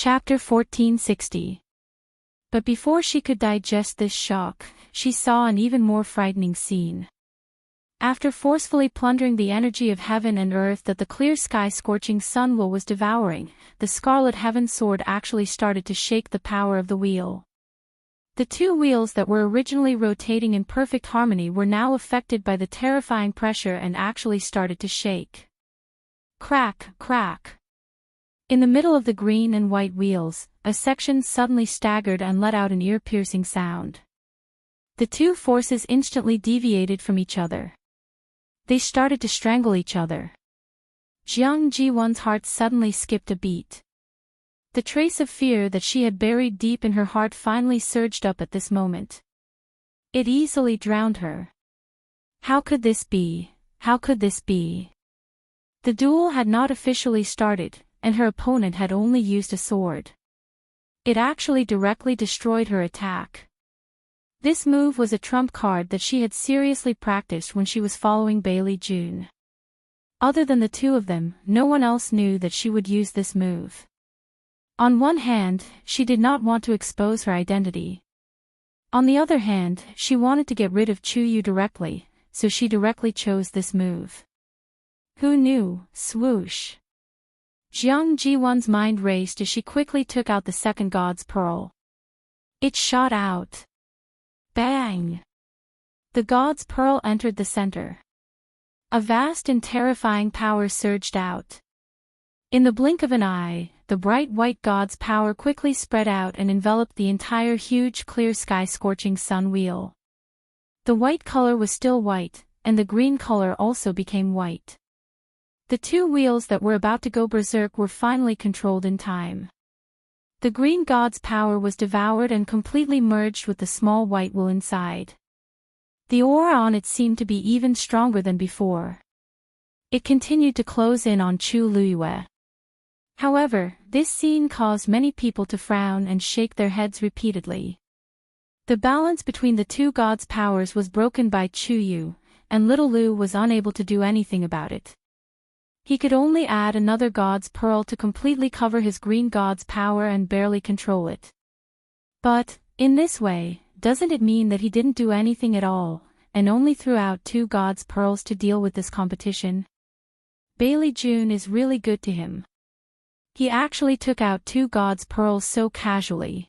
Chapter 1460. But before she could digest this shock, she saw an even more frightening scene. After forcefully plundering the energy of heaven and earth that the clear sky scorching sun was devouring, the Scarlet Heaven Sword actually started to shake the power of the wheel. The two wheels that were originally rotating in perfect harmony were now affected by the terrifying pressure and actually started to shake. Crack, crack. In the middle of the green and white wheels, a section suddenly staggered and let out an ear-piercing sound. The two forces instantly deviated from each other. They started to strangle each other. Jiang Ji-won's heart suddenly skipped a beat. The trace of fear that she had buried deep in her heart finally surged up at this moment. It easily drowned her. How could this be? How could this be? The duel had not officially started, and her opponent had only used a sword. It actually directly destroyed her attack. This move was a trump card that she had seriously practiced when she was following Bailey June. Other than the two of them, no one else knew that she would use this move. On one hand, she did not want to expose her identity. On the other hand, she wanted to get rid of Chuyu directly, so she directly chose this move. Who knew? Swoosh. Jiang Ji-won's mind raced as she quickly took out the second God's Pearl. It shot out. Bang! The God's Pearl entered the center. A vast and terrifying power surged out. In the blink of an eye, the bright white God's power quickly spread out and enveloped the entire huge clear sky scorching sun wheel. The white color was still white, and the green color also became white. The two wheels that were about to go berserk were finally controlled in time. The green God's power was devoured and completely merged with the small white wheel inside. The aura on it seemed to be even stronger than before. It continued to close in on Chu Liyue. However, this scene caused many people to frown and shake their heads repeatedly. The balance between the two gods' powers was broken by Chuyu, and little Lu was unable to do anything about it. He could only add another God's Pearl to completely cover his green God's power and barely control it. But, in this way, doesn't it mean that he didn't do anything at all, and only threw out two God's Pearls to deal with this competition? Bailey June is really good to him. He actually took out two God's Pearls so casually.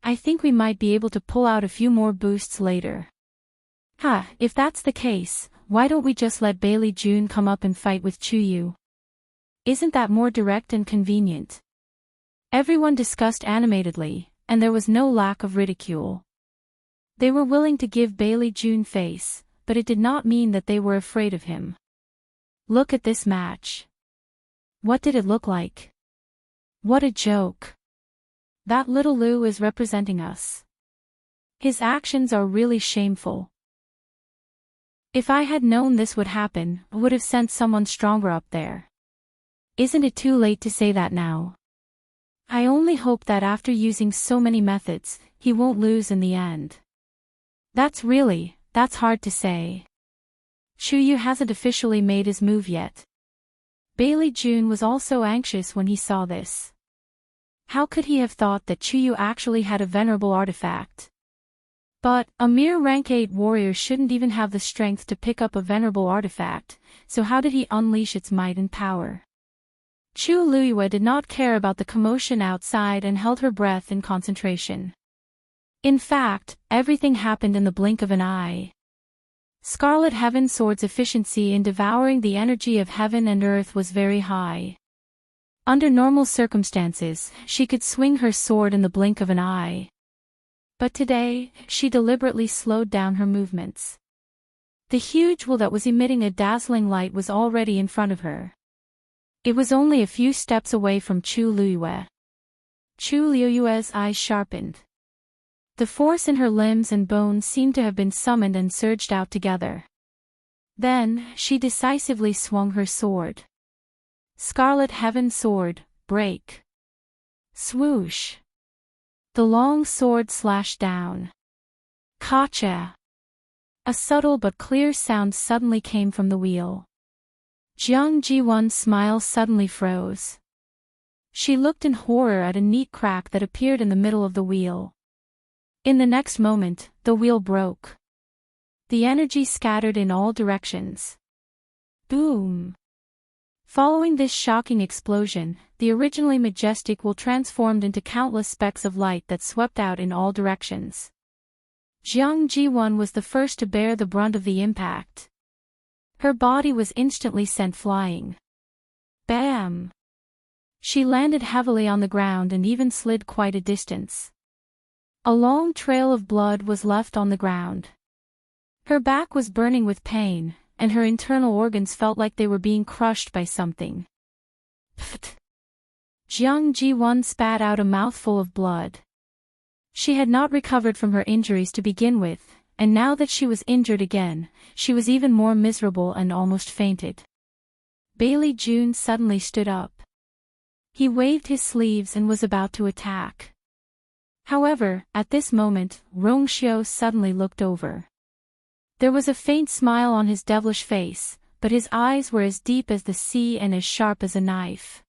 I think we might be able to pull out a few more boosts later. If that's the case, why don't we just let Bailey June come up and fight with Chuyu? Isn't that more direct and convenient? Everyone discussed animatedly, and there was no lack of ridicule. They were willing to give Bailey June face, but it did not mean that they were afraid of him. Look at this match. What did it look like? What a joke. That little Lu is representing us. His actions are really shameful. If I had known this would happen, I would have sent someone stronger up there. Isn't it too late to say that now? I only hope that after using so many methods, he won't lose in the end. That's hard to say. Chuyu hasn't officially made his move yet. Bailey June was also anxious when he saw this. How could he have thought that Chuyu actually had a venerable artifact? But, a mere rank 8 warrior shouldn't even have the strength to pick up a venerable artifact, so how did he unleash its might and power? Chu Liyue did not care about the commotion outside and held her breath in concentration. In fact, everything happened in the blink of an eye. Scarlet Heaven Sword's efficiency in devouring the energy of heaven and earth was very high. Under normal circumstances, she could swing her sword in the blink of an eye. But today, she deliberately slowed down her movements. The huge wheel that was emitting a dazzling light was already in front of her. It was only a few steps away from Chu Liyue. Chu Liyue's eyes sharpened. The force in her limbs and bones seemed to have been summoned and surged out together. Then, she decisively swung her sword. Scarlet Heaven Sword, break. Swoosh. The long sword slashed down. Kacha! A subtle but clear sound suddenly came from the wheel. Jiang Ji-won's smile suddenly froze. She looked in horror at a neat crack that appeared in the middle of the wheel. In the next moment, the wheel broke. The energy scattered in all directions. Boom! Following this shocking explosion, the originally majestic wheel transformed into countless specks of light that swept out in all directions. Jiang Ji-won was the first to bear the brunt of the impact. Her body was instantly sent flying. Bam! She landed heavily on the ground and even slid quite a distance. A long trail of blood was left on the ground. Her back was burning with pain, and her internal organs felt like they were being crushed by something. Pfft! Jiang Ji-won spat out a mouthful of blood. She had not recovered from her injuries to begin with, and now that she was injured again, she was even more miserable and almost fainted. Bailey June suddenly stood up. He waved his sleeves and was about to attack. However, at this moment, Rong Xiao suddenly looked over. There was a faint smile on his devilish face, but his eyes were as deep as the sea and as sharp as a knife.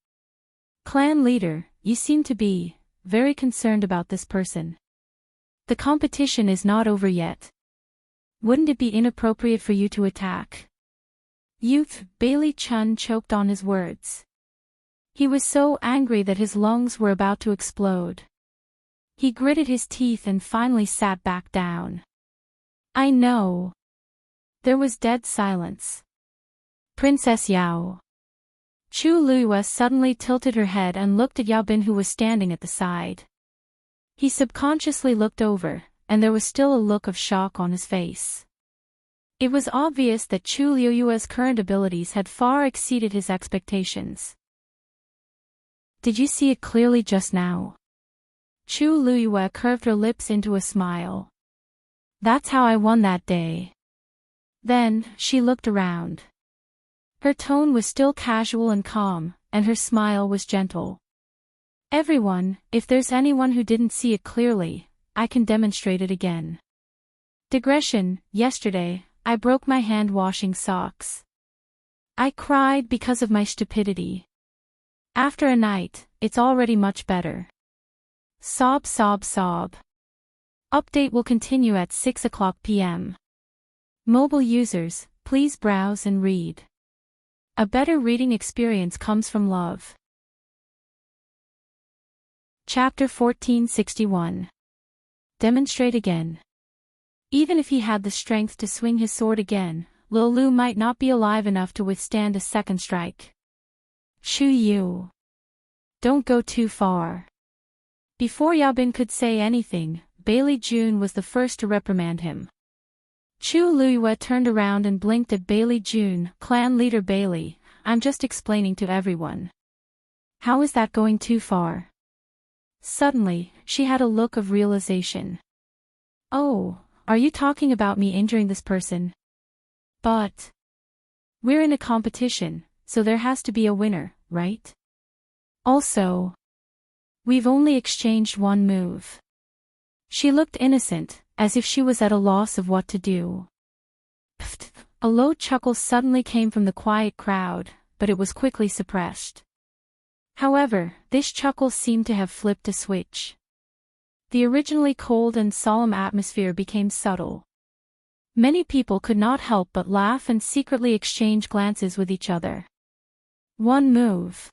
Clan leader, you seem to be very concerned about this person. The competition is not over yet. Wouldn't it be inappropriate for you to attack? Youth, Bailey Chun choked on his words. He was so angry that his lungs were about to explode. He gritted his teeth and finally sat back down. I know. There was dead silence. Princess Yao. Chu Luiyue suddenly tilted her head and looked at Yao Bin, who was standing at the side. He subconsciously looked over, and there was still a look of shock on his face. It was obvious that Chu Luiyue's current abilities had far exceeded his expectations. Did you see it clearly just now? Chu Luiyue curved her lips into a smile. That's how I won that day. Then, she looked around. Her tone was still casual and calm, and her smile was gentle. Everyone, if there's anyone who didn't see it clearly, I can demonstrate it again. Digression, yesterday, I broke my hand washing socks. I cried because of my stupidity. After a night, it's already much better. Sob sob sob. Update will continue at 6:00 p.m. Mobile users, please browse and read. A better reading experience comes from love. Chapter 1461. Demonstrate again. Even if he had the strength to swing his sword again, Lil Lu might not be alive enough to withstand a second strike. Chu Yu. Don't go too far. Before Yao Bin could say anything, Bailey June was the first to reprimand him. Chu Luiyue turned around and blinked at Bailey June. Clan leader Bailey, I'm just explaining to everyone. How is that going too far? Suddenly, she had a look of realization. Oh, are you talking about me injuring this person? But we're in a competition, so there has to be a winner, right? Also, we've only exchanged one move. She looked innocent, as if she was at a loss of what to do. Pfft! A low chuckle suddenly came from the quiet crowd, but it was quickly suppressed. However, this chuckle seemed to have flipped a switch. The originally cold and solemn atmosphere became subtle. Many people could not help but laugh and secretly exchange glances with each other. One move.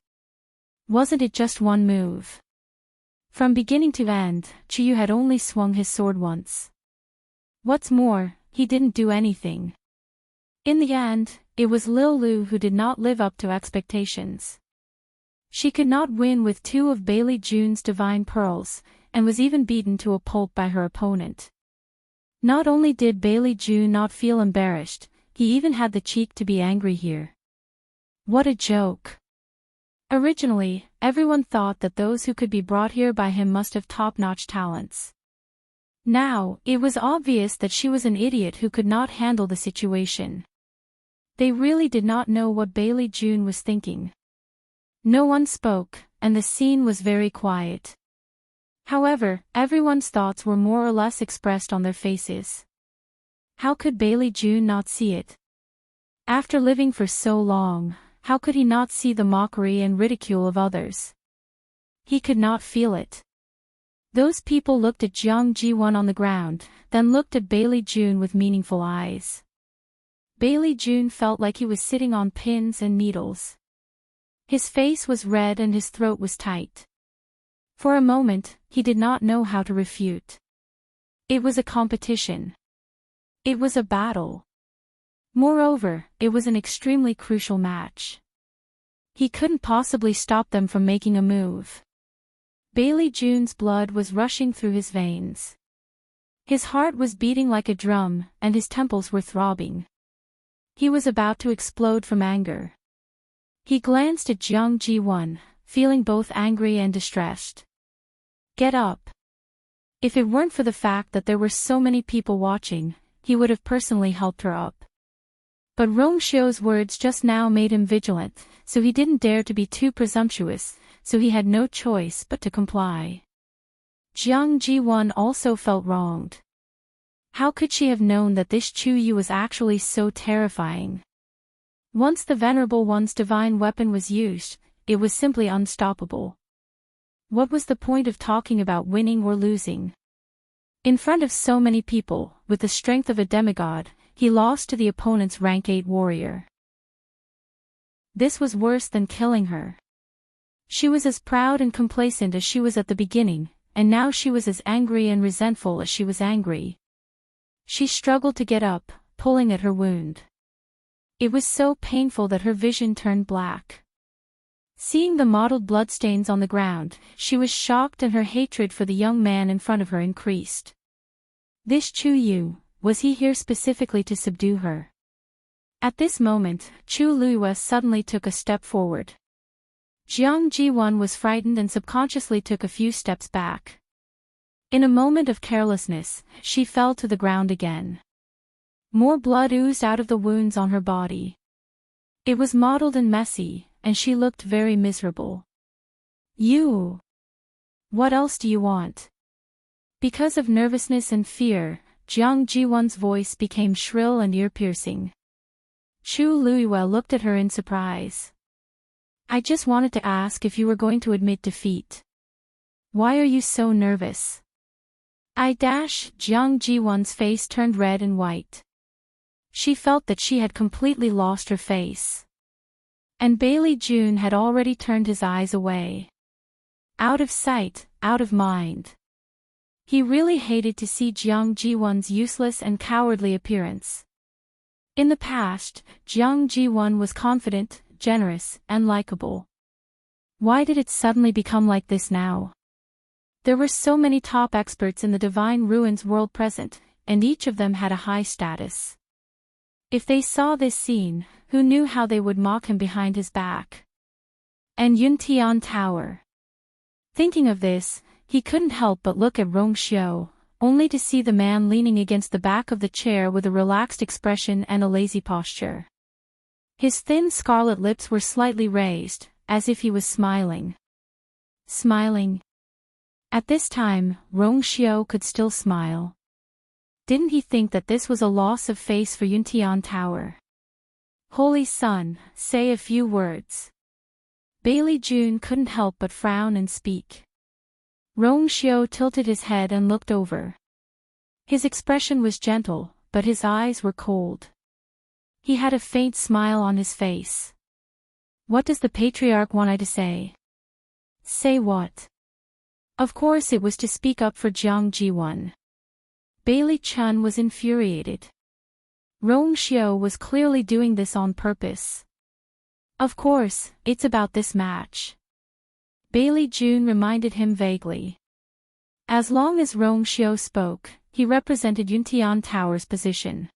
Wasn't it just one move? From beginning to end, Chiyu had only swung his sword once. What's more, he didn't do anything. In the end, it was Lil Lu who did not live up to expectations. She could not win with two of Bailey June's divine pearls, and was even beaten to a pulp by her opponent. Not only did Bailey June not feel embarrassed, he even had the cheek to be angry here. What a joke. Originally, everyone thought that those who could be brought here by him must have top-notch talents. Now, it was obvious that she was an idiot who could not handle the situation. They really did not know what Bailey June was thinking. No one spoke, and the scene was very quiet. However, everyone's thoughts were more or less expressed on their faces. How could Bailey June not see it? After living for so long, how could he not see the mockery and ridicule of others? He could not feel it. Those people looked at Jiang Ji-won on the ground, then looked at Bailey June with meaningful eyes. Bailey June felt like he was sitting on pins and needles. His face was red and his throat was tight. For a moment, he did not know how to refute. It was a competition. It was a battle. Moreover, it was an extremely crucial match. He couldn't possibly stop them from making a move. Bailey June's blood was rushing through his veins. His heart was beating like a drum, and his temples were throbbing. He was about to explode from anger. He glanced at Jiang Ji-won, feeling both angry and distressed. Get up. If it weren't for the fact that there were so many people watching, he would have personally helped her up. But Rong Xiu's words just now made him vigilant, so he didn't dare to be too presumptuous, so he had no choice but to comply. Jiang Ji-won also felt wronged. How could she have known that this Chu Yu was actually so terrifying? Once the Venerable One's divine weapon was used, it was simply unstoppable. What was the point of talking about winning or losing? In front of so many people, with the strength of a demigod, he lost to the opponent's rank 8 warrior. This was worse than killing her. She was as proud and complacent as she was at the beginning, and now she was as angry and resentful as she was angry. She struggled to get up, pulling at her wound. It was so painful that her vision turned black. Seeing the mottled bloodstains on the ground, she was shocked and her hatred for the young man in front of her increased. This Chu Yu, was he here specifically to subdue her? At this moment, Chu Luiyue suddenly took a step forward. Jiang Ji-won was frightened and subconsciously took a few steps back. In a moment of carelessness, she fell to the ground again. More blood oozed out of the wounds on her body. It was mottled and messy, and she looked very miserable. You! What else do you want? Because of nervousness and fear, Jiang Ji-won's voice became shrill and ear-piercing. Chu Luiyue looked at her in surprise. I just wanted to ask if you were going to admit defeat. Why are you so nervous? Jiang Ji-won's face turned red and white. She felt that she had completely lost her face. And Bailey June had already turned his eyes away. Out of sight, out of mind. He really hated to see Jiang Ji-won's useless and cowardly appearance. In the past, Jiang Ji-won was confident, generous, and likable. Why did it suddenly become like this now? There were so many top experts in the Divine Ruins world present, and each of them had a high status. If they saw this scene, who knew how they would mock him behind his back? And Yuntian Tower. Thinking of this, he couldn't help but look at Rong Xiu, only to see the man leaning against the back of the chair with a relaxed expression and a lazy posture. His thin scarlet lips were slightly raised, as if he was smiling. Smiling. At this time, Rong Xiu could still smile. Didn't he think that this was a loss of face for Yuntian Tower? Holy Sun, say a few words. Bailey June couldn't help but frown and speak. Rong Xiu tilted his head and looked over. His expression was gentle, but his eyes were cold. He had a faint smile on his face. What does the patriarch want I to say? Say what? Of course it was to speak up for Jiang Ji-won. Bailey Chun was infuriated. Rong Xiu was clearly doing this on purpose. Of course, it's about this match. Bailey June reminded him vaguely. As long as Rong Xiu spoke, he represented Yuntian Tower's position.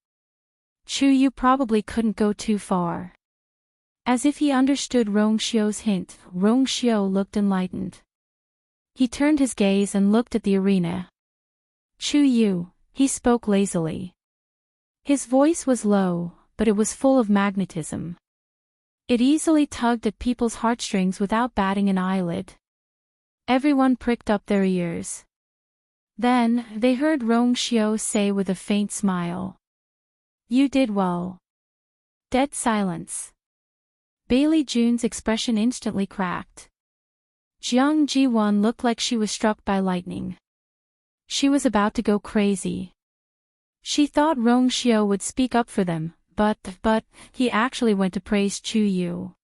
Chu Yu probably couldn't go too far. As if he understood Rong Xiu's hint, Rong Xiu looked enlightened. He turned his gaze and looked at the arena. Chu Yu, he spoke lazily. His voice was low, but it was full of magnetism. It easily tugged at people's heartstrings without batting an eyelid. Everyone pricked up their ears. Then, they heard Rong Xiu say with a faint smile. You did well. Dead silence. Bailey June's expression instantly cracked. Jiang Ji-won looked like she was struck by lightning. She was about to go crazy. She thought Rong Xiao would speak up for them, but he actually went to praise Chu Yu.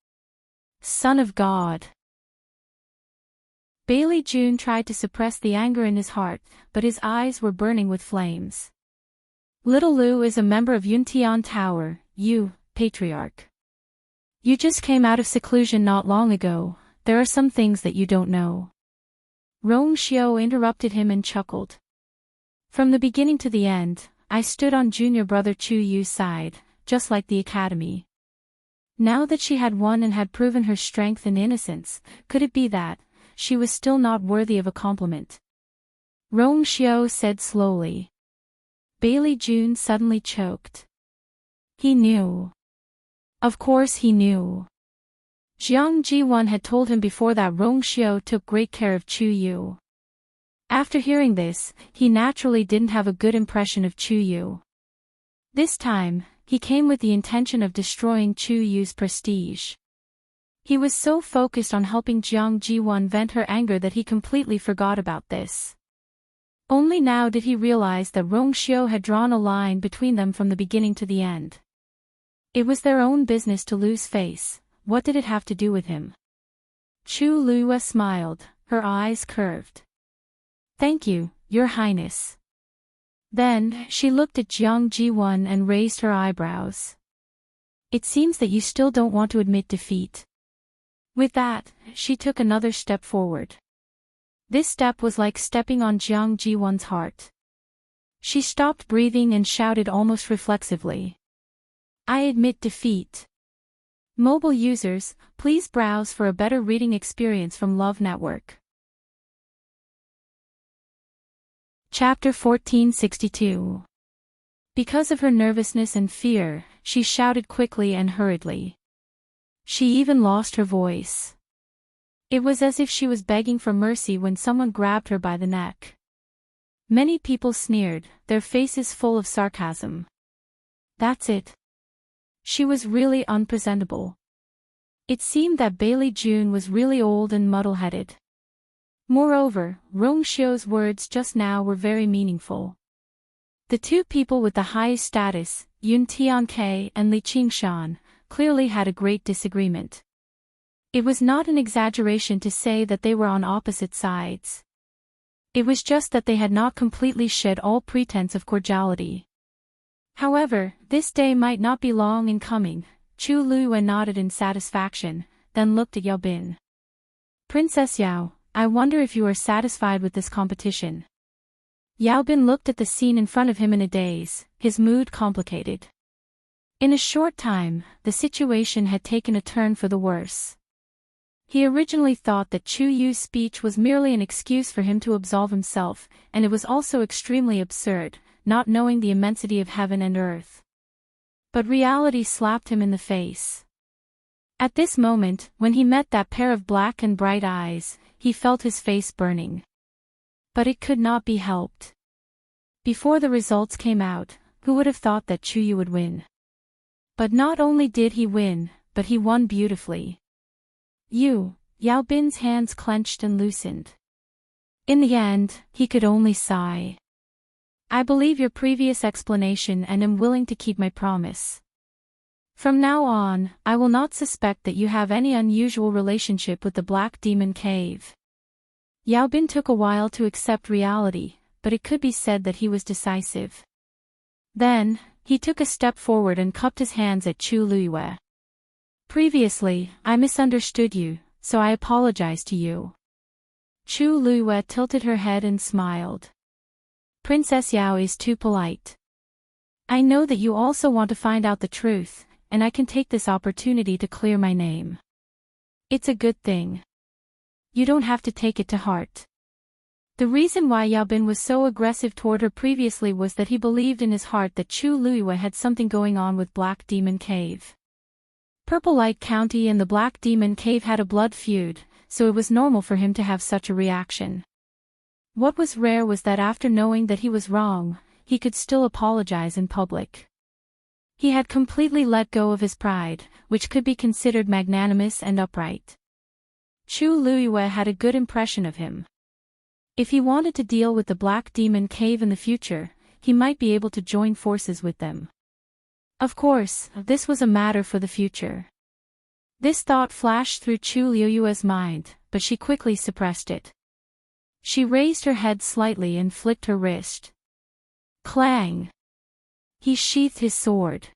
Son of God. Bailey Jun tried to suppress the anger in his heart, but his eyes were burning with flames. Little Lu is a member of Yuntian Tower, you, patriarch. You just came out of seclusion not long ago, there are some things that you don't know. Rong Xiao interrupted him and chuckled. From the beginning to the end, I stood on junior brother Chu Yu's side, just like the academy. Now that she had won and had proven her strength and innocence, could it be that she was still not worthy of a compliment? Rong Xiao said slowly. Bailey Jun suddenly choked. He knew. Of course he knew. Jiang Ji-won had told him before that Rong Xiao took great care of Chu Yu. After hearing this, he naturally didn't have a good impression of Chu Yu. This time, he came with the intention of destroying Chu Yu's prestige. He was so focused on helping Jiang Ji-won vent her anger that he completely forgot about this. Only now did he realize that Rong Xiao had drawn a line between them from the beginning to the end. It was their own business to lose face, what did it have to do with him? Chu Lua smiled, her eyes curved. Thank you, Your Highness. Then, she looked at Jiang Ji-won and raised her eyebrows. It seems that you still don't want to admit defeat. With that, she took another step forward. This step was like stepping on Jiang Ji-won's heart. She stopped breathing and shouted almost reflexively. I admit defeat. Mobile users, please browse for a better reading experience from Love Network. Chapter 1462. Because of her nervousness and fear, she shouted quickly and hurriedly. She even lost her voice. It was as if she was begging for mercy when someone grabbed her by the neck. Many people sneered, their faces full of sarcasm. That's it. She was really unpresentable. It seemed that Bailey Jun was really old and muddle-headed. Moreover, Rong Xiao's words just now were very meaningful. The two people with the highest status, Yun Tianke and Li Qingshan, clearly had a great disagreement. It was not an exaggeration to say that they were on opposite sides. It was just that they had not completely shed all pretense of cordiality. However, this day might not be long in coming. Chu Lua nodded in satisfaction, then looked at Yao Bin. Princess Yao, I wonder if you are satisfied with this competition. Yao Bin looked at the scene in front of him in a daze, his mood complicated. In a short time, the situation had taken a turn for the worse. He originally thought that Chu Yu's speech was merely an excuse for him to absolve himself, and it was also extremely absurd, not knowing the immensity of heaven and earth. But reality slapped him in the face. At this moment, when he met that pair of black and bright eyes, he felt his face burning. But it could not be helped. Before the results came out, who would have thought that Chu Yu would win? But not only did he win, but he won beautifully. Yao Bin's hands clenched and loosened. In the end, he could only sigh. I believe your previous explanation and am willing to keep my promise. From now on, I will not suspect that you have any unusual relationship with the Black Demon Cave. Yao Bin took a while to accept reality, but it could be said that he was decisive. Then, he took a step forward and cupped his hands at Chu Lua. Previously, I misunderstood you, so I apologize to you. Chu Lua tilted her head and smiled. Princess Yao is too polite. I know that you also want to find out the truth, and I can take this opportunity to clear my name. It's a good thing. You don't have to take it to heart. The reason why Yao Bin was so aggressive toward her previously was that he believed in his heart that Chu Lua had something going on with Black Demon Cave. Purple Light County and the Black Demon Cave had a blood feud, so it was normal for him to have such a reaction. What was rare was that after knowing that he was wrong, he could still apologize in public. He had completely let go of his pride, which could be considered magnanimous and upright. Chu Luiyue had a good impression of him. If he wanted to deal with the Black Demon Cave in the future, he might be able to join forces with them. Of course, this was a matter for the future. This thought flashed through Chu Luiyue's mind, but she quickly suppressed it. She raised her head slightly and flicked her wrist. Clang! He sheathed his sword.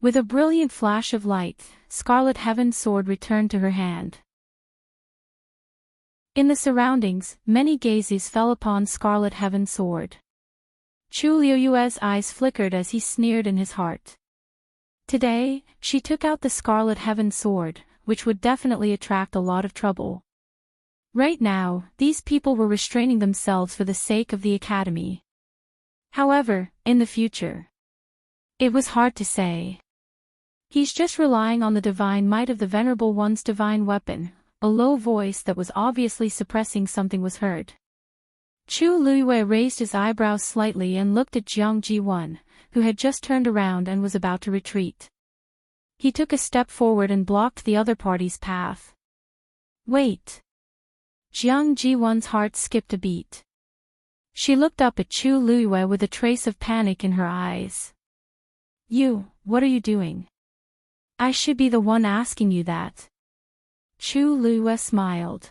With a brilliant flash of light, Scarlet Heaven's sword returned to her hand. In the surroundings, many gazes fell upon Scarlet Heaven's sword. Chu Luiyue's eyes flickered as he sneered in his heart. Today, she took out the Scarlet Heaven sword, which would definitely attract a lot of trouble. Right now, these people were restraining themselves for the sake of the academy. However, in the future, it was hard to say. He's just relying on the divine might of the Venerable One's divine weapon. A low voice that was obviously suppressing something was heard. Chu Luiyue raised his eyebrows slightly and looked at Jiang Ji-won, who had just turned around and was about to retreat. He took a step forward and blocked the other party's path. Wait! Jiang Ji-won's heart skipped a beat. She looked up at Chu Luiyue with a trace of panic in her eyes. What are you doing? I should be the one asking you that. Chu Luiyue smiled.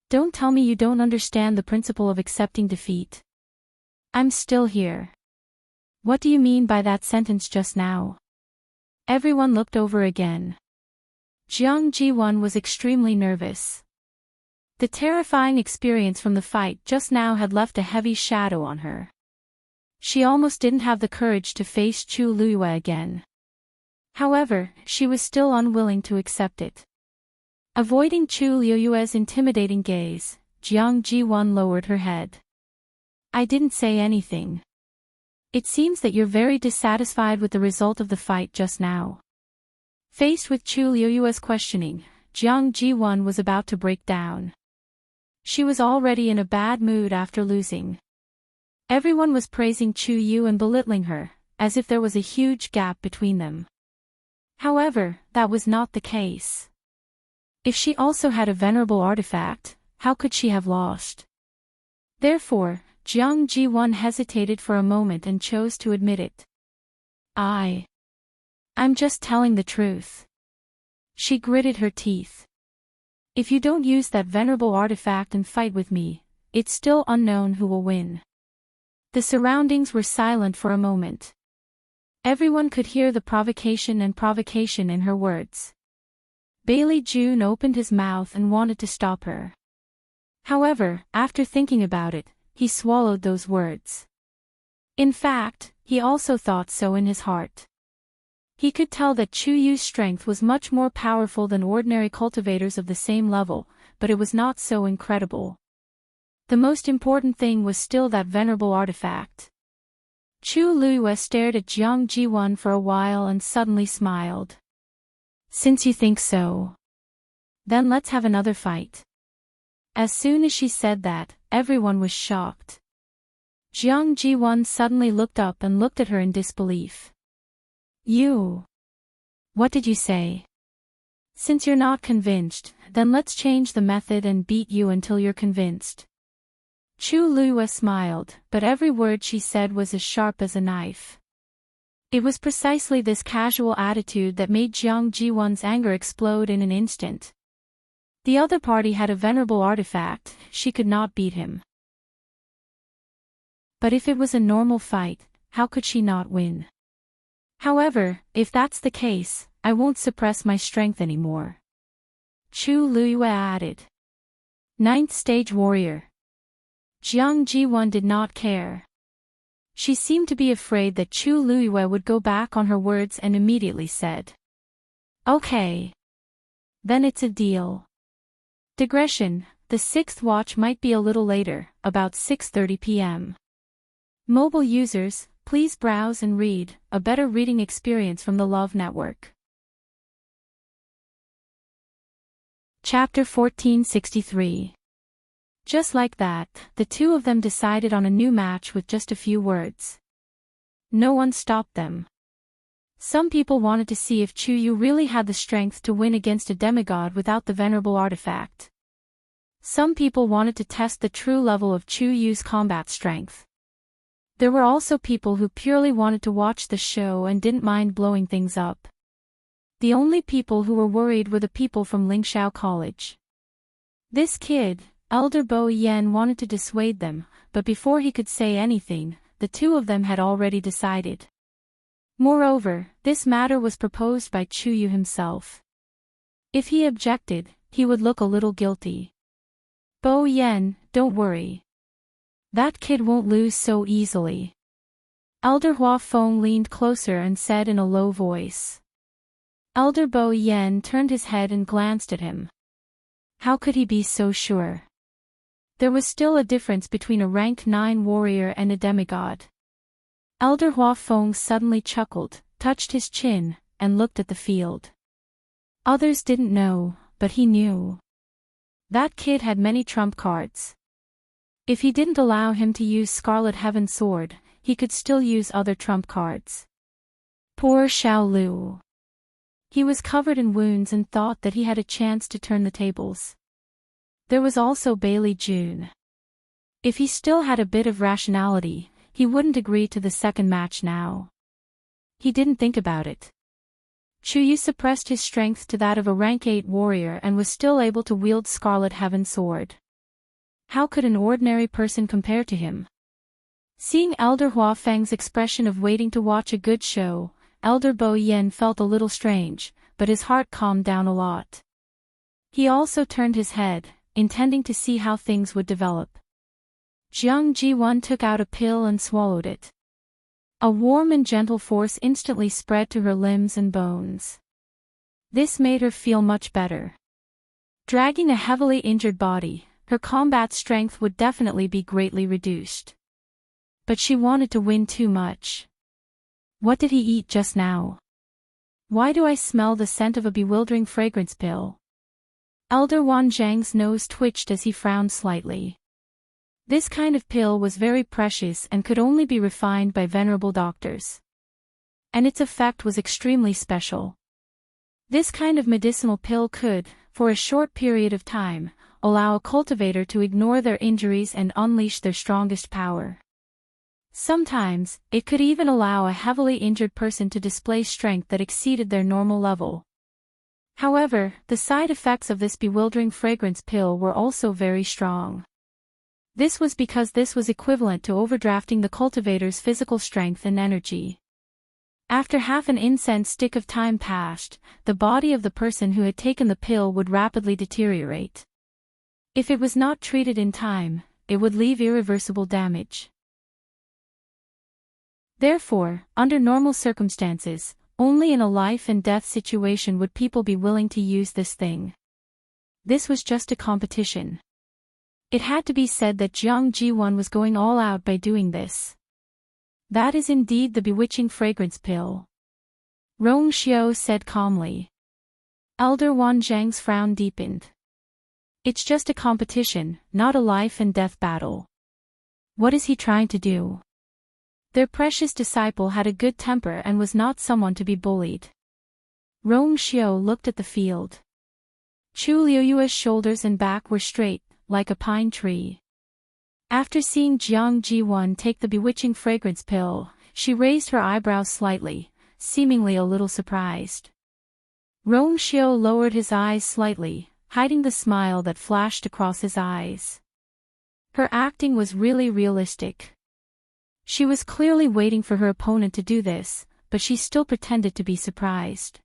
Don't tell me you don't understand the principle of accepting defeat. I'm still here. What do you mean by that sentence just now? Everyone looked over again. Jiang Ji-won was extremely nervous. The terrifying experience from the fight just now had left a heavy shadow on her. She almost didn't have the courage to face Chu Luiyue again. However, she was still unwilling to accept it. Avoiding Chu Luiyue's intimidating gaze, Jiang Ji-won lowered her head. I didn't say anything. It seems that you're very dissatisfied with the result of the fight just now. Faced with Chu Luiyue's questioning, Jiang Ji-won was about to break down. She was already in a bad mood after losing. Everyone was praising Chu Yu and belittling her, as if there was a huge gap between them. However, that was not the case. If she also had a venerable artifact, how could she have lost? Therefore, Jiang Ji-won hesitated for a moment and chose to admit it. I'm just telling the truth. She gritted her teeth. If you don't use that venerable artifact and fight with me, it's still unknown who will win. The surroundings were silent for a moment. Everyone could hear the provocation in her words. Bailey June opened his mouth and wanted to stop her. However, after thinking about it, he swallowed those words. In fact, he also thought so in his heart. He could tell that Chu Yu's strength was much more powerful than ordinary cultivators of the same level, but it was not so incredible. The most important thing was still that venerable artifact. Chu Luiyue stared at Jiang Ji-won for a while and suddenly smiled. Since you think so, then let's have another fight. As soon as she said that, everyone was shocked. Jiang Ji-won suddenly looked up and looked at her in disbelief. What did you say? Since you're not convinced, then let's change the method and beat you until you're convinced. Chu Luiyue smiled, but every word she said was as sharp as a knife. It was precisely this casual attitude that made Jiang Ji-won's anger explode in an instant. The other party had a venerable artifact, she could not beat him. But if it was a normal fight, how could she not win? However, if that's the case, I won't suppress my strength anymore. Chu Luiyue added. 9th Stage Warrior. Jiang Ji-won did not care. She seemed to be afraid that Chu Luiyue would go back on her words and immediately said. Okay. Then it's a deal. Digression, the 6th watch might be a little later, about 6:30 p.m. Mobile users, please browse and read, a better reading experience from the Love Network. Chapter 1463. Just like that, the two of them decided on a new match with just a few words. No one stopped them. Some people wanted to see if Chu Yu really had the strength to win against a demigod without the venerable artifact. Some people wanted to test the true level of Chu Yu's combat strength. There were also people who purely wanted to watch the show and didn't mind blowing things up. The only people who were worried were the people from Lingxiao College. This kid, Elder Bo Yen, wanted to dissuade them, but before he could say anything, the two of them had already decided. Moreover, this matter was proposed by Chu Yu himself. If he objected, he would look a little guilty. Bo Yen, don't worry. That kid won't lose so easily. Elder Hua Feng leaned closer and said in a low voice. Elder Bo Yen turned his head and glanced at him. How could he be so sure? There was still a difference between a rank 9 warrior and a demigod. Elder Hua Feng suddenly chuckled, touched his chin, and looked at the field. Others didn't know, but he knew. That kid had many trump cards. If he didn't allow him to use Scarlet Heaven Sword, he could still use other trump cards. Poor Xiao Lu. He was covered in wounds and thought that he had a chance to turn the tables. There was also Bailey June. If he still had a bit of rationality, he wouldn't agree to the second match now. He didn't think about it. Chu Yu suppressed his strength to that of a rank 8 warrior and was still able to wield Scarlet Heaven Sword. How could an ordinary person compare to him? Seeing Elder Hua Feng's expression of waiting to watch a good show, Elder Bo Yen felt a little strange, but his heart calmed down a lot. He also turned his head, intending to see how things would develop. Jiang Ji-won took out a pill and swallowed it. A warm and gentle force instantly spread to her limbs and bones. This made her feel much better. Dragging a heavily injured body, her combat strength would definitely be greatly reduced. But she wanted to win too much. What did he eat just now? Why do I smell the scent of a bewildering fragrance pill? Elder Wan Zhang's nose twitched as he frowned slightly. This kind of pill was very precious and could only be refined by venerable doctors. And its effect was extremely special. This kind of medicinal pill could, for a short period of time, allow a cultivator to ignore their injuries and unleash their strongest power. Sometimes, it could even allow a heavily injured person to display strength that exceeded their normal level. However, the side effects of this bewildering fragrance pill were also very strong. This was because this was equivalent to overdrafting the cultivator's physical strength and energy. After half an incense stick of time passed, the body of the person who had taken the pill would rapidly deteriorate. If it was not treated in time, it would leave irreversible damage. Therefore, under normal circumstances, only in a life and death situation would people be willing to use this thing. This was just a competition. It had to be said that Jiang Ji-won was going all out by doing this. That is indeed the bewitching fragrance pill. Rong Xiao said calmly. Elder Wan Zhang's frown deepened. It's just a competition, not a life and death battle. What is he trying to do? Their precious disciple had a good temper and was not someone to be bullied. Rong Xiao looked at the field. Chu Liuyue's shoulders and back were straight, like a pine tree. After seeing Jiang Ji-won take the bewitching fragrance pill, she raised her eyebrows slightly, seemingly a little surprised. Rong Xiao lowered his eyes slightly, hiding the smile that flashed across his eyes. Her acting was really realistic. She was clearly waiting for her opponent to do this, but she still pretended to be surprised.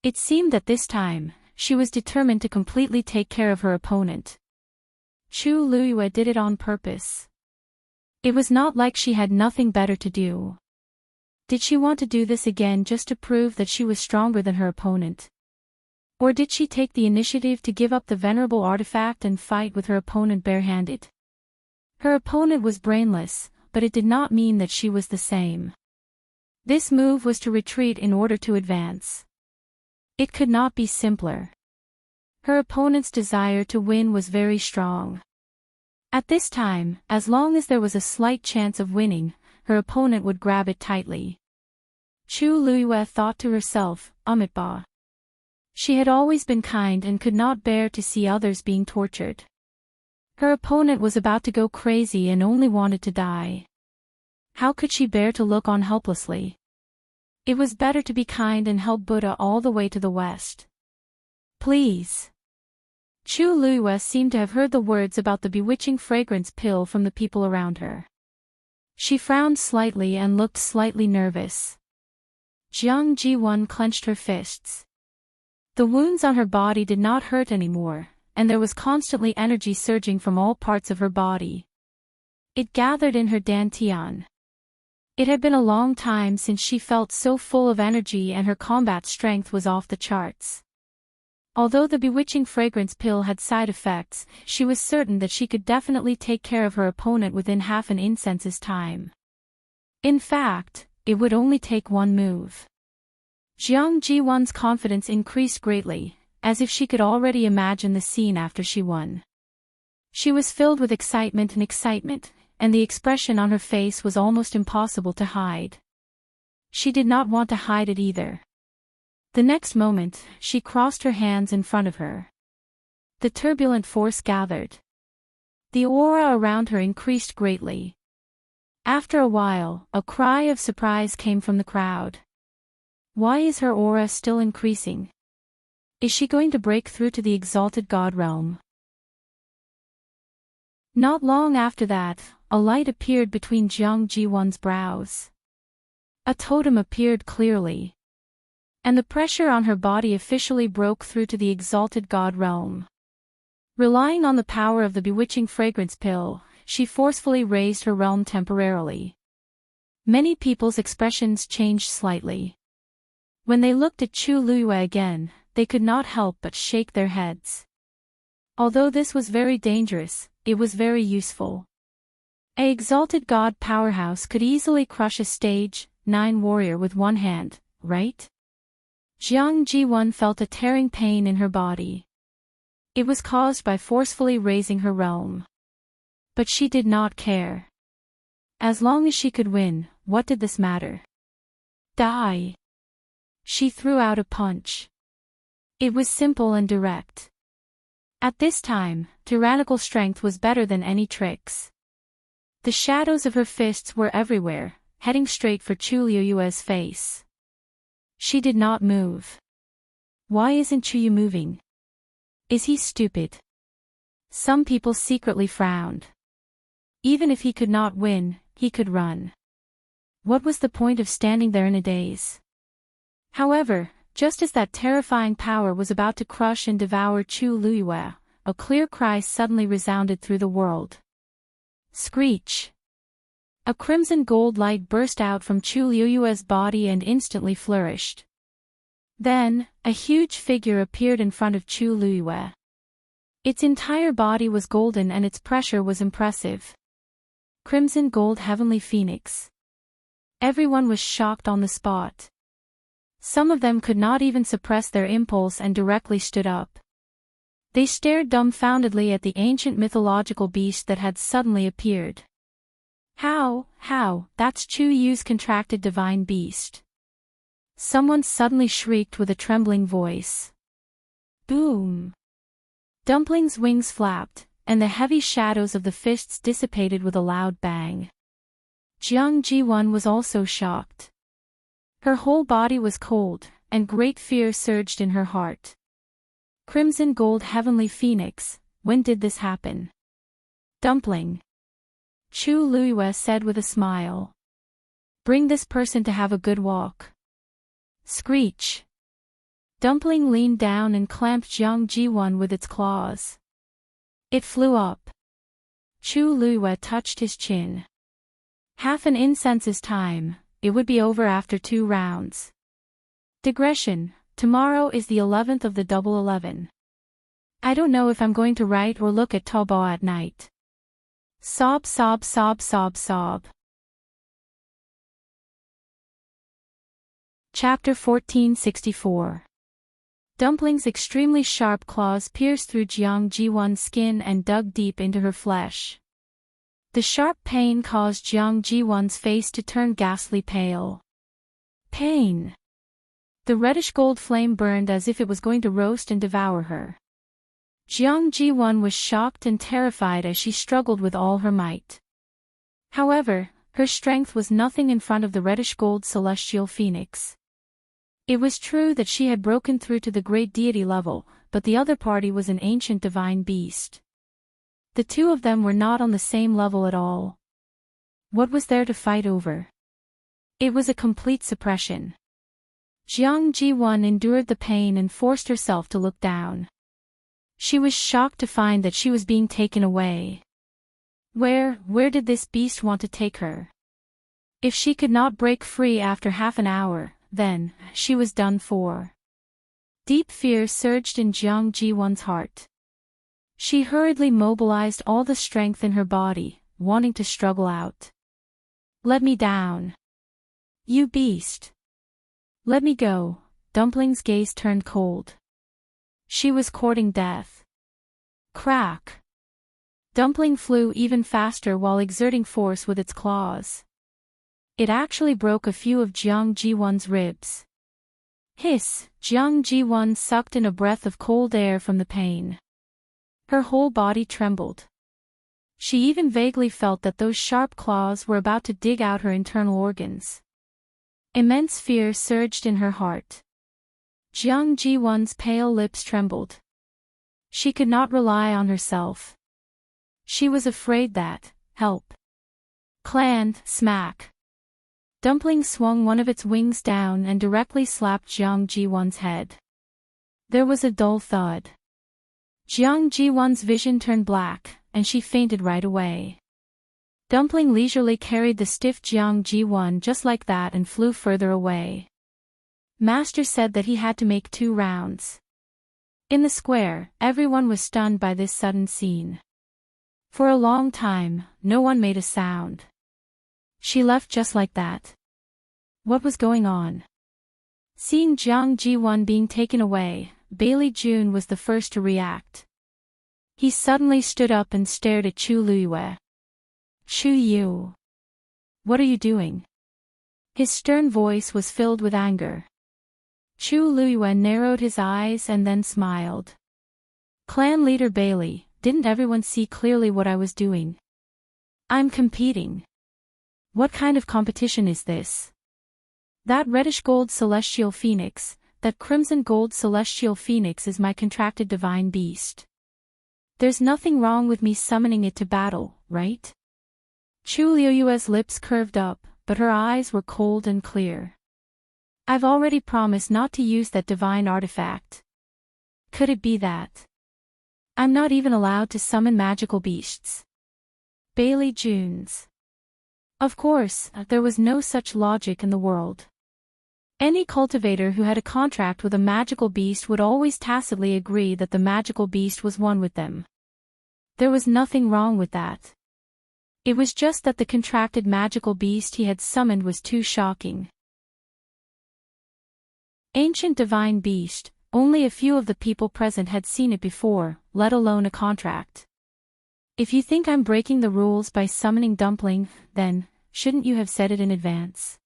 It seemed that this time, she was determined to completely take care of her opponent. Chu Liyue did it on purpose. It was not like she had nothing better to do. Did she want to do this again just to prove that she was stronger than her opponent? Or did she take the initiative to give up the venerable artifact and fight with her opponent barehanded? Her opponent was brainless, but it did not mean that she was the same. This move was to retreat in order to advance. It could not be simpler. Her opponent's desire to win was very strong. At this time, as long as there was a slight chance of winning, her opponent would grab it tightly. Chu Luiyue thought to herself, Amitabha. She had always been kind and could not bear to see others being tortured. Her opponent was about to go crazy and only wanted to die. How could she bear to look on helplessly? It was better to be kind and help Buddha all the way to the west. Please. Chu Luiyue seemed to have heard the words about the bewitching fragrance pill from the people around her. She frowned slightly and looked slightly nervous. Jiang Jiwan clenched her fists. The wounds on her body did not hurt anymore, and there was constantly energy surging from all parts of her body. It gathered in her dantian. It had been a long time since she felt so full of energy, and her combat strength was off the charts. Although the bewitching fragrance pill had side effects, she was certain that she could definitely take care of her opponent within half an incense's time. In fact, it would only take one move. Jiang Jiwan's confidence increased greatly, as if she could already imagine the scene after she won. She was filled with excitement, and the expression on her face was almost impossible to hide. She did not want to hide it either. The next moment, she crossed her hands in front of her. The turbulent force gathered. The aura around her increased greatly. After a while, a cry of surprise came from the crowd. Why is her aura still increasing? Is she going to break through to the exalted God realm? Not long after that, a light appeared between Jiang Jiwan's brows. A totem appeared clearly. And the pressure on her body officially broke through to the exalted God realm. Relying on the power of the bewitching fragrance pill, she forcefully raised her realm temporarily. Many people's expressions changed slightly. When they looked at Chu Luiyue again, they could not help but shake their heads. Although this was very dangerous, it was very useful. An exalted God powerhouse could easily crush a stage 9 warrior with one hand, right? Jiang Jiwan felt a tearing pain in her body. It was caused by forcefully raising her realm. But she did not care. As long as she could win, what did this matter? Die! She threw out a punch. It was simple and direct. At this time, tyrannical strength was better than any tricks. The shadows of her fists were everywhere, heading straight for Chu Luiyue's face. She did not move. Why isn't Chu moving? Is he stupid? Some people secretly frowned. Even if he could not win, he could run. What was the point of standing there in a daze? However, just as that terrifying power was about to crush and devour Chu Luiyue, a clear cry suddenly resounded through the world. Screech! A crimson gold light burst out from Chu Luiyue's body and instantly flourished. Then, a huge figure appeared in front of Chu Luiyue. Its entire body was golden and its pressure was impressive. Crimson gold heavenly phoenix. Everyone was shocked on the spot. Some of them could not even suppress their impulse and directly stood up. They stared dumbfoundedly at the ancient mythological beast that had suddenly appeared. How, that's Chu Yu's contracted divine beast. Someone suddenly shrieked with a trembling voice. Boom! Dumpling's wings flapped, and the heavy shadows of the fists dissipated with a loud bang. Jiang Jiwan was also shocked. Her whole body was cold, and great fear surged in her heart. Crimson gold heavenly phoenix, when did this happen? Dumpling. Chu Luiyue said with a smile. Bring this person to have a good walk. Screech. Dumpling leaned down and clamped Jiang Jiwan with its claws. It flew up. Chu Luiyue touched his chin. Half an incense's time, it would be over after 2 rounds. Digression, tomorrow is the 11th of the double 11. I don't know if I'm going to write or look at Taobao at night. Sob sob sob sob sob. Chapter 1464. Dumpling's extremely sharp claws pierced through Jiang Jiwan's skin and dug deep into her flesh. The sharp pain caused Jiang Jiwan's face to turn ghastly pale. Pain. The reddish-gold flame burned as if it was going to roast and devour her. Jiang Ji-won was shocked and terrified as she struggled with all her might. However, her strength was nothing in front of the reddish-gold celestial phoenix. It was true that she had broken through to the great deity level, but the other party was an ancient divine beast. The two of them were not on the same level at all. What was there to fight over? It was a complete suppression. Jiang Ji-won endured the pain and forced herself to look down. She was shocked to find that she was being taken away. Where did this beast want to take her? If she could not break free after half an hour, then she was done for. Deep fear surged in Jiang Ji-won's heart. She hurriedly mobilized all the strength in her body, wanting to struggle out. Let me down. You beast. Let me go. Dumpling's gaze turned cold. She was courting death. Crack. Dumpling flew even faster while exerting force with its claws. It actually broke a few of Jiang Ji-won's ribs. Hiss! Jiang Ji-won sucked in a breath of cold air from the pain. Her whole body trembled. She even vaguely felt that those sharp claws were about to dig out her internal organs. Immense fear surged in her heart. Jiang Ji-won's pale lips trembled. She could not rely on herself. She was afraid that, help. Clan, smack. Dumpling swung one of its wings down and directly slapped Jiang Ji-won's head. There was a dull thud. Jiang Ji-won's vision turned black, and she fainted right away. Dumpling leisurely carried the stiff Jiang Ji-won just like that and flew further away. Master said that he had to make 2 rounds. In the square, everyone was stunned by this sudden scene. For a long time, no one made a sound. She left just like that. What was going on? Seeing Jiang Ji-won being taken away, Bailey Jun was the first to react. He suddenly stood up and stared at Chu Luiyue. Chu Yu. What are you doing? His stern voice was filled with anger. Chu Luiyue narrowed his eyes and then smiled. Clan leader Bailey, didn't everyone see clearly what I was doing? I'm competing. What kind of competition is this? That reddish gold celestial phoenix, that crimson gold celestial phoenix is my contracted divine beast. There's nothing wrong with me summoning it to battle, right? Chu Luiyue's lips curved up, but her eyes were cold and clear. I've already promised not to use that divine artifact. Could it be that? I'm not even allowed to summon magical beasts. Bailey Junes. Of course, there was no such logic in the world. Any cultivator who had a contract with a magical beast would always tacitly agree that the magical beast was one with them. There was nothing wrong with that. It was just that the contracted magical beast he had summoned was too shocking. Ancient divine beast, only a few of the people present had seen it before, let alone a contract. If you think I'm breaking the rules by summoning Dumpling, then, shouldn't you have said it in advance?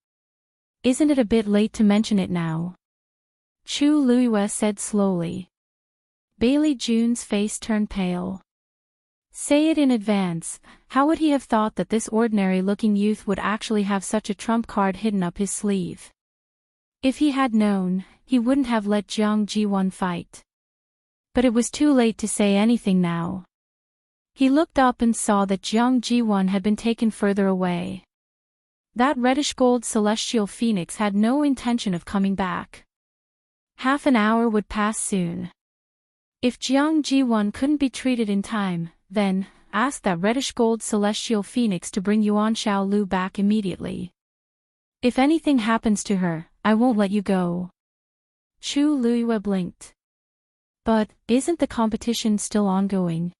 Isn't it a bit late to mention it now? Chu Luiyue said slowly. Bailey Jun's face turned pale. Say it in advance. How would he have thought that this ordinary-looking youth would actually have such a trump card hidden up his sleeve? If he had known, he wouldn't have let Jiang Ji-won fight. But it was too late to say anything now. He looked up and saw that Jiang Ji-won had been taken further away. That reddish-gold celestial phoenix had no intention of coming back. Half an hour would pass soon. If Jiang Ji-won couldn't be treated in time, then, ask that reddish-gold celestial phoenix to bring Yuan Xiaolu back immediately. If anything happens to her, I won't let you go. Chu Luiyue blinked. But, isn't the competition still ongoing?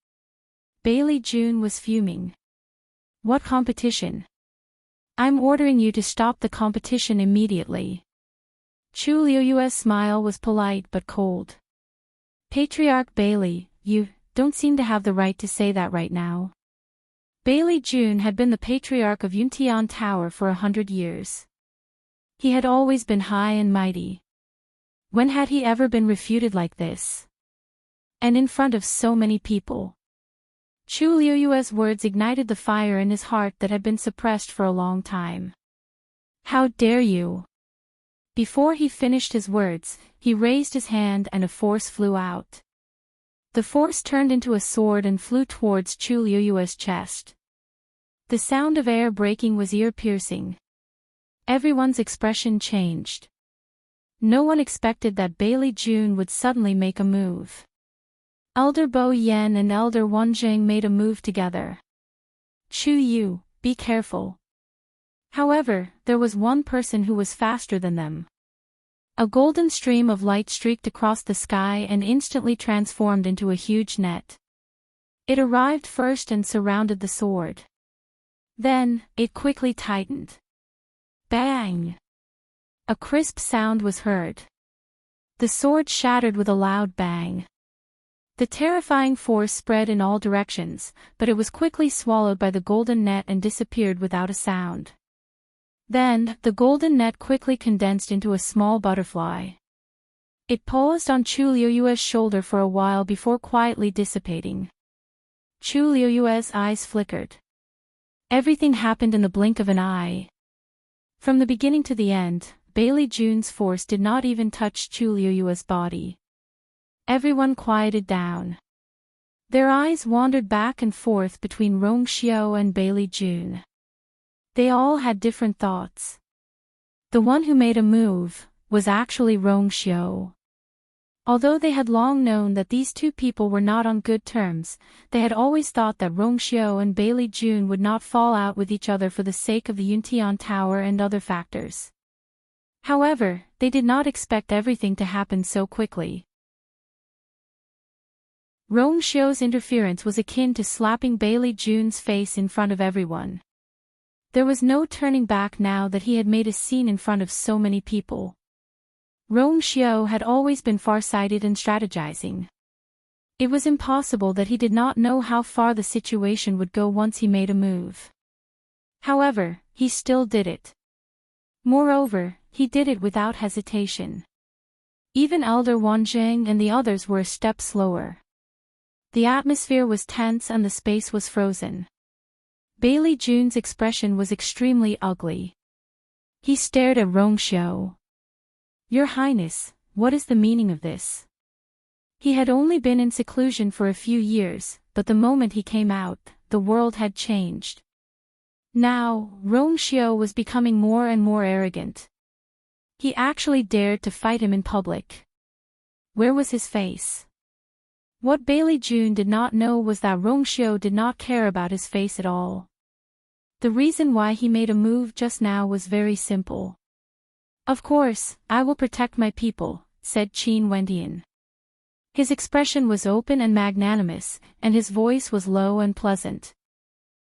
Bailey Jun was fuming. What competition? I'm ordering you to stop the competition immediately. Chu Luiyue's smile was polite but cold. Patriarch Bailey, you don't seem to have the right to say that right now. Bailey Jun had been the patriarch of Yuntian Tower for 100 years. He had always been high and mighty. When had he ever been refuted like this? And in front of so many people. Chu Liuyue's words ignited the fire in his heart that had been suppressed for a long time. How dare you? Before he finished his words, he raised his hand and a force flew out. The force turned into a sword and flew towards Chu Liuyue's chest. The sound of air breaking was ear-piercing. Everyone's expression changed. No one expected that Bailey Jun would suddenly make a move. Elder Bo Yen and Elder Wanjing made a move together. Chu Yu, be careful. However, there was one person who was faster than them. A golden stream of light streaked across the sky and instantly transformed into a huge net. It arrived first and surrounded the sword. Then, it quickly tightened. Bang! A crisp sound was heard. The sword shattered with a loud bang. The terrifying force spread in all directions, but it was quickly swallowed by the golden net and disappeared without a sound. Then, the golden net quickly condensed into a small butterfly. It paused on Chu Liuyue's shoulder for a while before quietly dissipating. Chu Liuyue's eyes flickered. Everything happened in the blink of an eye. From the beginning to the end, Bailey Jun's force did not even touch Chu Liuyue's body. Everyone quieted down. Their eyes wandered back and forth between Rong Xiao and Bailey Jun. They all had different thoughts. The one who made a move was actually Rong Xiao. Although they had long known that these two people were not on good terms, they had always thought that Rong Xiao and Bailey Jun would not fall out with each other for the sake of the Yuntian Tower and other factors. However, they did not expect everything to happen so quickly. Rong Xiao's interference was akin to slapping Bailey Jun's face in front of everyone. There was no turning back now that he had made a scene in front of so many people. Rong Xiao had always been far-sighted and strategizing. It was impossible that he did not know how far the situation would go once he made a move. However, he still did it. Moreover, he did it without hesitation. Even Elder Wanjing and the others were a step slower. The atmosphere was tense and the space was frozen. Bailey Jun's expression was extremely ugly. He stared at Rong Xiao. Your Highness, what is the meaning of this? He had only been in seclusion for a few years, but the moment he came out, the world had changed. Now, Rong Xiao was becoming more and more arrogant. He actually dared to fight him in public. Where was his face? What Bailey Jun did not know was that Rong Xiao did not care about his face at all. The reason why he made a move just now was very simple. Of course, I will protect my people, said Qin Wendian. His expression was open and magnanimous, and his voice was low and pleasant.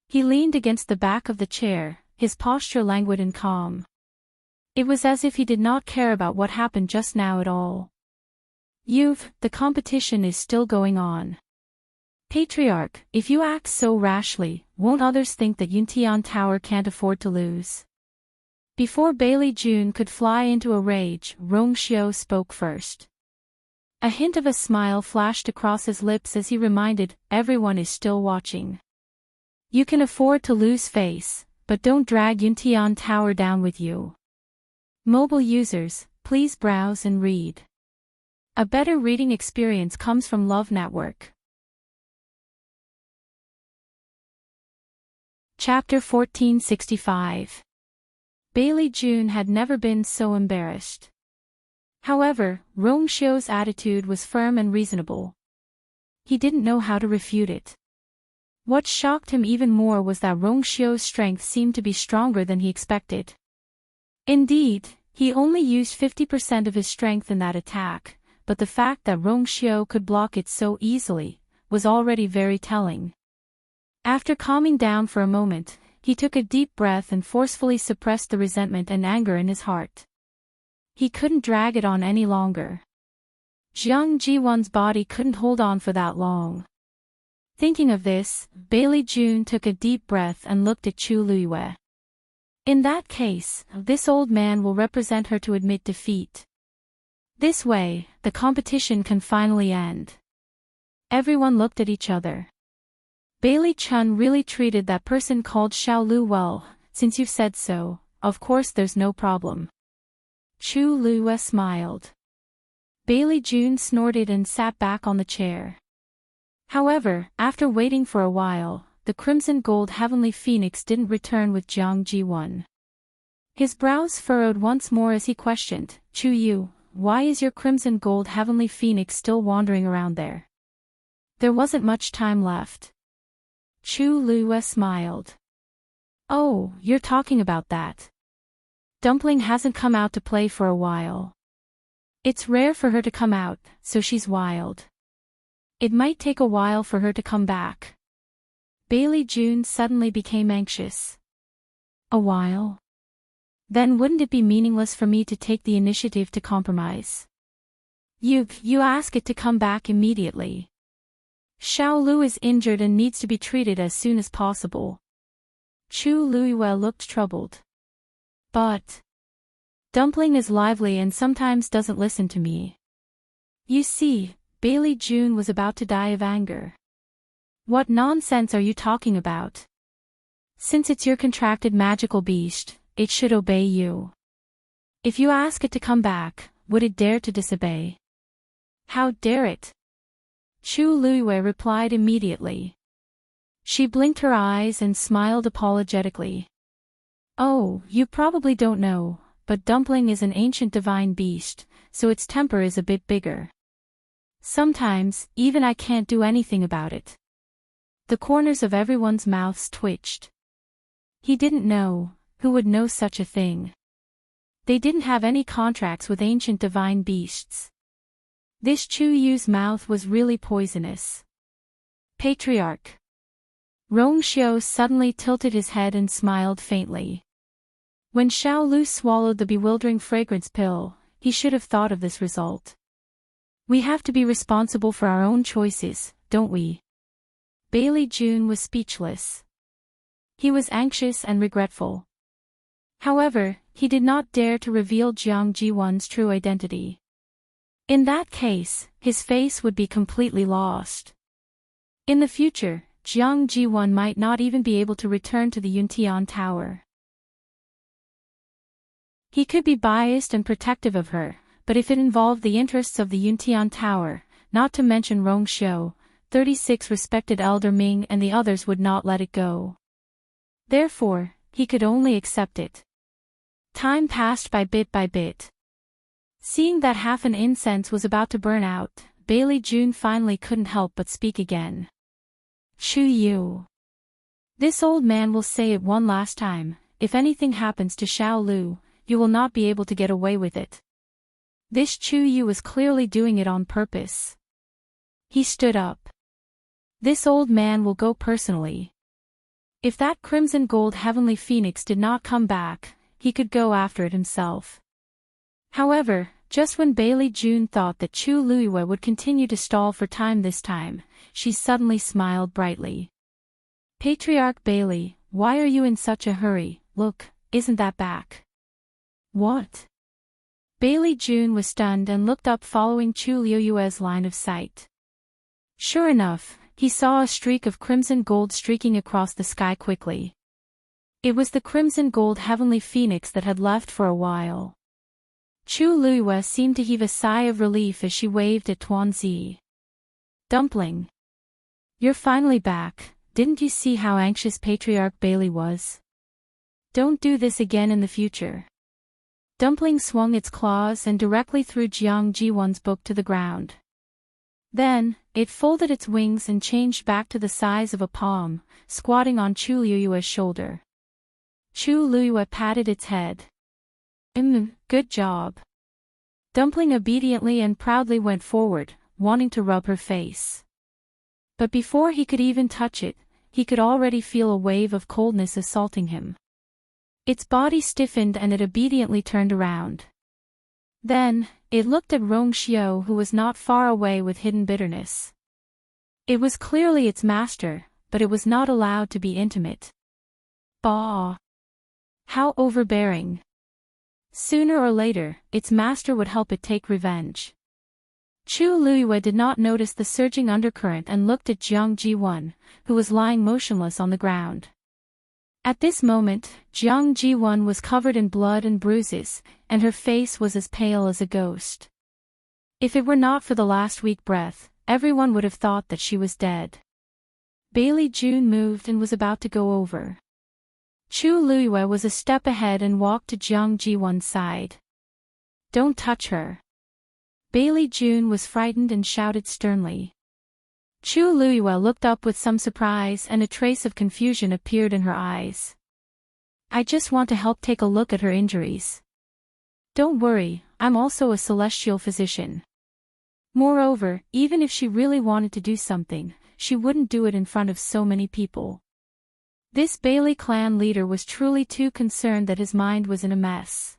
He leaned against the back of the chair, his posture languid and calm. It was as if he did not care about what happened just now at all. The competition is still going on. Patriarch, if you act so rashly, won't others think that Yuntian Tower can't afford to lose? Before Bailey Jun could fly into a rage, Rong Xiao spoke first. A hint of a smile flashed across his lips as he reminded, everyone is still watching. You can afford to lose face, but don't drag Yuntian Tower down with you. Mobile users, please browse and read. A better reading experience comes from Love Network. Chapter 1465. Bailey Jun had never been so embarrassed. However, Rong Xiao's attitude was firm and reasonable. He didn't know how to refute it. What shocked him even more was that Rong Xiao's strength seemed to be stronger than he expected. Indeed, he only used 50% of his strength in that attack, but the fact that Rong Xiao could block it so easily was already very telling. After calming down for a moment, he took a deep breath and forcefully suppressed the resentment and anger in his heart. He couldn't drag it on any longer. Jiang Jiwan's body couldn't hold on for that long. Thinking of this, Bailey Jun took a deep breath and looked at Chu Liyue. In that case, this old man will represent her to admit defeat. This way, the competition can finally end. Everyone looked at each other. Bailey Chun really treated that person called Xiao Lu well. Since you've said so, of course there's no problem. Chu Lue smiled. Bailey Jun snorted and sat back on the chair. However, after waiting for a while, the Crimson Gold Heavenly Phoenix didn't return with Jiang Ji-won. His brows furrowed once more as he questioned, Chu Yu, why is your Crimson Gold Heavenly Phoenix still wandering around there? There wasn't much time left. Chu Lue smiled. Oh, you're talking about that. Dumpling hasn't come out to play for a while. It's rare for her to come out, so she's wild. It might take a while for her to come back. Bailey Jun suddenly became anxious. A while? Then wouldn't it be meaningless for me to take the initiative to compromise? You ask it to come back immediately. Xiao Lu is injured and needs to be treated as soon as possible. Chu Lue looked troubled. But Dumpling is lively and sometimes doesn't listen to me. You see, Bailey Jun was about to die of anger. What nonsense are you talking about? Since it's your contracted magical beast, it should obey you. If you ask it to come back, would it dare to disobey? How dare it? Chu Lue replied immediately. She blinked her eyes and smiled apologetically. Oh, you probably don't know, but Dumpling is an ancient divine beast, so its temper is a bit bigger. Sometimes, even I can't do anything about it. The corners of everyone's mouths twitched. He didn't know, who would know such a thing? They didn't have any contracts with ancient divine beasts. This Chu Yu's mouth was really poisonous. Patriarch. Rong Xiu suddenly tilted his head and smiled faintly. When Xiao Lu swallowed the bewildering fragrance pill, he should have thought of this result. We have to be responsible for our own choices, don't we? Bailey Jun was speechless. He was anxious and regretful. However, he did not dare to reveal Jiang Ji-won's true identity. In that case, his face would be completely lost. In the future, Jiang Ji-won might not even be able to return to the Yuntian Tower. He could be biased and protective of her, but if it involved the interests of the Yuntian Tower, not to mention Rong Xiu, 36 respected Elder Ming and the others would not let it go. Therefore, he could only accept it. Time passed by bit. Seeing that half an incense was about to burn out, Bailey Jun finally couldn't help but speak again. Chu Yu. This old man will say it one last time, if anything happens to Xiao Lu, you will not be able to get away with it. This Chu Yu was clearly doing it on purpose. He stood up. This old man will go personally. If that Crimson Gold Heavenly Phoenix did not come back, he could go after it himself. However, just when Bailey Jun thought that Chu Lue would continue to stall for time this time, she suddenly smiled brightly. Patriarch Bailey, why are you in such a hurry? Look, isn't that back? What? Bailey Jun was stunned and looked up following Chu Liuyue's line of sight. Sure enough, he saw a streak of crimson gold streaking across the sky quickly. It was the Crimson Gold Heavenly Phoenix that had left for a while. Chu Lue seemed to heave a sigh of relief as she waved at Tuanzi. Dumpling. You're finally back, didn't you see how anxious Patriarch Bailey was? Don't do this again in the future. Dumpling swung its claws and directly threw Jiang Ji-won's book to the ground. Then, it folded its wings and changed back to the size of a palm, squatting on Chu Luyue's shoulder. Chu Lue patted its head. Good job. Dumpling obediently and proudly went forward, wanting to rub her face. But before he could even touch it, he could already feel a wave of coldness assaulting him. Its body stiffened and it obediently turned around. Then, it looked at Rong Xiu who was not far away with hidden bitterness. It was clearly its master, but it was not allowed to be intimate. Bah! How overbearing. Sooner or later, its master would help it take revenge. Chu Luiyue did not notice the surging undercurrent and looked at Jiang Ji-won, who was lying motionless on the ground. At this moment, Jiang Ji-won was covered in blood and bruises, and her face was as pale as a ghost. If it were not for the last weak breath, everyone would have thought that she was dead. Bailey June moved and was about to go over. Chu Luiyue was a step ahead and walked to Jiang Ji-won's side. "Don't touch her." Bailey June was frightened and shouted sternly. Chu Luiyue looked up with some surprise and a trace of confusion appeared in her eyes. "I just want to help take a look at her injuries. Don't worry, I'm also a celestial physician. Moreover, even if she really wanted to do something, she wouldn't do it in front of so many people." This Bailey clan leader was truly too concerned that his mind was in a mess.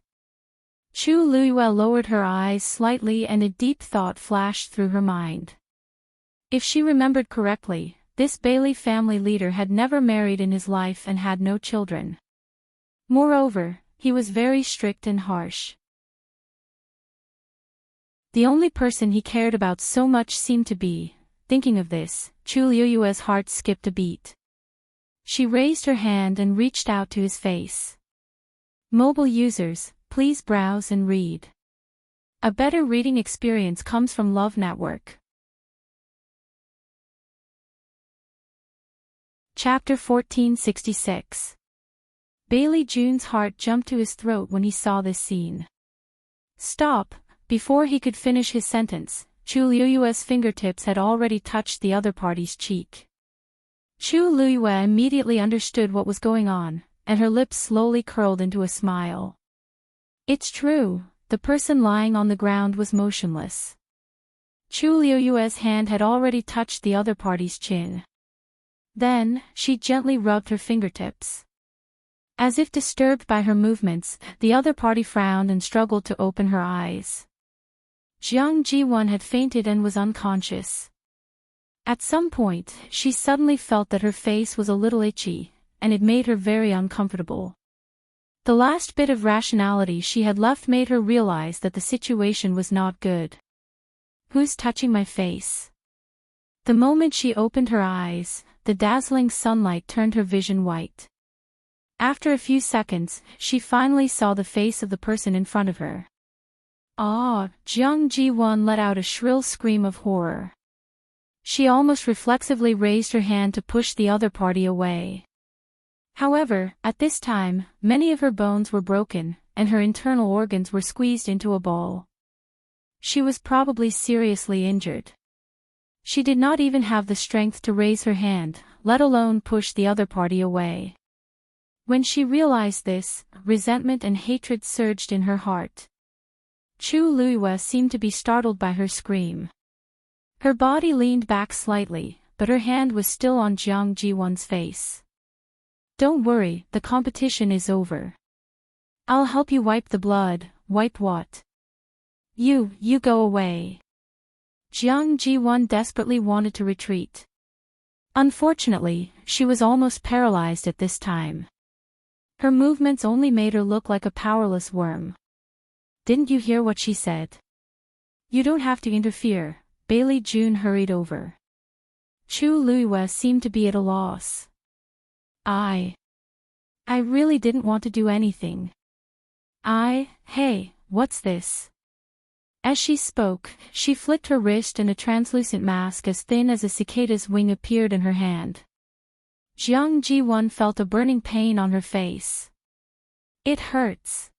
Chu Luiyue lowered her eyes slightly and a deep thought flashed through her mind. If she remembered correctly, this Bailey family leader had never married in his life and had no children. Moreover, he was very strict and harsh. The only person he cared about so much seemed to be. Thinking of this, Chu Luiyue's heart skipped a beat. She raised her hand and reached out to his face. Mobile users, please browse and read. A better reading experience comes from Love Network. Chapter 1466. Bailey June's heart jumped to his throat when he saw this scene. "Stop!" Before he could finish his sentence, Chu Luiyue's fingertips had already touched the other party's cheek. Chu Luiyue immediately understood what was going on, and her lips slowly curled into a smile. It's true, the person lying on the ground was motionless. Chu Luiyue's hand had already touched the other party's chin. Then, she gently rubbed her fingertips. As if disturbed by her movements, the other party frowned and struggled to open her eyes. Jiang Ji-won had fainted and was unconscious. At some point, she suddenly felt that her face was a little itchy, and it made her very uncomfortable. The last bit of rationality she had left made her realize that the situation was not good. "Who's touching my face?" The moment she opened her eyes, the dazzling sunlight turned her vision white. After a few seconds, she finally saw the face of the person in front of her. "Ah!" Jiang Ji-won let out a shrill scream of horror. She almost reflexively raised her hand to push the other party away. However, at this time, many of her bones were broken, and her internal organs were squeezed into a ball. She was probably seriously injured. She did not even have the strength to raise her hand, let alone push the other party away. When she realized this, resentment and hatred surged in her heart. Chu Luiyue seemed to be startled by her scream. Her body leaned back slightly, but her hand was still on Jiang Ji-won's face. "Don't worry, the competition is over. I'll help you wipe the blood." "Wipe what?" You go away." Jiang Ji-won desperately wanted to retreat. Unfortunately, she was almost paralyzed at this time. Her movements only made her look like a powerless worm. "Didn't you hear what she said?" "You don't have to interfere." Bailey June hurried over. Chu Luiyue seemed to be at a loss. I really didn't want to do anything. Hey, what's this?" As she spoke, she flicked her wrist and a translucent mask as thin as a cicada's wing appeared in her hand. Jiang Ji-won felt a burning pain on her face. "It hurts."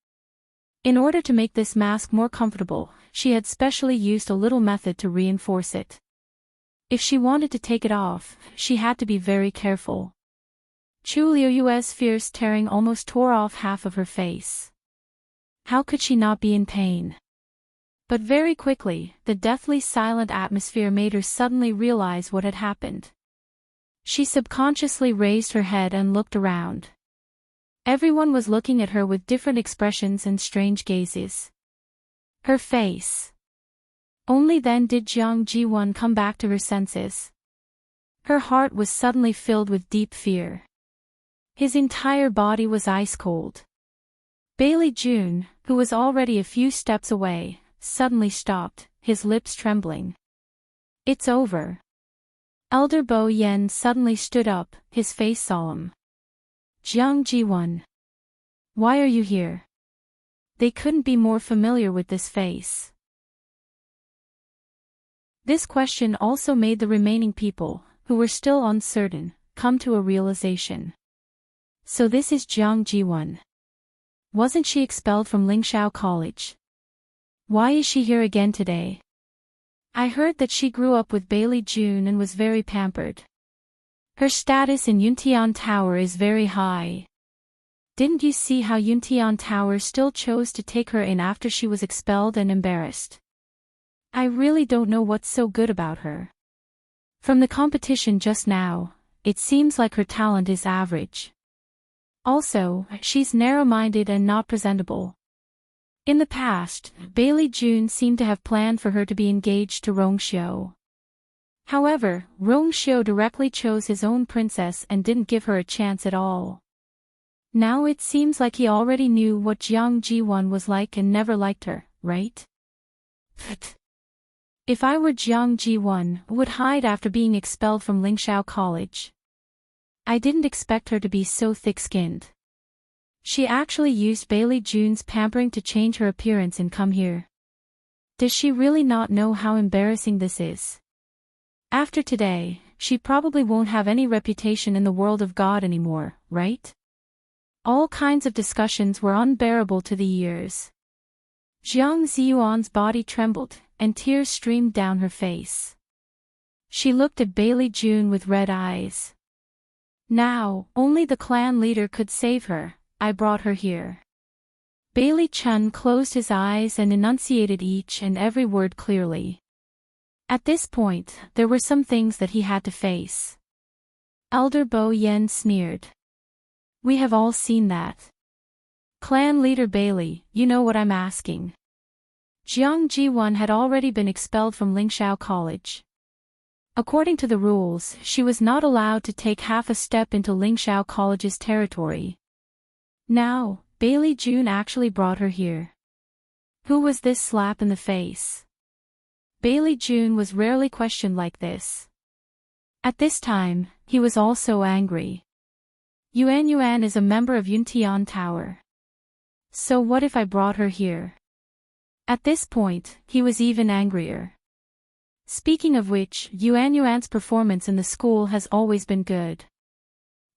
In order to make this mask more comfortable, she had specially used a little method to reinforce it. If she wanted to take it off, she had to be very careful. Chu Luiyue's fierce tearing almost tore off half of her face. How could she not be in pain? But very quickly, the deathly silent atmosphere made her suddenly realize what had happened. She subconsciously raised her head and looked around. Everyone was looking at her with different expressions and strange gazes. Her face. Only then did Jiang Ji-won come back to her senses. Her heart was suddenly filled with deep fear. His entire body was ice cold. Bailey June, who was already a few steps away, suddenly stopped, his lips trembling. It's over. Elder Bo Yen suddenly stood up, his face solemn. Jiang Ji-won. Why are you here? They couldn't be more familiar with this face. This question also made the remaining people, who were still uncertain, come to a realization. So this is Jiang Ji-won. Wasn't she expelled from Lingxiao College? Why is she here again today? I heard that she grew up with Bailey June and was very pampered. Her status in Yuntian Tower is very high. Didn't you see how Yuntian Tower still chose to take her in after she was expelled and embarrassed? I really don't know what's so good about her. From the competition just now, it seems like her talent is average. Also, she's narrow-minded and not presentable. In the past, Bailey June seemed to have planned for her to be engaged to Rongxiu. However, Rongxiu directly chose his own princess and didn't give her a chance at all. Now it seems like he already knew what Jiang Ji-won was like and never liked her, right? If I were Jiang Ji-won, I would hide after being expelled from Lingxiao College. I didn't expect her to be so thick-skinned. She actually used Bailey June's pampering to change her appearance and come here. Does she really not know how embarrassing this is? After today, she probably won't have any reputation in the world of God anymore, right? All kinds of discussions were unbearable to the ears. Jiang Ziyuan's body trembled, and tears streamed down her face. She looked at Bailey June with red eyes. Now, only the clan leader could save her. I brought her here. Bailey Chun closed his eyes and enunciated each and every word clearly. At this point, there were some things that he had to face. Elder Bo Yen sneered. We have all seen that. Clan leader Bailey, you know what I'm asking. Jiang Ji-won had already been expelled from Lingxiao College. According to the rules, she was not allowed to take half a step into Lingxiao College's territory. Now, Bailey June actually brought her here. Who was this slap in the face? Bailey June was rarely questioned like this. At this time, he was also angry. Yuan is a member of Yuntian Tower. So what if I brought her here? At this point, he was even angrier. Speaking of which, Yuan's performance in the school has always been good.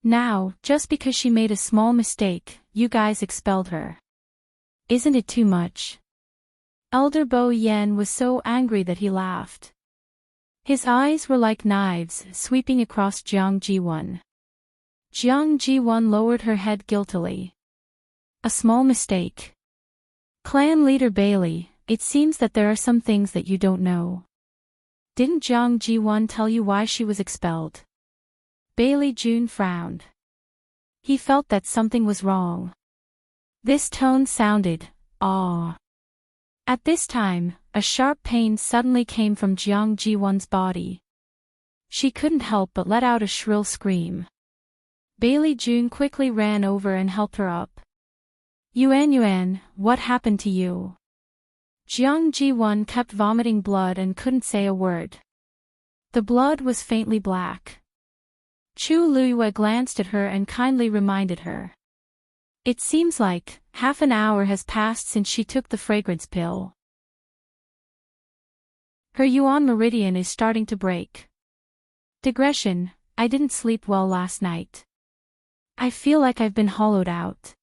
Now, just because she made a small mistake, you guys expelled her. Isn't it too much? Elder Bo Yen was so angry that he laughed. His eyes were like knives sweeping across Jiang Ji-won. Jiang Ji-won lowered her head guiltily. A small mistake. Clan leader Bailey, it seems that there are some things that you don't know. Didn't Jiang Ji-won tell you why she was expelled? Bailey June frowned. He felt that something was wrong. This tone sounded, awe. At this time, a sharp pain suddenly came from Jiang Ji-won's body. She couldn't help but let out a shrill scream. Bailey June quickly ran over and helped her up. Yuan, what happened to you? Jiang Ji-won kept vomiting blood and couldn't say a word. The blood was faintly black. Chu Luyue glanced at her and kindly reminded her. It seems like half an hour has passed since she took the fragrance pill. Her Yuan meridian is starting to break. Digression, I didn't sleep well last night. I feel like I've been hollowed out.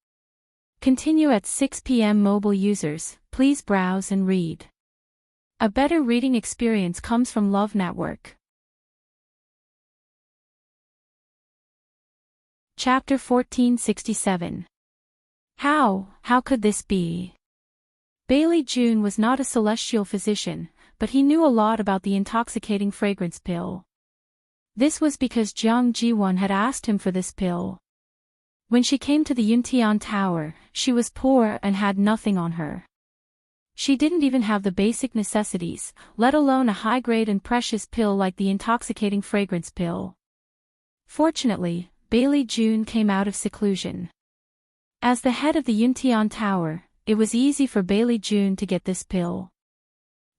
Continue at 6 p.m. Mobile users, please browse and read. A better reading experience comes from Love Network. Chapter 1467. How could this be? Bailey June was not a celestial physician, but he knew a lot about the intoxicating fragrance pill. This was because Jiang Ji-won had asked him for this pill. When she came to the Yuntian Tower, she was poor and had nothing on her. She didn't even have the basic necessities, let alone a high-grade and precious pill like the intoxicating fragrance pill. Fortunately, Bailey June came out of seclusion. As the head of the Yuntian Tower, it was easy for Bailey June to get this pill.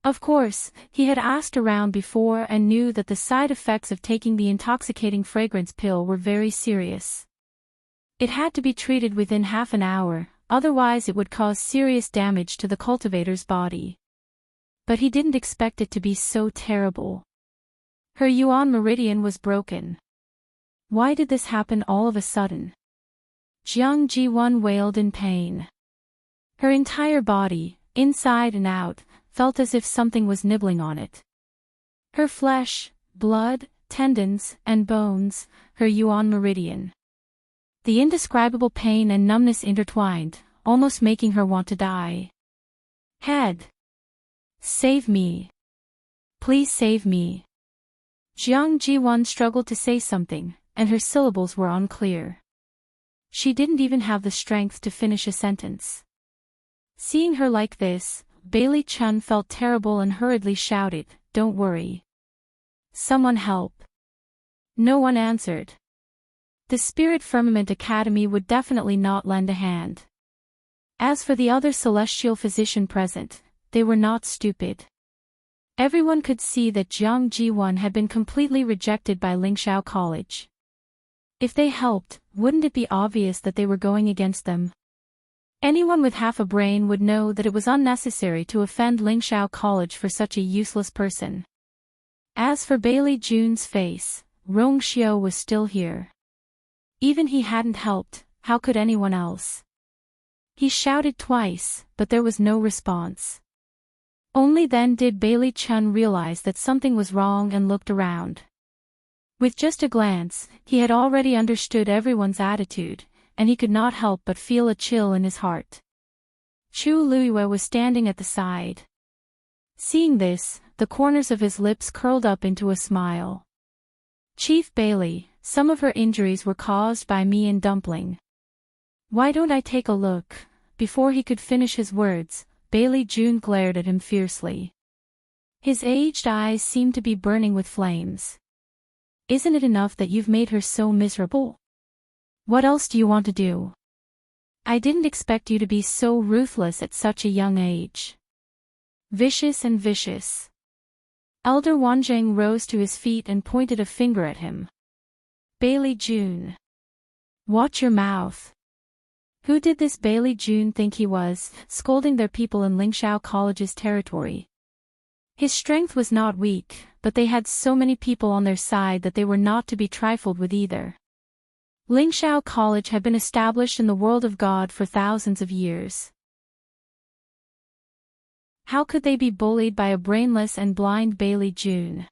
Of course, he had asked around before and knew that the side effects of taking the intoxicating fragrance pill were very serious. It had to be treated within half an hour, otherwise it would cause serious damage to the cultivator's body. But he didn't expect it to be so terrible. Her yuan meridian was broken. Why did this happen all of a sudden? Jiang Ji-won wailed in pain. Her entire body, inside and out, felt as if something was nibbling on it. Her flesh, blood, tendons, and bones, her yuan meridian. The indescribable pain and numbness intertwined, almost making her want to die. Head. Save me. Please save me. Jiang Ji-won struggled to say something, and her syllables were unclear. She didn't even have the strength to finish a sentence. Seeing her like this, Bailey Chun felt terrible and hurriedly shouted, "Don't worry. Someone help." No one answered. The Spirit Firmament Academy would definitely not lend a hand. As for the other celestial physician present, they were not stupid. Everyone could see that Jiang Ji-won had been completely rejected by Lingxiao College. If they helped, wouldn't it be obvious that they were going against them? Anyone with half a brain would know that it was unnecessary to offend Lingxiao College for such a useless person. As for Bailey June's face, Rong Xiao was still here. Even he hadn't helped, how could anyone else? He shouted twice, but there was no response. Only then did Bailey Chun realize that something was wrong and looked around. With just a glance, he had already understood everyone's attitude, and he could not help but feel a chill in his heart. Chu Luiyue was standing at the side. Seeing this, the corners of his lips curled up into a smile. "Chief Bailey, some of her injuries were caused by me and Dumpling. Why don't I take a look?" Before he could finish his words, Bailey June glared at him fiercely. His aged eyes seemed to be burning with flames. "Isn't it enough that you've made her so miserable? What else do you want to do? I didn't expect you to be so ruthless at such a young age. Vicious and vicious." Elder Wanzheng rose to his feet and pointed a finger at him. "Bailey June. Watch your mouth." Who did this Bailey June think he was, scolding their people in Lingxiao College's territory? His strength was not weak, but they had so many people on their side that they were not to be trifled with either. Lingxiao College had been established in the world of God for thousands of years. How could they be bullied by a brainless and blind Bailey June?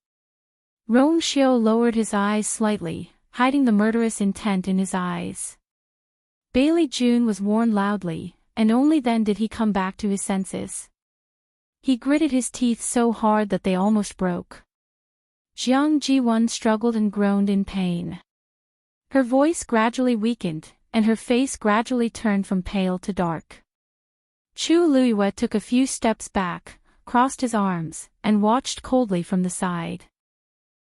Rong Xiao lowered his eyes slightly, hiding the murderous intent in his eyes. Bailey June was warned loudly, and only then did he come back to his senses. He gritted his teeth so hard that they almost broke. Jiang Ji-won struggled and groaned in pain. Her voice gradually weakened, and her face gradually turned from pale to dark. Chu Luiyue took a few steps back, crossed his arms, and watched coldly from the side.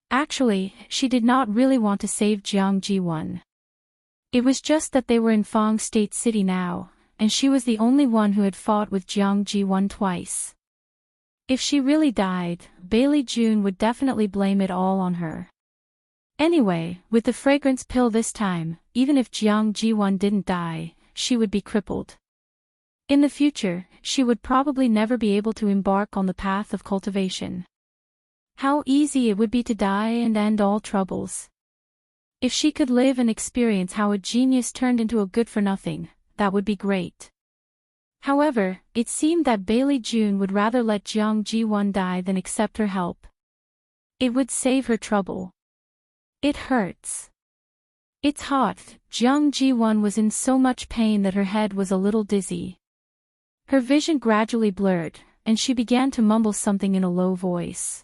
Actually, she did not really want to save Jiang Ji-won. It was just that they were in Fang State City now, and she was the only one who had fought with Jiang Ji-won twice. If she really died, Bailey June would definitely blame it all on her. Anyway, with the fragrance pill this time, even if Jiang Ji-won didn't die, she would be crippled. In the future, she would probably never be able to embark on the path of cultivation. How easy it would be to die and end all troubles. If she could live and experience how a genius turned into a good-for-nothing, that would be great. However, it seemed that Bailey June would rather let Jiang Ji-won die than accept her help. It would save her trouble. It hurts. It's hot. Jiang Ji-won was in so much pain that her head was a little dizzy. Her vision gradually blurred, and she began to mumble something in a low voice.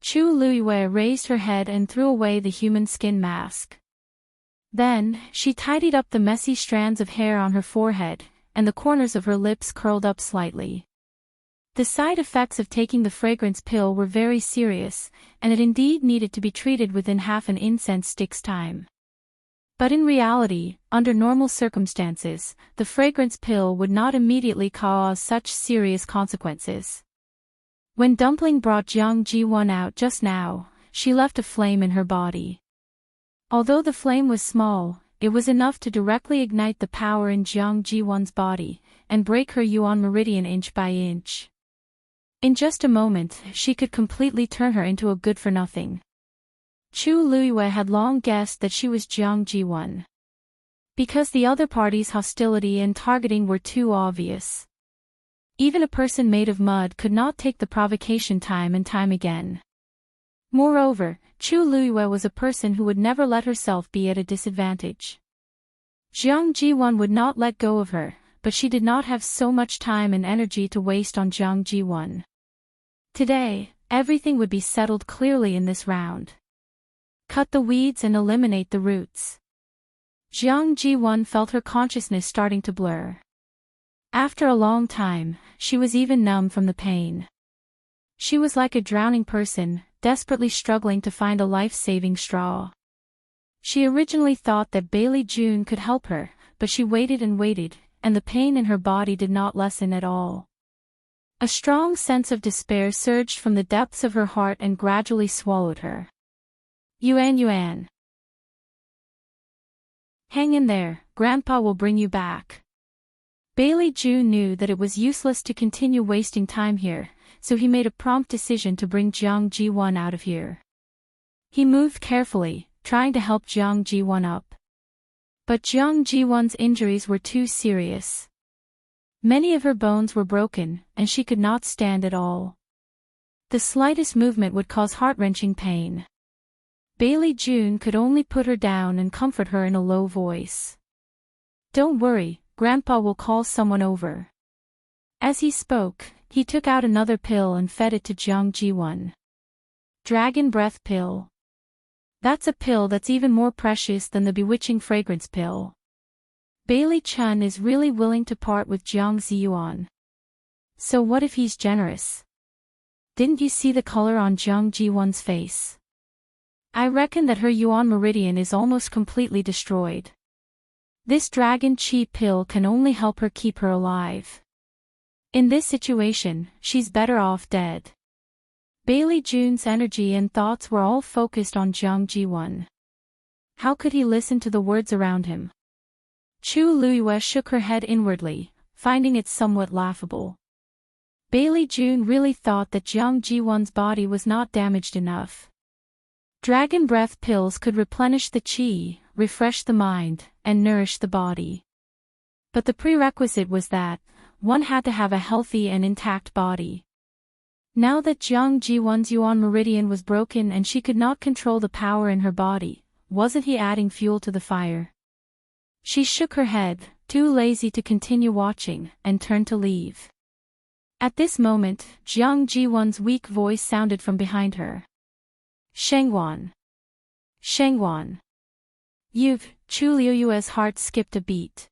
Chu Luiyue raised her head and threw away the human skin mask. Then, she tidied up the messy strands of hair on her forehead, and the corners of her lips curled up slightly. The side effects of taking the fragrance pill were very serious, and it indeed needed to be treated within half an incense stick's time. But in reality, under normal circumstances, the fragrance pill would not immediately cause such serious consequences. When Dumpling brought Jiang Ji-won out just now, she left a flame in her body. Although the flame was small, it was enough to directly ignite the power in Jiang Ji-won's body, and break her yuan meridian inch by inch. In just a moment, she could completely turn her into a good-for-nothing. Chu Luiyue had long guessed that she was Jiang Ji-won. Because the other party's hostility and targeting were too obvious. Even a person made of mud could not take the provocation time and time again. Moreover, Chu Luiyue was a person who would never let herself be at a disadvantage. Jiang Ji-won would not let go of her, but she did not have so much time and energy to waste on Jiang Ji-won. Today, everything would be settled clearly in this round. Cut the weeds and eliminate the roots. Jiang Ji-won felt her consciousness starting to blur. After a long time, she was even numb from the pain. She was like a drowning person, desperately struggling to find a life-saving straw. She originally thought that Bailey June could help her, but she waited and waited, and the pain in her body did not lessen at all. A strong sense of despair surged from the depths of her heart and gradually swallowed her. Yuan. Hang in there, Grandpa will bring you back. Bailey June knew that it was useless to continue wasting time here, so he made a prompt decision to bring Jiang Ji-won out of here. He moved carefully, trying to help Jiang Ji-won up. But Jiang Ji-won's injuries were too serious. Many of her bones were broken, and she could not stand at all. The slightest movement would cause heart-wrenching pain. Bailey June could only put her down and comfort her in a low voice. Don't worry, Grandpa will call someone over. As he spoke, he took out another pill and fed it to Jiang Ji-won. Dragon Breath Pill. That's a pill that's even more precious than the bewitching fragrance pill. Bailey Chun is really willing to part with Jiang Ziyuan. So what if he's generous? Didn't you see the color on Jiang Ji-won's face? I reckon that her yuan meridian is almost completely destroyed. This dragon chi pill can only help her keep her alive. In this situation, she's better off dead. Bailey June's energy and thoughts were all focused on Jiang Ji-won. How could he listen to the words around him? Chu Luiyue shook her head inwardly, finding it somewhat laughable. Bailey June really thought that Jiang Ji-won's body was not damaged enough. Dragon breath pills could replenish the qi, refresh the mind, and nourish the body. But the prerequisite was that one had to have a healthy and intact body. Now that Jiang Ji-won's yuan meridian was broken and she could not control the power in her body, wasn't he adding fuel to the fire? She shook her head, too lazy to continue watching, and turned to leave. At this moment, Jiang Ji-won's weak voice sounded from behind her. Shengwan. Chu Liuyue's heart skipped a beat.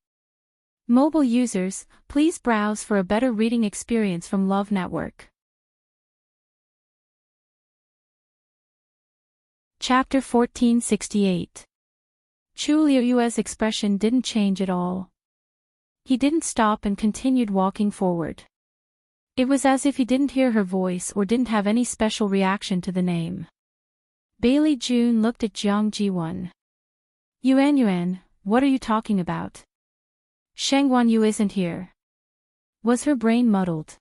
Mobile users, please browse for a better reading experience from Love Network. Chapter 1468. Chu Liuyue's expression didn't change at all. He didn't stop and continued walking forward. It was as if he didn't hear her voice or didn't have any special reaction to the name. Bailey June looked at Jiang Ji-won. Yuan, what are you talking about? Shengwan Yu isn't here. Was her brain muddled?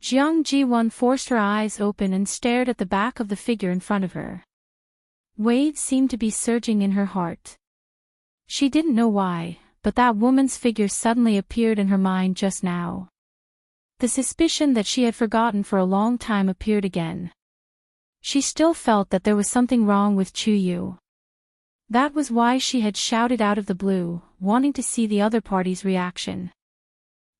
Jiang Ji-won forced her eyes open and stared at the back of the figure in front of her. Waves seemed to be surging in her heart. She didn't know why, but that woman's figure suddenly appeared in her mind just now. The suspicion that she had forgotten for a long time appeared again. She still felt that there was something wrong with Chu Yu. That was why she had shouted out of the blue, wanting to see the other party's reaction.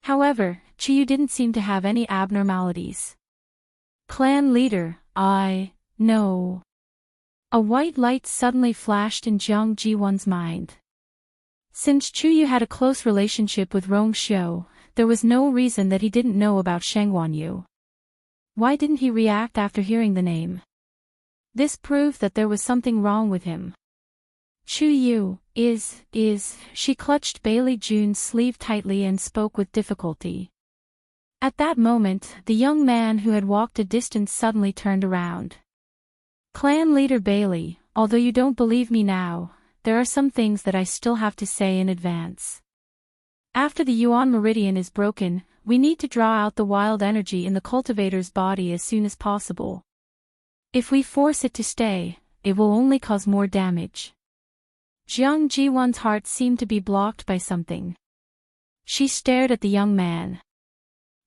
However, Chu Yu didn't seem to have any abnormalities. Clan leader, no. A white light suddenly flashed in Jiang Ji-won's mind. Since Chu Yu had a close relationship with Rong Xiu, there was no reason that he didn't know about Shengwan Yu. Why didn't he react after hearing the name? This proved that there was something wrong with him. Chu Yu, She clutched Bailey June's sleeve tightly and spoke with difficulty. At that moment, the young man who had walked a distance suddenly turned around. Clan leader Bailey, although you don't believe me now, there are some things that I still have to say in advance. After the Yuan meridian is broken, we need to draw out the wild energy in the cultivator's body as soon as possible. If we force it to stay, it will only cause more damage. Jiang Jiwan's heart seemed to be blocked by something. She stared at the young man.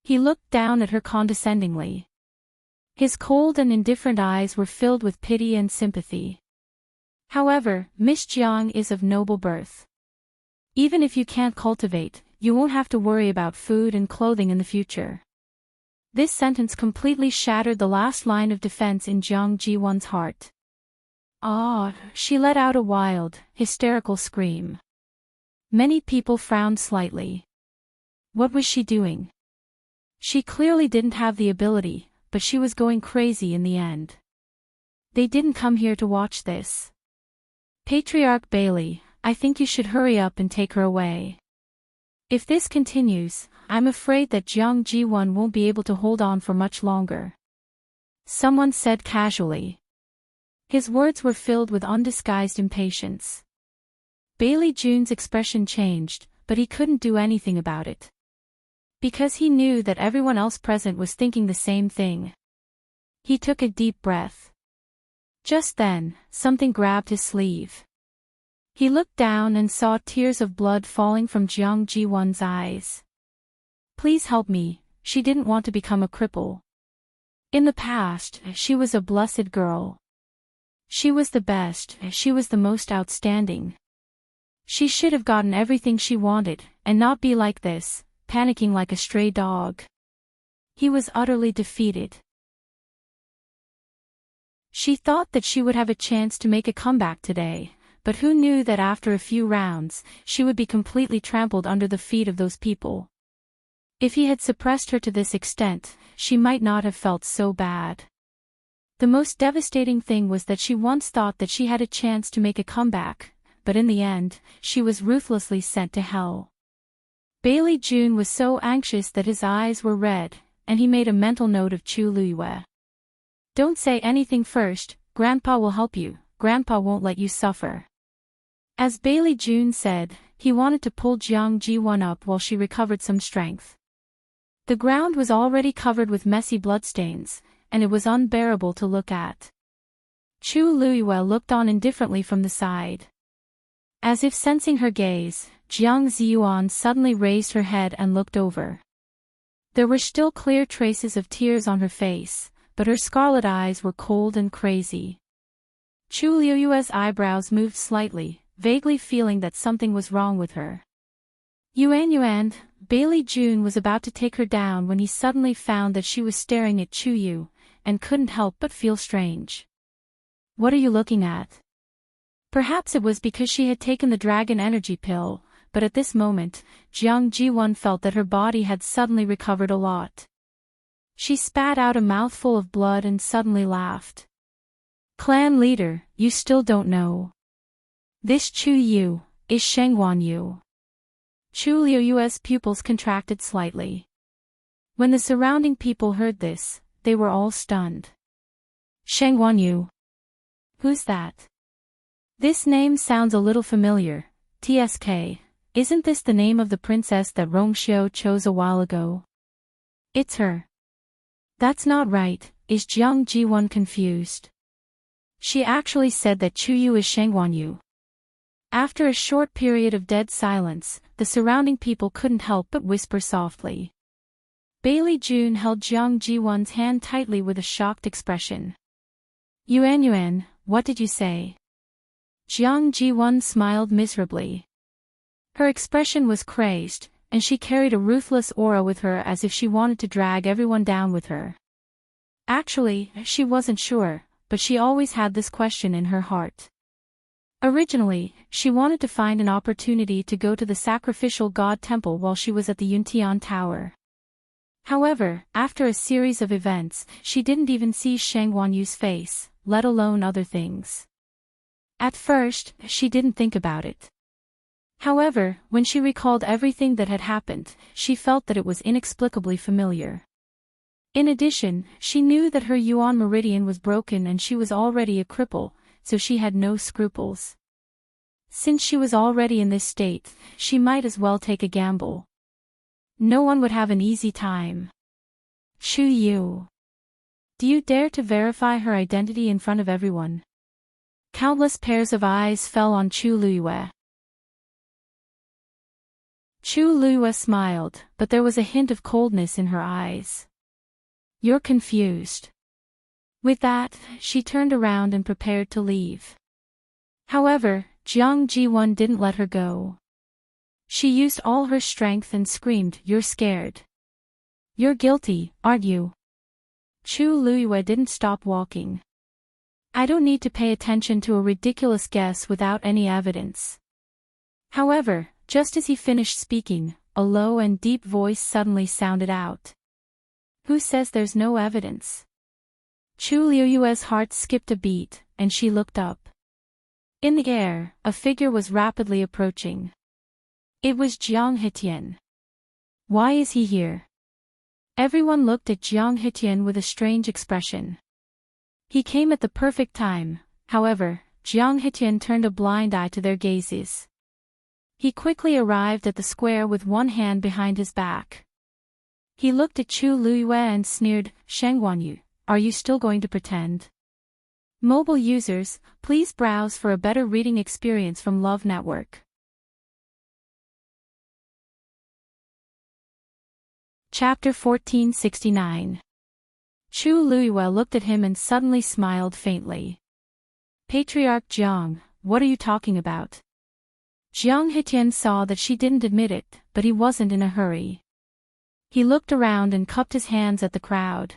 He looked down at her condescendingly. His cold and indifferent eyes were filled with pity and sympathy. However, Miss Jiang is of noble birth. Even if you can't cultivate, you won't have to worry about food and clothing in the future. This sentence completely shattered the last line of defense in Jiang Jiwan's heart. Ah! She let out a wild, hysterical scream. Many people frowned slightly. What was she doing? She clearly didn't have the ability, but she was going crazy in the end. They didn't come here to watch this. Patriarch Bailey, I think you should hurry up and take her away. If this continues, I'm afraid that Jiang Jiwan won't be able to hold on for much longer. Someone said casually. His words were filled with undisguised impatience. Bailey June's expression changed, but he couldn't do anything about it. Because he knew that everyone else present was thinking the same thing. He took a deep breath. Just then, something grabbed his sleeve. He looked down and saw tears of blood falling from Jiang Jiwan's eyes. Please help me, she didn't want to become a cripple. In the past, she was a blessed girl. She was the best, she was the most outstanding. She should have gotten everything she wanted, and not be like this, panicking like a stray dog. He was utterly defeated. She thought that she would have a chance to make a comeback today, but who knew that after a few rounds, she would be completely trampled under the feet of those people. If he had suppressed her to this extent, she might not have felt so bad. The most devastating thing was that she once thought that she had a chance to make a comeback, but in the end, she was ruthlessly sent to hell. Bailey June was so anxious that his eyes were red, and he made a mental note of Chu Luyue. Don't say anything first, Grandpa will help you, Grandpa won't let you suffer. As Bailey June said, he wanted to pull Jiang Jiwan up while she recovered some strength. The ground was already covered with messy bloodstains, and it was unbearable to look at. Chu Luyue looked on indifferently from the side. As if sensing her gaze, Jiang Ziyuan suddenly raised her head and looked over. There were still clear traces of tears on her face, but her scarlet eyes were cold and crazy. Chu Luyue's eyebrows moved slightly, vaguely feeling that something was wrong with her. Yuan, Bailey June was about to take her down when he suddenly found that she was staring at Chu Yu, and couldn't help but feel strange. What are you looking at? Perhaps it was because she had taken the dragon energy pill, but at this moment, Jiang Jiwan felt that her body had suddenly recovered a lot. She spat out a mouthful of blood and suddenly laughed. Clan leader, you still don't know. This Chu Yu is Shengwan Yu. Chu Liyue's pupils contracted slightly. When the surrounding people heard this, they were all stunned. Shengwan Yu? Who's that? This name sounds a little familiar. TSK, isn't this the name of the princess that Rongxiu chose a while ago? It's her. That's not right, is Jiang Jiwan confused? She actually said that Chu Yu is Shengwan Yu. After a short period of dead silence, the surrounding people couldn't help but whisper softly. Bailey June held Jiang Jiwan's hand tightly with a shocked expression. Yuan, what did you say? Jiang Jiwan smiled miserably. Her expression was crazed, and she carried a ruthless aura with her as if she wanted to drag everyone down with her. Actually, she wasn't sure, but she always had this question in her heart. Originally, she wanted to find an opportunity to go to the sacrificial god temple while she was at the Yuntian Tower. However, after a series of events, she didn't even see Shengwan Yu's face, let alone other things. At first, she didn't think about it. However, when she recalled everything that had happened, she felt that it was inexplicably familiar. In addition, she knew that her yuan meridian was broken and she was already a cripple, so she had no scruples. Since she was already in this state, she might as well take a gamble. No one would have an easy time. Chu Yu. Do you dare to verify her identity in front of everyone? Countless pairs of eyes fell on Chu Luyue. Chu Luyue smiled, but there was a hint of coldness in her eyes. You're confused. With that, she turned around and prepared to leave. However, Jiang Ji-won didn't let her go. She used all her strength and screamed, "You're scared. You're guilty, aren't you?" Chu Luyue didn't stop walking. I don't need to pay attention to a ridiculous guess without any evidence. However, just as he finished speaking, a low and deep voice suddenly sounded out. Who says there's no evidence? Chu Luyue's heart skipped a beat, and she looked up. In the air, a figure was rapidly approaching. It was Jiang Hetian. Why is he here? Everyone looked at Jiang Hetian with a strange expression. He came at the perfect time, however, Jiang Hetian turned a blind eye to their gazes. He quickly arrived at the square with one hand behind his back. He looked at Chu Luyue and sneered, "Shang Guanyu, are you still going to pretend?" Mobile users, please browse for a better reading experience from Love Network. Chapter 1469. Chu Luyue looked at him and suddenly smiled faintly. Patriarch Jiang, what are you talking about? Jiang Hetian saw that she didn't admit it, but he wasn't in a hurry. He looked around and cupped his hands at the crowd.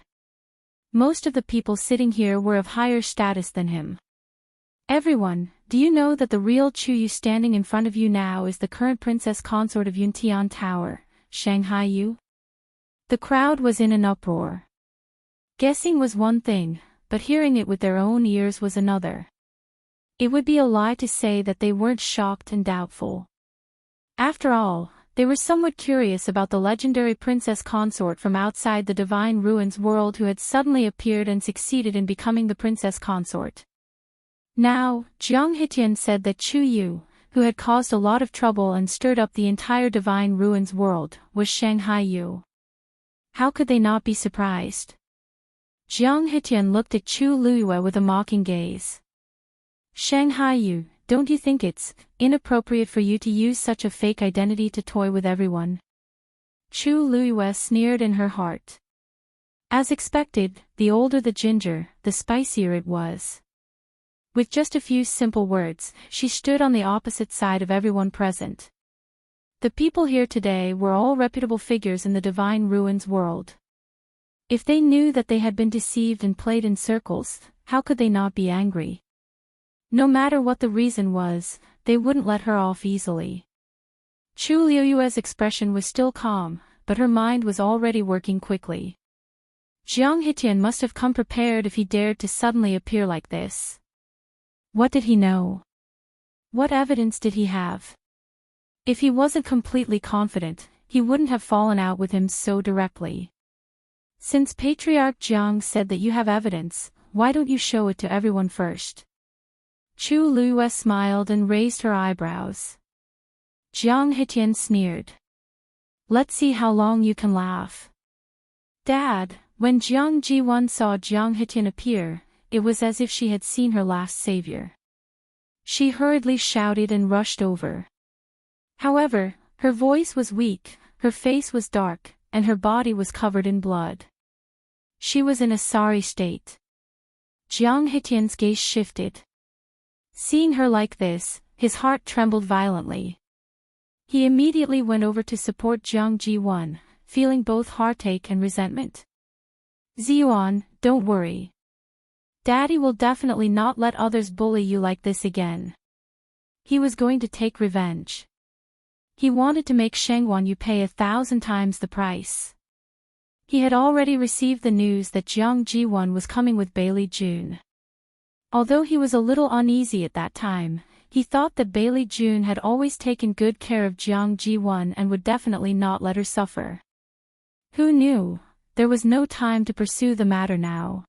Most of the people sitting here were of higher status than him. Everyone, do you know that the real Chu Yu standing in front of you now is the current princess consort of Yuntian Tower, Shanghai Yu? The crowd was in an uproar. Guessing was one thing, but hearing it with their own ears was another. It would be a lie to say that they weren't shocked and doubtful. After all, they were somewhat curious about the legendary princess consort from outside the Divine Ruins world who had suddenly appeared and succeeded in becoming the princess consort. Now, Jiang Hetian said that Chu Yu, who had caused a lot of trouble and stirred up the entire Divine Ruins world, was Shanghai Yu. How could they not be surprised? Jiang Hetian looked at Chu Luyue with a mocking gaze. Shanghai Yu, don't you think it's inappropriate for you to use such a fake identity to toy with everyone? Chu Luyue sneered in her heart. As expected, the older the ginger, the spicier it was. With just a few simple words, she stood on the opposite side of everyone present. The people here today were all reputable figures in the Divine Ruins world. If they knew that they had been deceived and played in circles, how could they not be angry? No matter what the reason was, they wouldn't let her off easily. Chu Luyue's expression was still calm, but her mind was already working quickly. Jiang Hetian must have come prepared if he dared to suddenly appear like this. What did he know? What evidence did he have? If he wasn't completely confident, he wouldn't have fallen out with him so directly. Since Patriarch Jiang said that you have evidence, why don't you show it to everyone first? Chu Luyue smiled and raised her eyebrows. Jiang Hetian sneered. Let's see how long you can laugh. Dad, when Jiang Ji-won saw Jiang Hetian appear, it was as if she had seen her last savior. She hurriedly shouted and rushed over. However, her voice was weak, her face was dark, and her body was covered in blood. She was in a sorry state. Jiang Hetian's gaze shifted. Seeing her like this, his heart trembled violently. He immediately went over to support Jiang Ji-won, feeling both heartache and resentment. Ziyuan, don't worry. Daddy will definitely not let others bully you like this again. He was going to take revenge. He wanted to make Shangguan Yu pay 1,000 times the price. He had already received the news that Jiang Ji-won was coming with Bailey Jun. Although he was a little uneasy at that time, He thought that Bailey June had always taken good care of Jiang Ji-won and would definitely not let her suffer. Who knew? There was no time to pursue the matter now.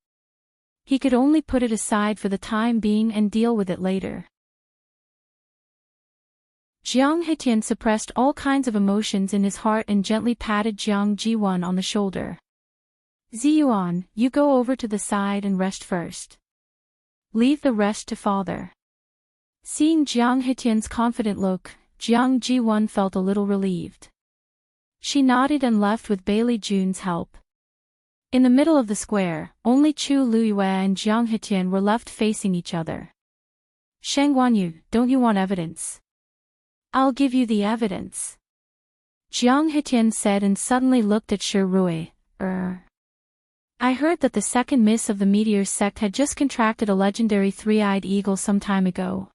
He could only put it aside for the time being and deal with it later. Jiang Hitian suppressed all kinds of emotions in his heart and gently patted Jiang Ji-won on the shoulder. Ziyuan, you go over to the side and rest first. Leave the rest to father. Seeing Jiang Hitian's confident look, Jiang Ji-won felt a little relieved. She nodded and left with Bailey June's help. In the middle of the square, only Chu Luyue and Jiang Hitian were left facing each other. Shang Guanyu, don't you want evidence? I'll give you the evidence. Jiang Hitian said and suddenly looked at Shi Rui. I heard that the second miss of the Meteor sect had just contracted a legendary three-eyed eagle some time ago.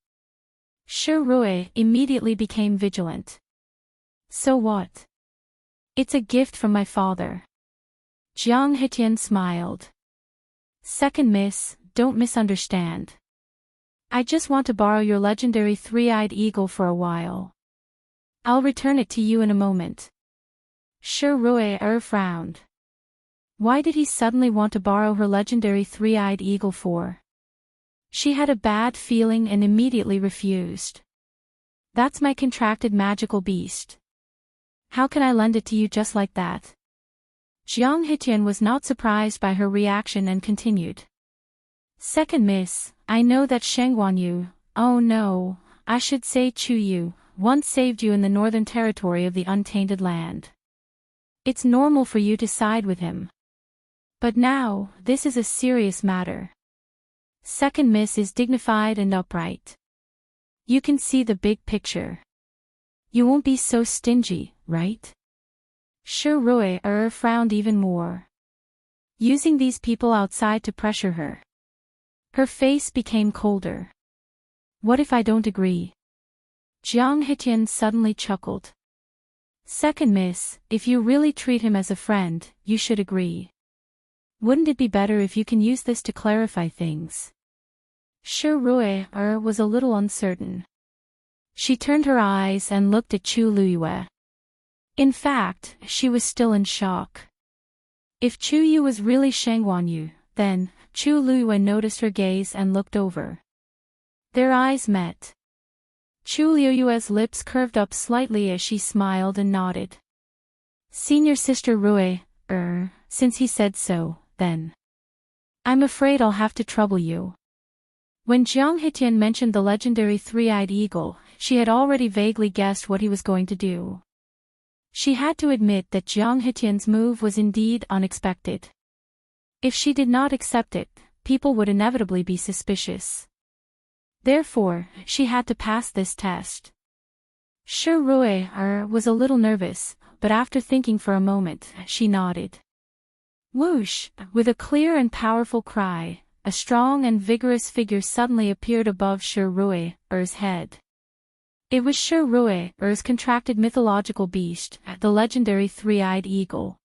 Shi Rui immediately became vigilant. So what? It's a gift from my father. Jiang Hitian smiled. Second miss, don't misunderstand. I just want to borrow your legendary three-eyed eagle for a while. I'll return it to you in a moment. Shi Rui frowned. Why did he suddenly want to borrow her legendary three-eyed eagle for? She had a bad feeling and immediately refused. That's my contracted magical beast. How can I lend it to you just like that? Jiang Hitian was not surprised by her reaction and continued. Second miss, I know that Shang Guanyu, oh no, I should say Chu Yu, once saved you in the northern territory of the untainted land. It's normal for you to side with him. But now, this is a serious matter. Second miss is dignified and upright. You can see the big picture. You won't be so stingy, right? Shi Rui frowned even more. Using these people outside to pressure her. Her face became colder. What if I don't agree? Jiang Hitian suddenly chuckled. Second miss, if you really treat him as a friend, you should agree. Wouldn't it be better if you can use this to clarify things? Shi Rui was a little uncertain. She turned her eyes and looked at Chu Luyue. In fact, she was still in shock. If Chu Yu was really Shang Guanyu, then, Chu Luyue noticed her gaze and looked over. Their eyes met. Chu Luyue's lips curved up slightly as she smiled and nodded. Senior Sister Rui, since he said so, then. I'm afraid I'll have to trouble you. When Jiang Hitian mentioned the legendary three-eyed eagle, she had already vaguely guessed what he was going to do. She had to admit that Jiang Hitian's move was indeed unexpected. If she did not accept it, people would inevitably be suspicious. Therefore, she had to pass this test. Shi Rui was a little nervous, but after thinking for a moment, she nodded. Whoosh! With a clear and powerful cry, a strong and vigorous figure suddenly appeared above Shi Rui's head. It was Shi Rui's contracted mythological beast, the legendary three-eyed eagle.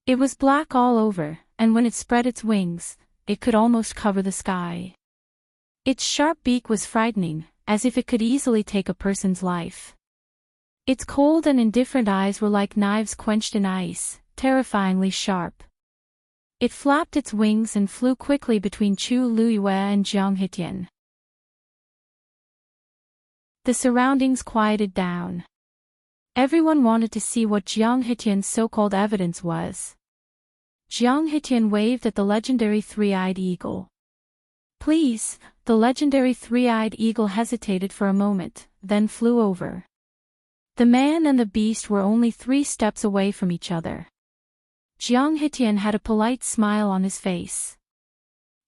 It was black all over, and when it spread its wings, it could almost cover the sky. Its sharp beak was frightening, as if it could easily take a person's life. Its cold and indifferent eyes were like knives quenched in ice, terrifyingly sharp. It flapped its wings and flew quickly between Chu Luyue and Jiang Hitian. The surroundings quieted down. Everyone wanted to see what Jiang Hitian's so-called evidence was. Jiang Hitian waved at the legendary three-eyed eagle. Please, the legendary three-eyed eagle hesitated for a moment, then flew over. The man and the beast were only 3 steps away from each other. Jiang Hitian had a polite smile on his face.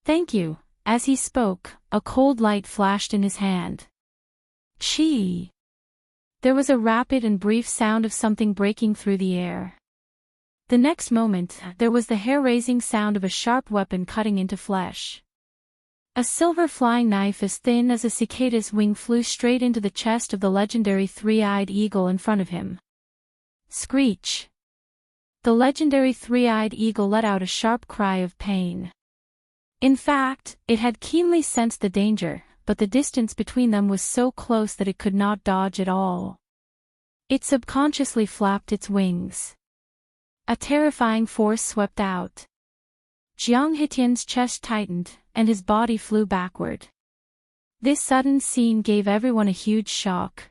Thank you. As he spoke, a cold light flashed in his hand. Chi! There was a rapid and brief sound of something breaking through the air. The next moment, there was the hair-raising sound of a sharp weapon cutting into flesh. A silver flying knife as thin as a cicada's wing flew straight into the chest of the legendary three-eyed eagle in front of him. Screech! The legendary three-eyed eagle let out a sharp cry of pain. In fact, it had keenly sensed the danger, but the distance between them was so close that it could not dodge at all. It subconsciously flapped its wings. A terrifying force swept out. Jiang Hitian's chest tightened, and his body flew backward. This sudden scene gave everyone a huge shock.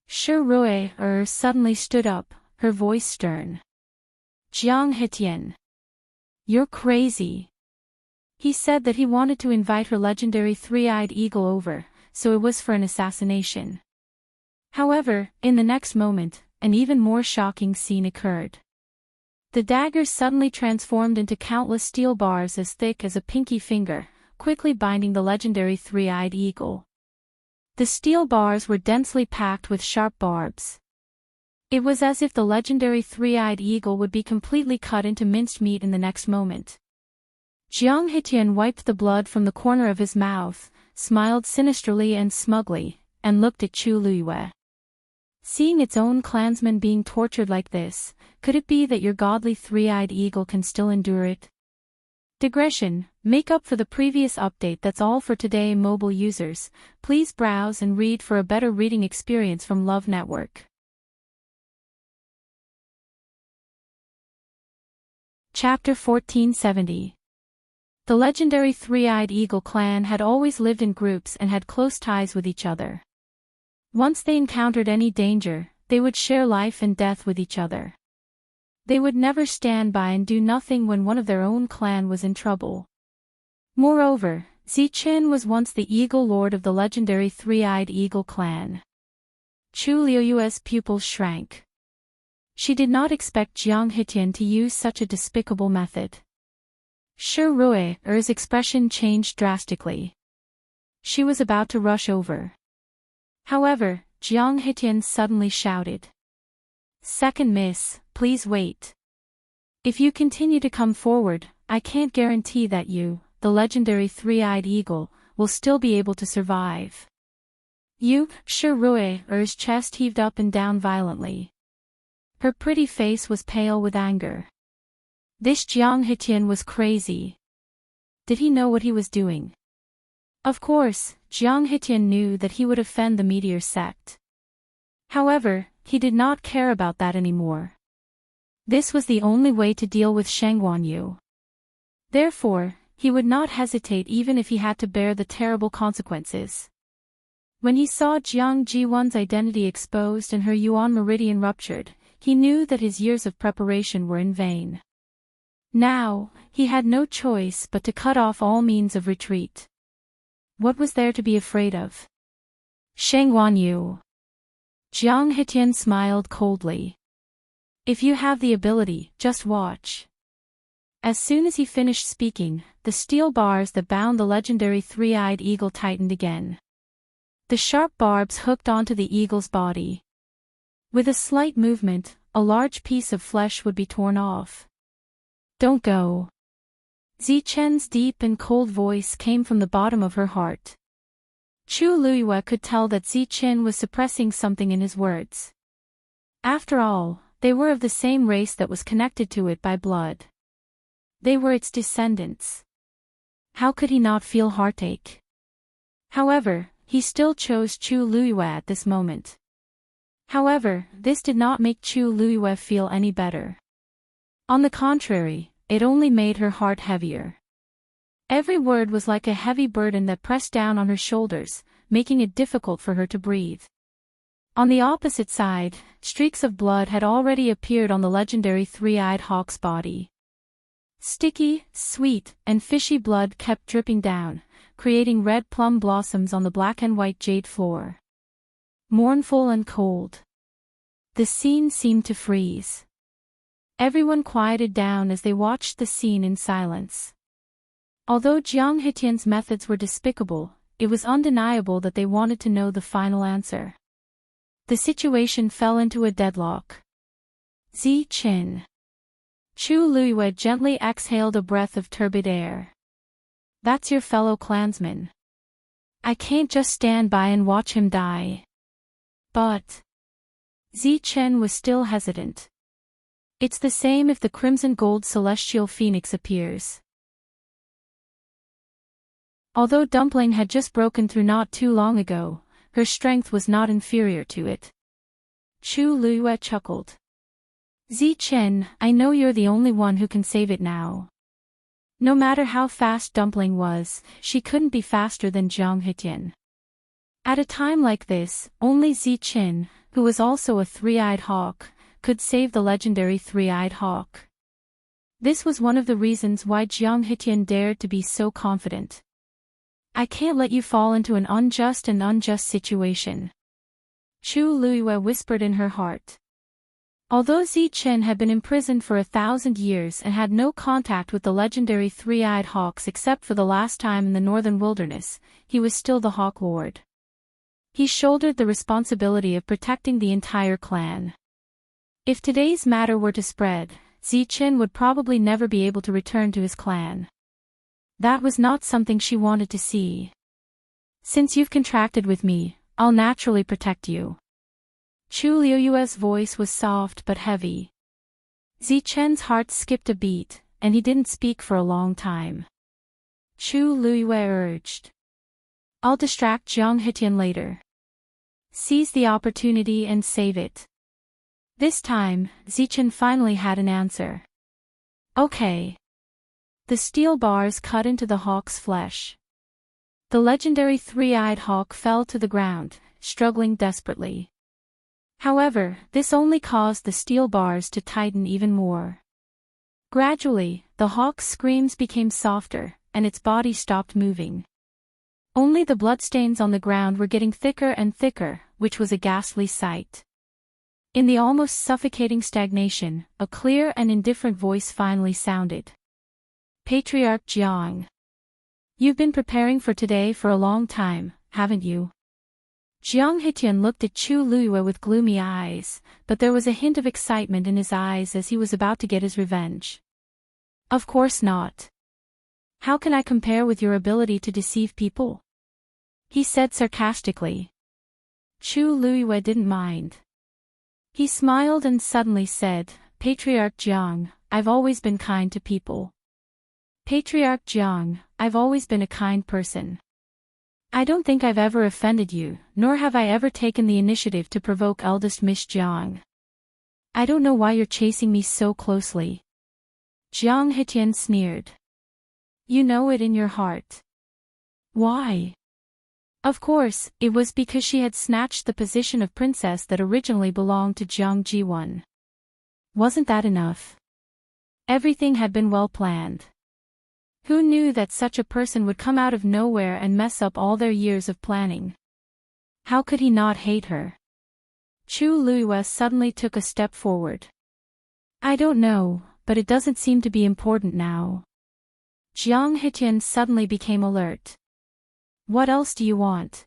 Shi Rui suddenly stood up, her voice stern. Jiang Hitian. You're crazy. He said that he wanted to invite her legendary three-eyed eagle over, so it was for an assassination. However, in the next moment, an even more shocking scene occurred. The daggers suddenly transformed into countless steel bars as thick as a pinky finger, quickly binding the legendary three-eyed eagle. The steel bars were densely packed with sharp barbs. It was as if the legendary three-eyed eagle would be completely cut into minced meat in the next moment. Jiang Hitian wiped the blood from the corner of his mouth, smiled sinisterly and smugly, and looked at Chu Luiyue. Seeing its own clansman being tortured like this, could it be that your godly three-eyed eagle can still endure it? Digression, make up for the previous update. That's all for today, mobile users. Please browse and read for a better reading experience from Love Network. Chapter 1470. The legendary three-eyed eagle clan had always lived in groups and had close ties with each other. Once they encountered any danger, they would share life and death with each other. They would never stand by and do nothing when one of their own clan was in trouble. Moreover, Zichen was once the Eagle Lord of the legendary three-eyed eagle clan. Chu Liuyue's pupils shrank. She did not expect Jiang Hitian to use such a despicable method. Shi Rui's expression changed drastically. She was about to rush over. However, Jiang Hitian suddenly shouted. Second miss, please wait. If you continue to come forward, I can't guarantee that you, the legendary three-eyed eagle, will still be able to survive. Shi Rui's chest heaved up and down violently. Her pretty face was pale with anger. This Jiang Hitian was crazy. Did he know what he was doing? Of course, Jiang Hitian knew that he would offend the meteor sect. However, he did not care about that anymore. This was the only way to deal with Sheng Guanyu. Therefore, he would not hesitate even if he had to bear the terrible consequences. When he saw Jiang Jiwan's identity exposed and her Yuan meridian ruptured, he knew that his years of preparation were in vain. Now, he had no choice but to cut off all means of retreat. What was there to be afraid of? Sheng Guanyu. Jiang Hitian smiled coldly. If you have the ability, just watch. As soon as he finished speaking, the steel bars that bound the legendary three-eyed eagle tightened again. The sharp barbs hooked onto the eagle's body. With a slight movement, a large piece of flesh would be torn off. Don't go. Zichen's deep and cold voice came from the bottom of her heart. Chu Luiyue could tell that Zichen was suppressing something in his words. After all, they were of the same race that was connected to it by blood. They were its descendants. How could he not feel heartache? However, he still chose Chu Luiyue at this moment. However, this did not make Chu Luiyue feel any better. On the contrary, it only made her heart heavier. Every word was like a heavy burden that pressed down on her shoulders, making it difficult for her to breathe. On the opposite side, streaks of blood had already appeared on the legendary three-eyed hawk's body. Sticky, sweet, and fishy blood kept dripping down, creating red plum blossoms on the black and white jade floor. Mournful and cold. The scene seemed to freeze. Everyone quieted down as they watched the scene in silence. Although Jiang Hitian's methods were despicable, it was undeniable that they wanted to know the final answer. The situation fell into a deadlock. Zichen. Chu Luiyue gently exhaled a breath of turbid air. That's your fellow clansman. I can't just stand by and watch him die. But Zichen was still hesitant. It's the same if the crimson gold celestial phoenix appears. Although Dumpling had just broken through not too long ago, her strength was not inferior to it. Chu Liyue chuckled. Zichen, I know you're the only one who can save it now. No matter how fast Dumpling was, she couldn't be faster than Jiang Hetian. At a time like this, only Zichen, who was also a three-eyed hawk, could save the legendary three-eyed hawk. This was one of the reasons why Jiang Hetian dared to be so confident. I can't let you fall into an unjust situation. Chu Liyue whispered in her heart. Although Zichen had been imprisoned for 1,000 years and had no contact with the legendary three-eyed hawks except for the last time in the northern wilderness, he was still the Hawk Lord. He shouldered the responsibility of protecting the entire clan. If today's matter were to spread, Zichen would probably never be able to return to his clan. That was not something she wanted to see. Since you've contracted with me, I'll naturally protect you. Chu Liyue's voice was soft but heavy. Zichen's heart skipped a beat, and he didn't speak for a long time. Chu Liyue urged. I'll distract Jiang Hetian later. Seize the opportunity and save it. This time, Zichen finally had an answer. Okay. The steel bars cut into the hawk's flesh. The legendary three-eyed hawk fell to the ground, struggling desperately. However, this only caused the steel bars to tighten even more. Gradually, the hawk's screams became softer, and its body stopped moving. Only the bloodstains on the ground were getting thicker and thicker, which was a ghastly sight. In the almost suffocating stagnation, a clear and indifferent voice finally sounded. Patriarch Jiang. You've been preparing for today for a long time, haven't you? Jiang Hetian looked at Chu Liyue with gloomy eyes, but there was a hint of excitement in his eyes as he was about to get his revenge. Of course not. How can I compare with your ability to deceive people? He said sarcastically. Chu Liyue didn't mind. He smiled and suddenly said, Patriarch Jiang, I've always been kind to people. Patriarch Jiang, I've always been a kind person. I don't think I've ever offended you, nor have I ever taken the initiative to provoke eldest Miss Jiang. I don't know why you're chasing me so closely. Jiang Hetian sneered. You know it in your heart. Why? Of course, it was because she had snatched the position of princess that originally belonged to Jiang Jiwan. Wasn't that enough? Everything had been well planned. Who knew that such a person would come out of nowhere and mess up all their years of planning? How could he not hate her? Chu Liyue suddenly took a step forward. I don't know, but it doesn't seem to be important now. Jiang Hetian suddenly became alert. What else do you want?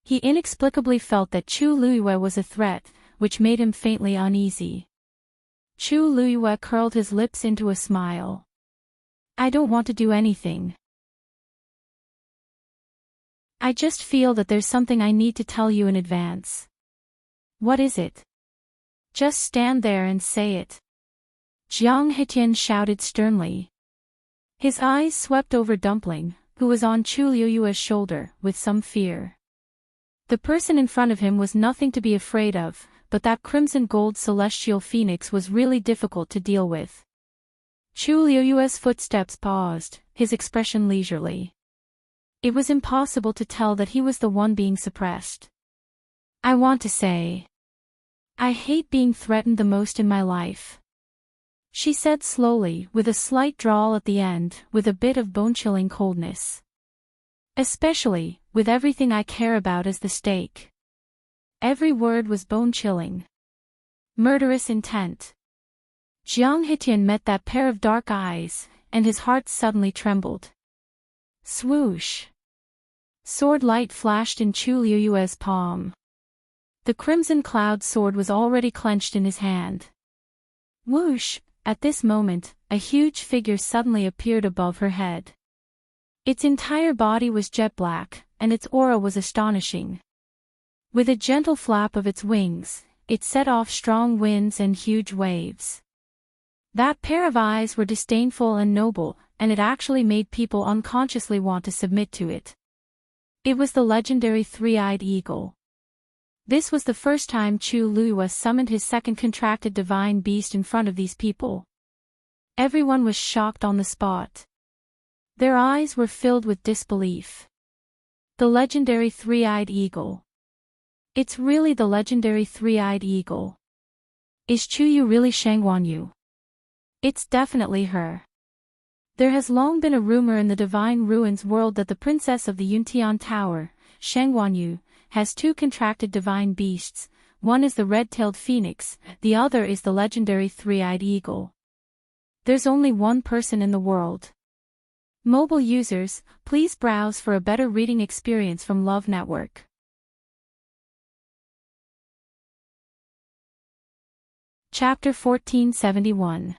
He inexplicably felt that Chu Liyue was a threat, which made him faintly uneasy. Chu Liyue curled his lips into a smile. I don't want to do anything. I just feel that there's something I need to tell you in advance. What is it? Just stand there and say it. Jiang Hetian shouted sternly. His eyes swept over Dumpling, who was on Chu Liyue's shoulder, with some fear. The person in front of him was nothing to be afraid of, but that crimson gold celestial phoenix was really difficult to deal with. Chu Liyue's footsteps paused, his expression leisurely. It was impossible to tell that he was the one being suppressed. I want to say. I hate being threatened the most in my life. She said slowly, with a slight drawl at the end, with a bit of bone-chilling coldness. Especially, with everything I care about as the stake. Every word was bone-chilling. Murderous intent. Jiang Hetian met that pair of dark eyes, and his heart suddenly trembled. Swoosh! Sword light flashed in Chu Liyue's palm. The crimson cloud sword was already clenched in his hand. Whoosh! At this moment, a huge figure suddenly appeared above her head. Its entire body was jet black, and its aura was astonishing. With a gentle flap of its wings, it set off strong winds and huge waves. That pair of eyes were disdainful and noble, and it actually made people unconsciously want to submit to it. It was the legendary three-eyed eagle. This was the first time Chu Luo summoned his second contracted divine beast in front of these people. Everyone was shocked on the spot. Their eyes were filled with disbelief. The legendary three-eyed eagle. It's really the legendary three-eyed eagle. Is Chu Yu really Shangguan Yu? It's definitely her. There has long been a rumor in the Divine Ruins world that the princess of the Yuntian Tower, Shangguan Yu, has two contracted divine beasts. One is the red-tailed phoenix, the other is the legendary three-eyed eagle. There's only one person in the world. Mobile users, please browse for a better reading experience from Love Network. Chapter 1471.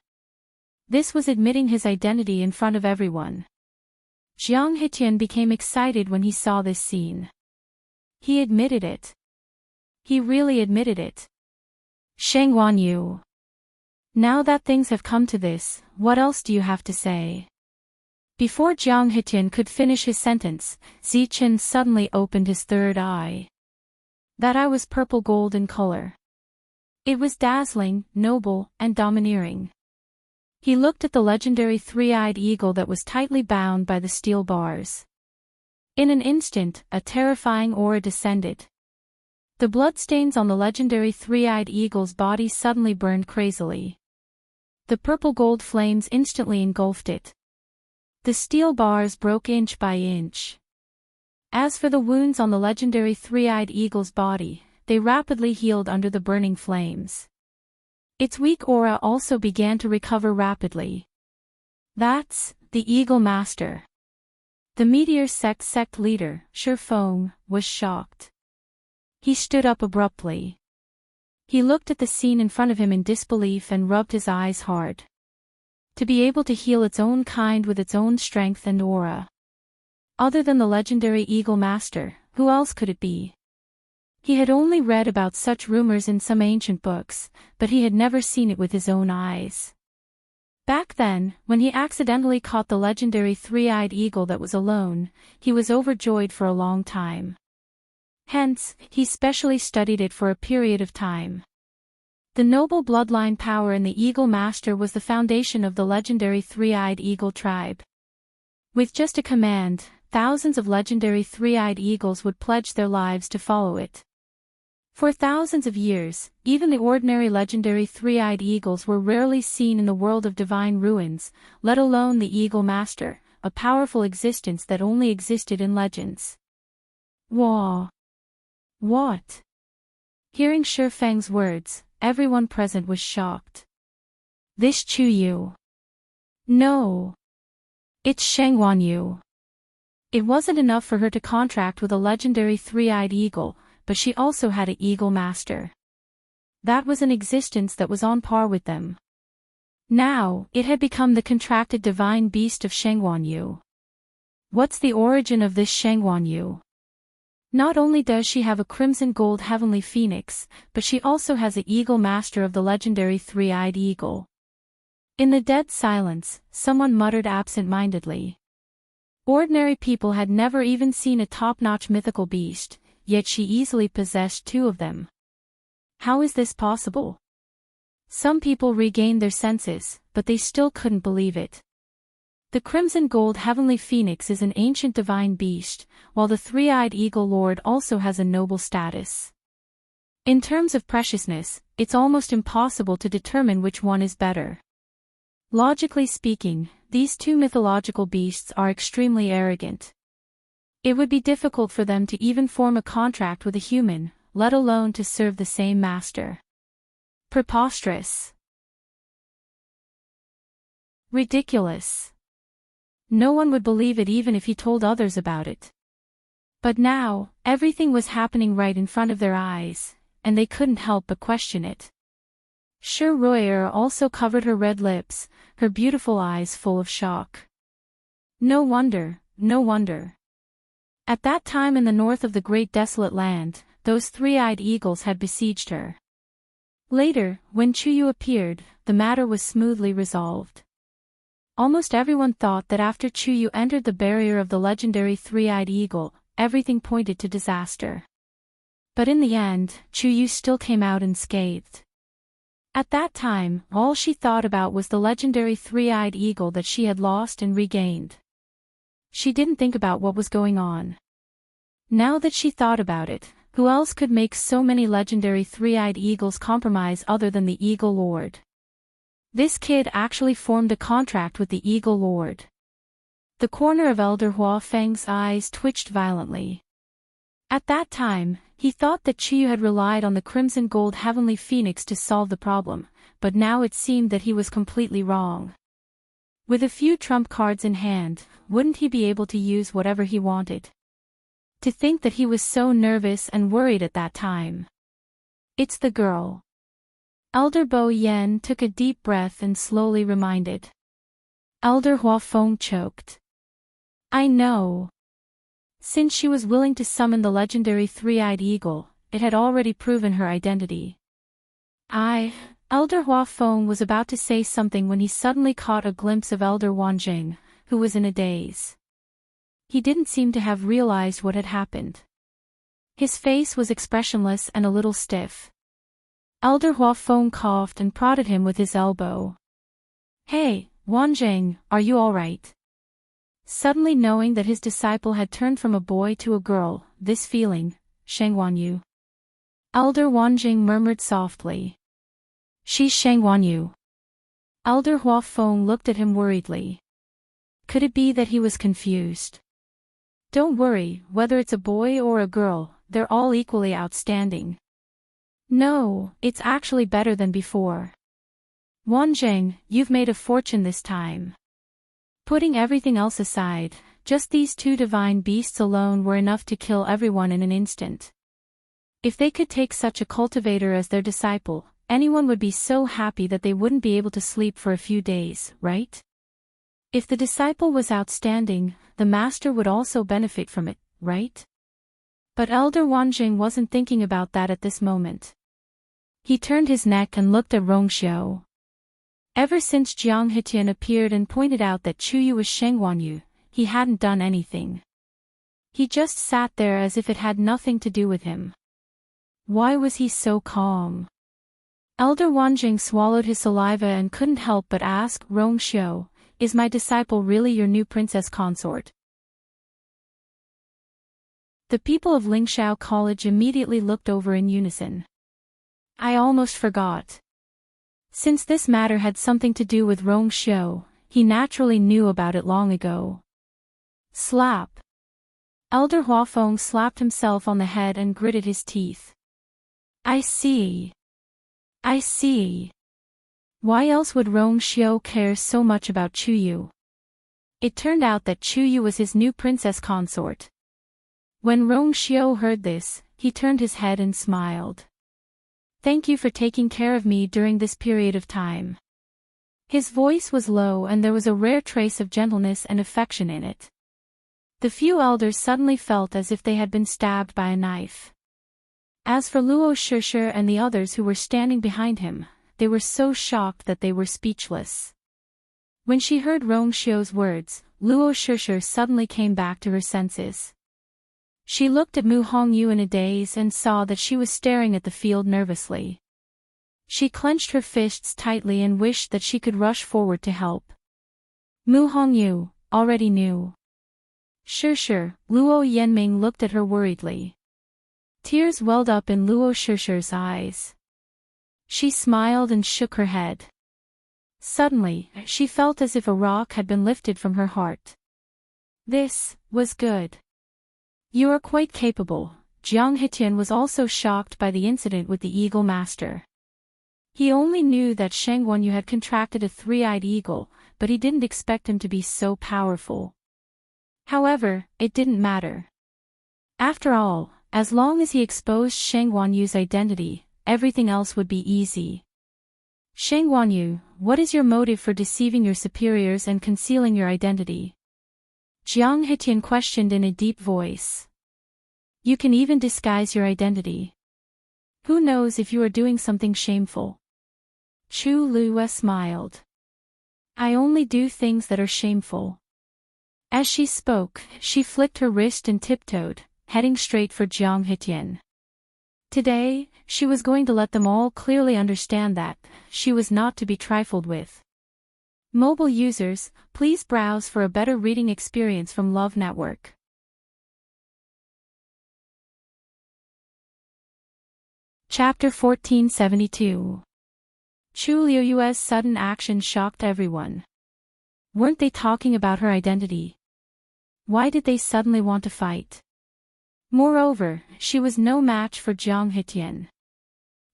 This was admitting his identity in front of everyone. Jiang Hetian became excited when he saw this scene. He admitted it. He really admitted it. Shangguan Yu. Now that things have come to this, what else do you have to say? Before Jiang Hetian could finish his sentence, Zichen suddenly opened his third eye. That eye was purple gold in color. It was dazzling, noble, and domineering. He looked at the legendary three-eyed eagle that was tightly bound by the steel bars. In an instant, a terrifying aura descended. The bloodstains on the legendary three-eyed eagle's body suddenly burned crazily. The purple gold flames instantly engulfed it. The steel bars broke inch by inch. As for the wounds on the legendary three-eyed eagle's body, they rapidly healed under the burning flames. Its weak aura also began to recover rapidly. That's the Eagle Master. The Meteor sect leader, Shi Feng, was shocked. He stood up abruptly. He looked at the scene in front of him in disbelief and rubbed his eyes hard. To be able to heal its own kind with its own strength and aura. Other than the legendary Eagle Master, who else could it be? He had only read about such rumors in some ancient books, but he had never seen it with his own eyes. Back then, when he accidentally caught the legendary three-eyed eagle that was alone, he was overjoyed for a long time. Hence, he specially studied it for a period of time. The noble bloodline power in the Eagle Master was the foundation of the legendary three-eyed eagle tribe. With just a command, thousands of legendary three-eyed eagles would pledge their lives to follow it. For thousands of years, even the ordinary legendary three-eyed eagles were rarely seen in the world of Divine Ruins, let alone the Eagle Master, a powerful existence that only existed in legends. Wah! What? Hearing Shi Feng's words, everyone present was shocked. This Chu Yu. No. It's Shangguan Yu. It wasn't enough for her to contract with a legendary three-eyed eagle, but she also had an Eagle Master. That was an existence that was on par with them. Now, it had become the contracted divine beast of Shangguan Yu. What's the origin of this Shangguan Yu? Not only does she have a crimson gold heavenly phoenix, but she also has an Eagle Master of the legendary three-eyed eagle. In the dead silence, someone muttered absent-mindedly. Ordinary people had never even seen a top-notch mythical beast, yet she easily possessed two of them. How is this possible? Some people regained their senses, but they still couldn't believe it. The crimson gold heavenly phoenix is an ancient divine beast, while the three-eyed eagle lord also has a noble status. In terms of preciousness, it's almost impossible to determine which one is better. Logically speaking, these two mythological beasts are extremely arrogant. It would be difficult for them to even form a contract with a human, let alone to serve the same master. Preposterous. Ridiculous. No one would believe it even if he told others about it. But now, everything was happening right in front of their eyes, and they couldn't help but question it. Shi Ruo'er also covered her red lips, her beautiful eyes full of shock. No wonder, no wonder. At that time in the north of the great desolate land, those three-eyed eagles had besieged her. Later, when Chu Yu appeared, the matter was smoothly resolved. Almost everyone thought that after Chuyu entered the barrier of the legendary three-eyed eagle, everything pointed to disaster. But in the end, Chuyu still came out unscathed. At that time, all she thought about was the legendary three-eyed eagle that she had lost and regained. She didn't think about what was going on. Now that she thought about it, who else could make so many legendary three-eyed eagles compromise other than the Eagle Lord? This kid actually formed a contract with the Eagle Lord. The corner of Elder Hua Feng's eyes twitched violently. At that time, he thought that Chuyu had relied on the Crimson Gold Heavenly Phoenix to solve the problem, but now it seemed that he was completely wrong. With a few trump cards in hand, wouldn't he be able to use whatever he wanted? To think that he was so nervous and worried at that time. It's the girl. Elder Bo Yen took a deep breath and slowly reminded. Elder Hua Feng choked. I know. Since she was willing to summon the legendary three-eyed eagle, it had already proven her identity. Elder Hua Feng was about to say something when he suddenly caught a glimpse of Elder Wanjing, who was in a daze. He didn't seem to have realized what had happened. His face was expressionless and a little stiff. Elder Hua Feng coughed and prodded him with his elbow. Hey, Wanjing, are you all right? Suddenly knowing that his disciple had turned from a boy to a girl, this feeling, Sheng Wanyu. Elder Wanjing murmured softly. She's Sheng Wanyu. Elder Hua Feng looked at him worriedly. Could it be that he was confused? Don't worry, whether it's a boy or a girl, they're all equally outstanding. No, it's actually better than before. Wanjing, you've made a fortune this time. Putting everything else aside, just these two divine beasts alone were enough to kill everyone in an instant. If they could take such a cultivator as their disciple, anyone would be so happy that they wouldn't be able to sleep for a few days, right? If the disciple was outstanding, the master would also benefit from it, right? But Elder Wanjing wasn't thinking about that at this moment. He turned his neck and looked at Rongxiu. Ever since Jiang Hetian appeared and pointed out that Chuyu was Sheng Wanyu, he hadn't done anything. He just sat there as if it had nothing to do with him. Why was he so calm? Elder Wanjing swallowed his saliva and couldn't help but ask Rongxiu, is my disciple really your new princess consort? The people of Lingxiao College immediately looked over in unison. I almost forgot. Since this matter had something to do with Rongxiu, he naturally knew about it long ago. Slap. Elder Huafeng slapped himself on the head and gritted his teeth. I see. I see. Why else would Rongxiu care so much about Chuyu? It turned out that Chuyu was his new princess consort. When Rongxiu heard this, he turned his head and smiled. Thank you for taking care of me during this period of time. His voice was low and there was a rare trace of gentleness and affection in it. The few elders suddenly felt as if they had been stabbed by a knife. As for Luo Shishir and the others who were standing behind him, they were so shocked that they were speechless. When she heard Rongxiu's words, Luo Shishir suddenly came back to her senses. She looked at Mu Hongyu in a daze and saw that she was staring at the field nervously. She clenched her fists tightly and wished that she could rush forward to help. Mu Hongyu already knew. Shishir, Luo Yenming looked at her worriedly. Tears welled up in Luo Shishir's eyes. She smiled and shook her head. Suddenly, she felt as if a rock had been lifted from her heart. This was good. You are quite capable. Jiang Hetian was also shocked by the incident with the Eagle Master. He only knew that Sheng Wanyu had contracted a three-eyed eagle, but he didn't expect him to be so powerful. However, it didn't matter. After all, as long as he exposed Sheng Wanyu's identity, everything else would be easy. Sheng Wanyu, what is your motive for deceiving your superiors and concealing your identity? Jiang Hetian questioned in a deep voice. You can even disguise your identity. Who knows if you are doing something shameful? Chu Lue smiled. I only do things that are shameful. As she spoke, she flicked her wrist and tiptoed, heading straight for Jiang Hitian. Today, she was going to let them all clearly understand that she was not to be trifled with. Mobile users, please browse for a better reading experience from Love Network. Chapter 1472. Chu Liuyue's sudden action shocked everyone. Weren't they talking about her identity? Why did they suddenly want to fight? Moreover, she was no match for Jiang Hitian.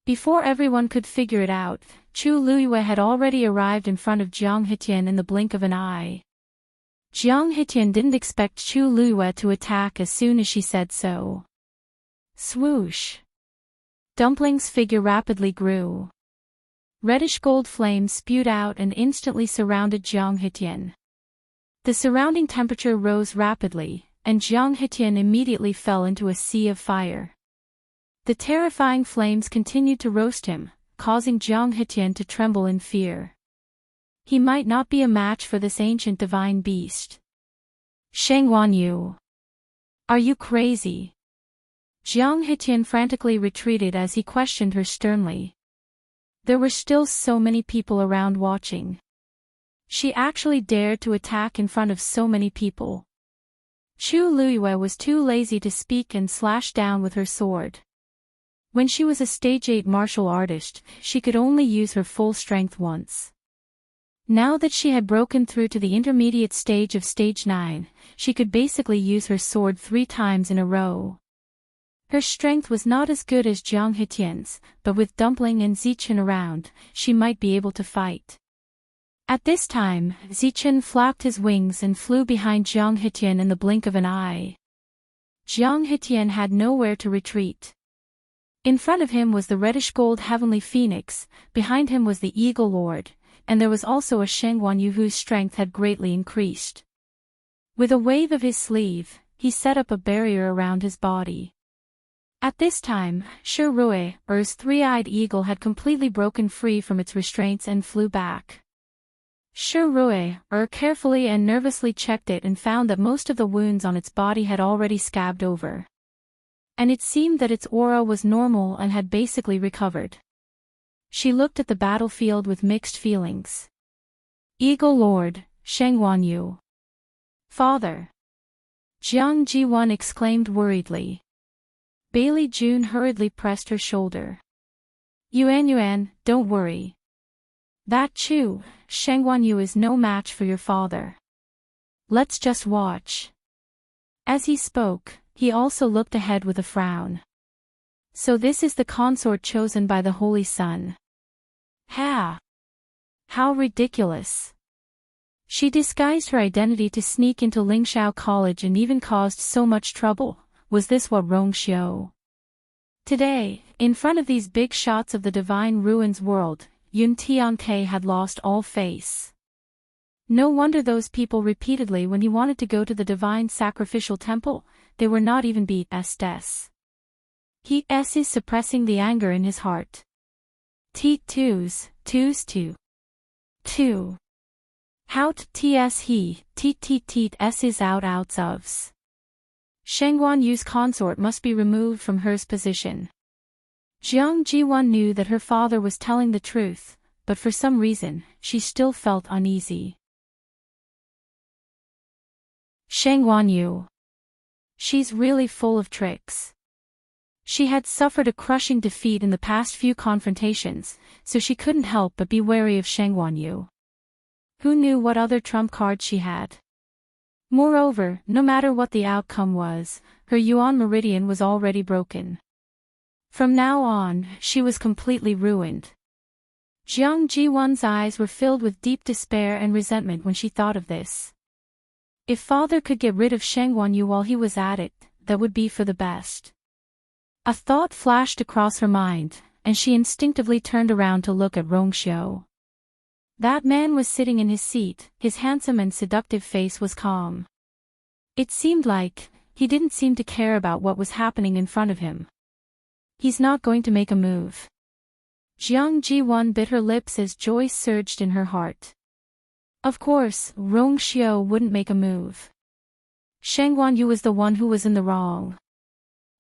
Before everyone could figure it out, Chu Liyue had already arrived in front of Jiang Hitian in the blink of an eye. Jiang Hitian didn't expect Chu Liyue to attack as soon as she said so. Swoosh! Dumpling's figure rapidly grew. Reddish-gold flames spewed out and instantly surrounded Jiang Hitian. The surrounding temperature rose rapidly, and Jiang Hitian immediately fell into a sea of fire. The terrifying flames continued to roast him, causing Jiang Hitian to tremble in fear. He might not be a match for this ancient divine beast. Sheng Wanyu. Are you crazy? Jiang Hitian frantically retreated as he questioned her sternly. There were still so many people around watching. She actually dared to attack in front of so many people. Chu Liyue was too lazy to speak and slashed down with her sword. When she was a stage 8 martial artist, she could only use her full strength once. Now that she had broken through to the intermediate stage of stage 9, she could basically use her sword 3 times in a row. Her strength was not as good as Jiang Hitian's, but with Dumpling and Zichen around, she might be able to fight. At this time, Zichen flapped his wings and flew behind Jiang Hitian in the blink of an eye. Jiang Hitian had nowhere to retreat. In front of him was the reddish-gold heavenly phoenix, behind him was the Eagle Lord, and there was also a Sheng Wanyu whose strength had greatly increased. With a wave of his sleeve, he set up a barrier around his body. At this time, Shi Rui, Er's three-eyed eagle had completely broken free from its restraints and flew back. Shi Rui, carefully and nervously checked it and found that most of the wounds on its body had already scabbed over. And it seemed that its aura was normal and had basically recovered. She looked at the battlefield with mixed feelings. Eagle Lord, Sheng Wanyu. Father! Jiang Jiwan exclaimed worriedly. Bailey June hurriedly pressed her shoulder. Yuan, don't worry. That Chu, Sheng Wanyu is no match for your father. Let's just watch. As he spoke, he also looked ahead with a frown. So this is the consort chosen by the Holy Sun. Ha! How ridiculous. She disguised her identity to sneak into Lingshao College and even caused so much trouble. Was this what Rongxiu? Today, in front of these big shots of the Divine Ruins world, Yun Tianke had lost all face. No wonder those people repeatedly when he wanted to go to the Divine Sacrificial Temple, they were not even beat s. He is suppressing the anger in his heart. Teet twos two. How ts he, teet is out outs ofs. Sheng Wanyu's consort must be removed from her's position. Jiang Jiwan knew that her father was telling the truth, but for some reason, she still felt uneasy. Sheng Wanyu. She's really full of tricks. She had suffered a crushing defeat in the past few confrontations, so she couldn't help but be wary of Sheng Wanyu. Who knew what other trump card she had? Moreover, no matter what the outcome was, her Yuan meridian was already broken. From now on, she was completely ruined. Jiang Jiwan's eyes were filled with deep despair and resentment when she thought of this. If father could get rid of Sheng Wanyu while he was at it, that would be for the best. A thought flashed across her mind, and she instinctively turned around to look at Rongxiu. That man was sitting in his seat, his handsome and seductive face was calm. It seemed like, he didn't seem to care about what was happening in front of him. He's not going to make a move. Jiang Jiwan bit her lips as joy surged in her heart. Of course, Rong Xiao wouldn't make a move. Shang Guanyu was the one who was in the wrong.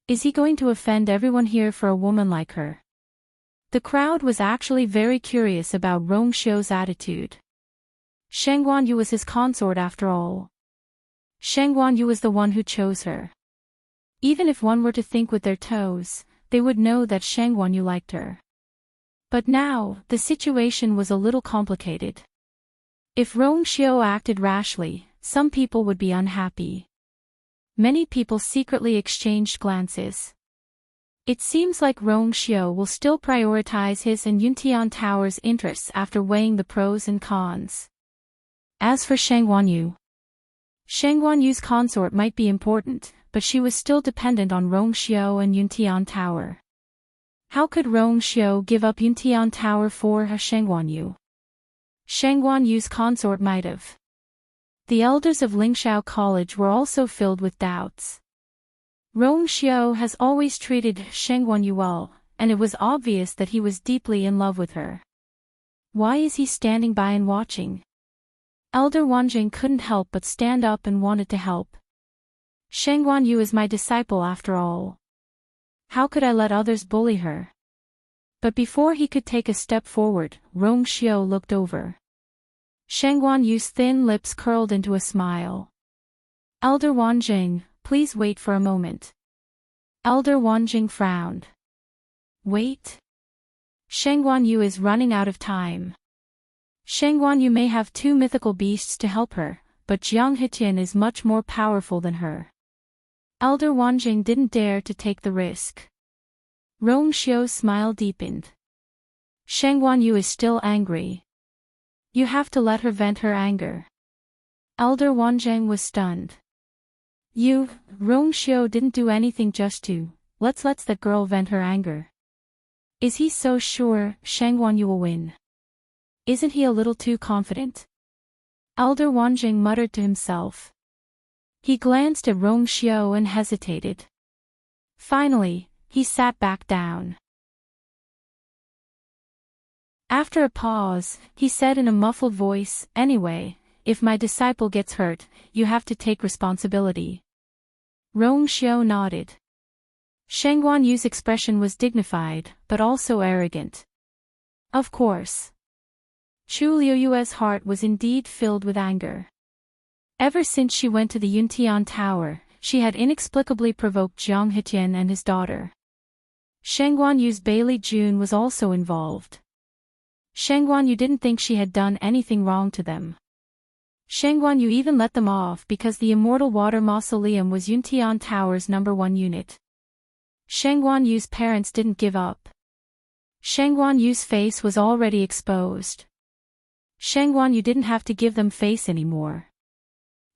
Is he going to offend everyone here for a woman like her? The crowd was actually very curious about Rong Xiao's attitude. Shang Guanyu was his consort after all. Shang Guanyu was the one who chose her. Even if one were to think with their toes, they would know that Shang Guanyu liked her. But now, the situation was a little complicated. If Rong Xiao acted rashly, some people would be unhappy. Many people secretly exchanged glances. It seems like Rong Xiao will still prioritize his and Yuntian Tower's interests after weighing the pros and cons. As for Shang Guanyu's consort might be important, but she was still dependent on Rong Xiao and Yuntian Tower. How could Rong Xiao give up Yuntian Tower for Shang Guanyu? Shang Guanyu's consort might have. The elders of Lingshao College were also filled with doubts. Rong Xiao has always treated Shang Guanyu well, and it was obvious that he was deeply in love with her. Why is he standing by and watching? Elder Wanjing couldn't help but stand up and wanted to help. Shang Guanyu is my disciple after all. How could I let others bully her? But before he could take a step forward, Rong Xiao looked over. Shang Guanyu's thin lips curled into a smile. Elder Wanjing, please wait for a moment. Elder Wanjing frowned. Wait? Shang Guanyu is running out of time. Shang Guanyu may have 2 mythical beasts to help her, but Jiang Hetian is much more powerful than her. Elder Wanjing didn't dare to take the risk. Rong Xiao's smile deepened. Shang Guanyu is still angry. You have to let her vent her anger. Elder Wanjing was stunned. Rong Xiao didn't do anything just to, let's let that girl vent her anger. Is he so sure Shang Guanyu will win? Isn't he a little too confident? Elder Wanjing muttered to himself. He glanced at Rong Xiao and hesitated. Finally, he sat back down. After a pause, he said in a muffled voice, anyway, if my disciple gets hurt, you have to take responsibility. Rong Xiao nodded. Shang Guanyu's expression was dignified, but also arrogant. Of course. Chu Liuyue's heart was indeed filled with anger. Ever since she went to the Yuntian Tower, she had inexplicably provoked Jiang Hetian and his daughter. Shang Guanyu's Bailey Jun was also involved. Shang Guanyu didn't think she had done anything wrong to them. Shang Guanyu even let them off because the Immortal Water Mausoleum was Yuntian Tower's #1 unit. Shang Guanyu's parents didn't give up. Shang Guanyu's face was already exposed. Shang Guanyu didn't have to give them face anymore.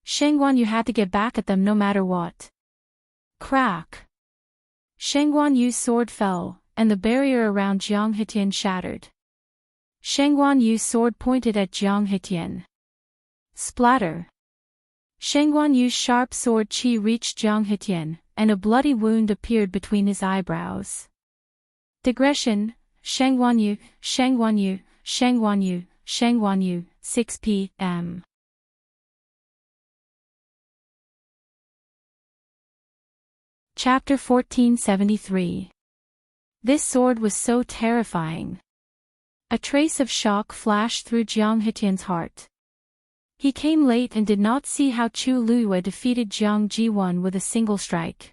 Shang Guanyu had to get back at them no matter what. Crack! Shang Guanyu's sword fell, and the barrier around Jiang Hetian shattered. Shang Guanyu's sword pointed at Jiang Hetian. Splatter! Shang Guanyu's sharp sword chi reached Jiang Hetian, and a bloody wound appeared between his eyebrows. Digression, Shang Guanyu, Shang Guanyu, Shang Guanyu, Shang Guanyu, 6 p.m. Chapter 1473. This sword was so terrifying. A trace of shock flashed through Jiang Hetian's heart. He came late and did not see how Chu Luyue defeated Jiang Ji1 with a single strike.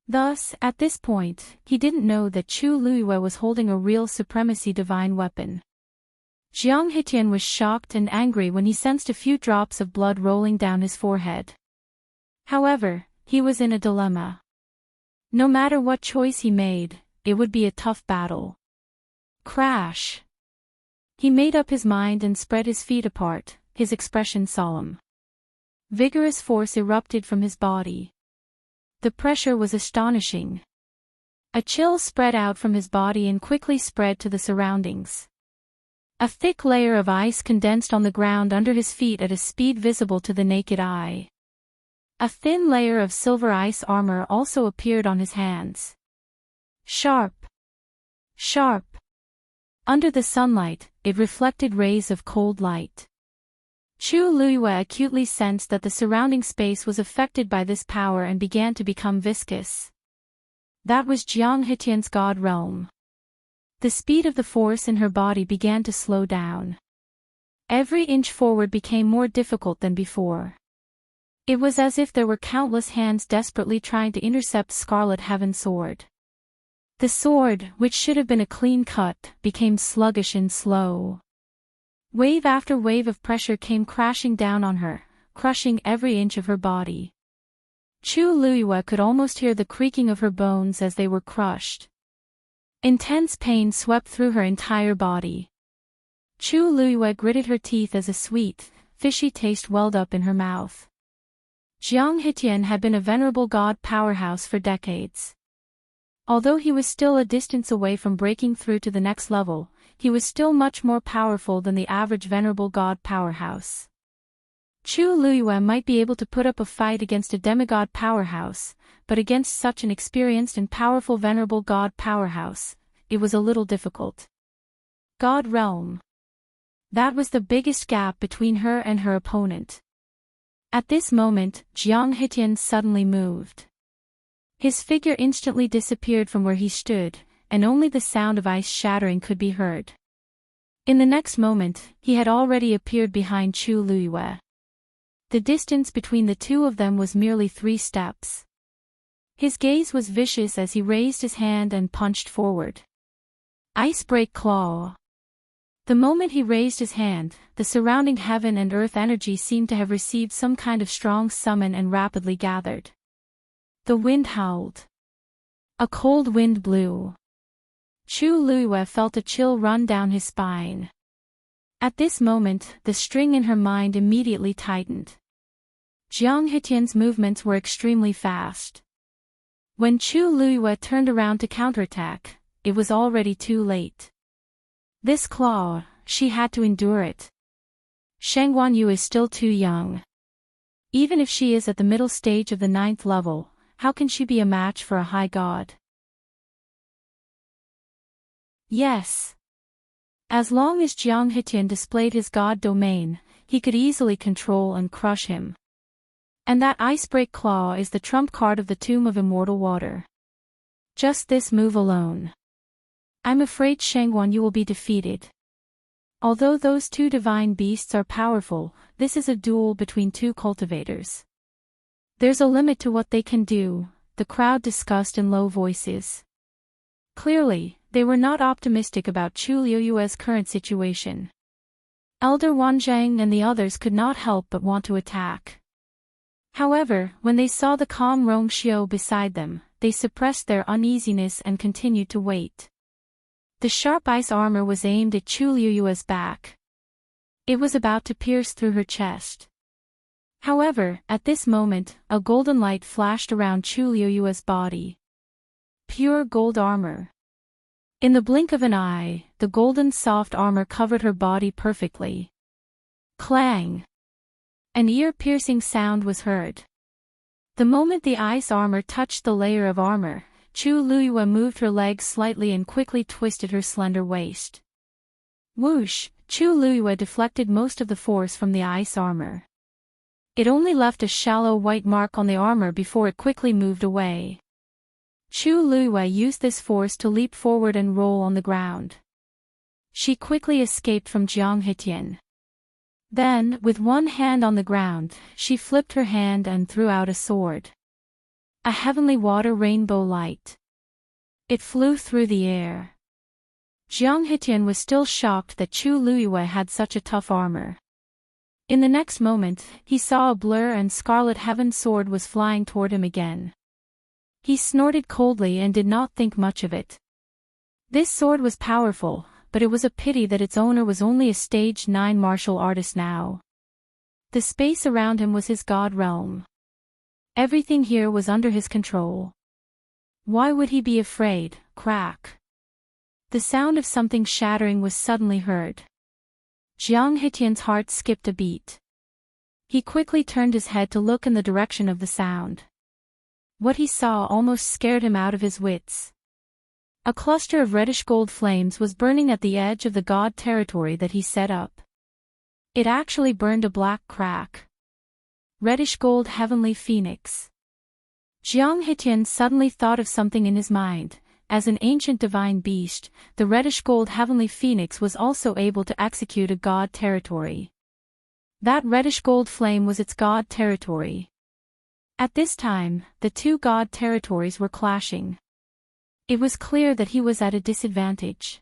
Thus, at this point, he didn't know that Chu Luyue was holding a real supremacy divine weapon. Jiang Hetian was shocked and angry when he sensed a few drops of blood rolling down his forehead. However, he was in a dilemma. No matter what choice he made, it would be a tough battle. Crash! He made up his mind and spread his feet apart, his expression solemn. Vigorous force erupted from his body. The pressure was astonishing. A chill spread out from his body and quickly spread to the surroundings. A thick layer of ice condensed on the ground under his feet at a speed visible to the naked eye. A thin layer of silver ice armor also appeared on his hands. Sharp! Sharp! Under the sunlight, it reflected rays of cold light. Chu Luiyue acutely sensed that the surrounding space was affected by this power and began to become viscous. That was Jiang Hitian's God realm. The speed of the force in her body began to slow down. Every inch forward became more difficult than before. It was as if there were countless hands desperately trying to intercept Scarlet Heaven's sword. The sword, which should have been a clean cut, became sluggish and slow. Wave after wave of pressure came crashing down on her, crushing every inch of her body. Chu Luiyue could almost hear the creaking of her bones as they were crushed. Intense pain swept through her entire body. Chu Luiyue gritted her teeth as a sweet, fishy taste welled up in her mouth. Jiang Hitian had been a venerable god powerhouse for decades. Although he was still a distance away from breaking through to the next level, he was still much more powerful than the average venerable god powerhouse. Chu Luiyue might be able to put up a fight against a demigod powerhouse, but against such an experienced and powerful venerable god powerhouse, it was a little difficult. God realm. That was the biggest gap between her and her opponent. At this moment, Jiang Hitian suddenly moved. His figure instantly disappeared from where he stood, and only the sound of ice shattering could be heard. In the next moment, he had already appeared behind Chu Luiyue. The distance between the two of them was merely 3 steps. His gaze was vicious as he raised his hand and punched forward. Icebreak Claw. The moment he raised his hand, the surrounding heaven and earth energy seemed to have received some kind of strong summon and rapidly gathered. The wind howled. A cold wind blew. Chu Luiyue felt a chill run down his spine. At this moment, the string in her mind immediately tightened. Jiang Hitian's movements were extremely fast. When Chu Luiyue turned around to counterattack, it was already too late. This claw, she had to endure it. Shang Guanyu is still too young. Even if she is at the middle stage of the 9th level, how can she be a match for a high god? Yes. As long as Jiang Hitian displayed his god domain, he could easily control and crush him. And that Icebreak Claw is the trump card of the Tomb of Immortal Water. Just this move alone. I'm afraid Shang Guanyu will be defeated. Although those 2 divine beasts are powerful, this is a duel between 2 cultivators. There's a limit to what they can do, the crowd discussed in low voices. Clearly, they were not optimistic about Chu Luiyue's current situation. Elder Wanzhang and the others could not help but want to attack. However, when they saw the calm Rong Xiu beside them, they suppressed their uneasiness and continued to wait. The sharp ice armor was aimed at Chu Luiyue's back. It was about to pierce through her chest. However, at this moment, a golden light flashed around Chu Luiyue's body. Pure gold armor. In the blink of an eye, the golden soft armor covered her body perfectly. Clang! An ear-piercing sound was heard. The moment the ice armor touched the layer of armor, Chu Luiyue moved her legs slightly and quickly twisted her slender waist. Whoosh! Chu Luiyue deflected most of the force from the ice armor. It only left a shallow white mark on the armor before it quickly moved away. Chu Luiyue used this force to leap forward and roll on the ground. She quickly escaped from Jiang Hitian. Then, with one hand on the ground, she flipped her hand and threw out a sword. A heavenly water rainbow light. It flew through the air. Jiang Hitian was still shocked that Chu Luiyue had such a tough armor. In the next moment, he saw a blur and Scarlet Heaven's sword was flying toward him again. He snorted coldly and did not think much of it. This sword was powerful, but it was a pity that its owner was only a stage 9 martial artist now. The space around him was his god realm. Everything here was under his control. Why would he be afraid? Crack. The sound of something shattering was suddenly heard. Jiang Hitian's heart skipped a beat. He quickly turned his head to look in the direction of the sound. What he saw almost scared him out of his wits. A cluster of reddish gold flames was burning at the edge of the god territory that he set up. It actually burned a black crack. Reddish-gold heavenly phoenix. Jiang Hitian suddenly thought of something in his mind. As an ancient divine beast, the reddish-gold heavenly phoenix was also able to execute a god territory. That reddish-gold flame was its god territory. At this time, the two god territories were clashing. It was clear that he was at a disadvantage.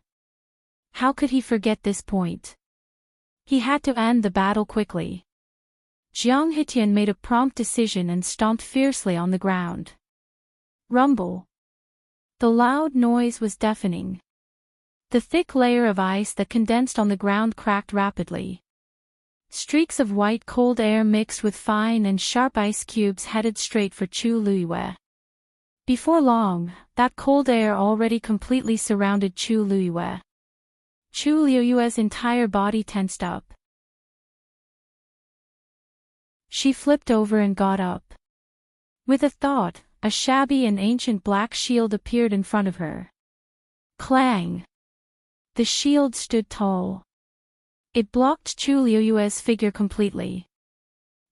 How could he forget this point? He had to end the battle quickly. Jiang Hitian made a prompt decision and stomped fiercely on the ground. Rumble. The loud noise was deafening. The thick layer of ice that condensed on the ground cracked rapidly. Streaks of white cold air mixed with fine and sharp ice cubes headed straight for Chu Luiyue. Before long, that cold air already completely surrounded Chu Luiyue. Chu Luiyue's entire body tensed up. She flipped over and got up. With a thought, a shabby and ancient black shield appeared in front of her. Clang! The shield stood tall. It blocked Chu Luiyue's figure completely.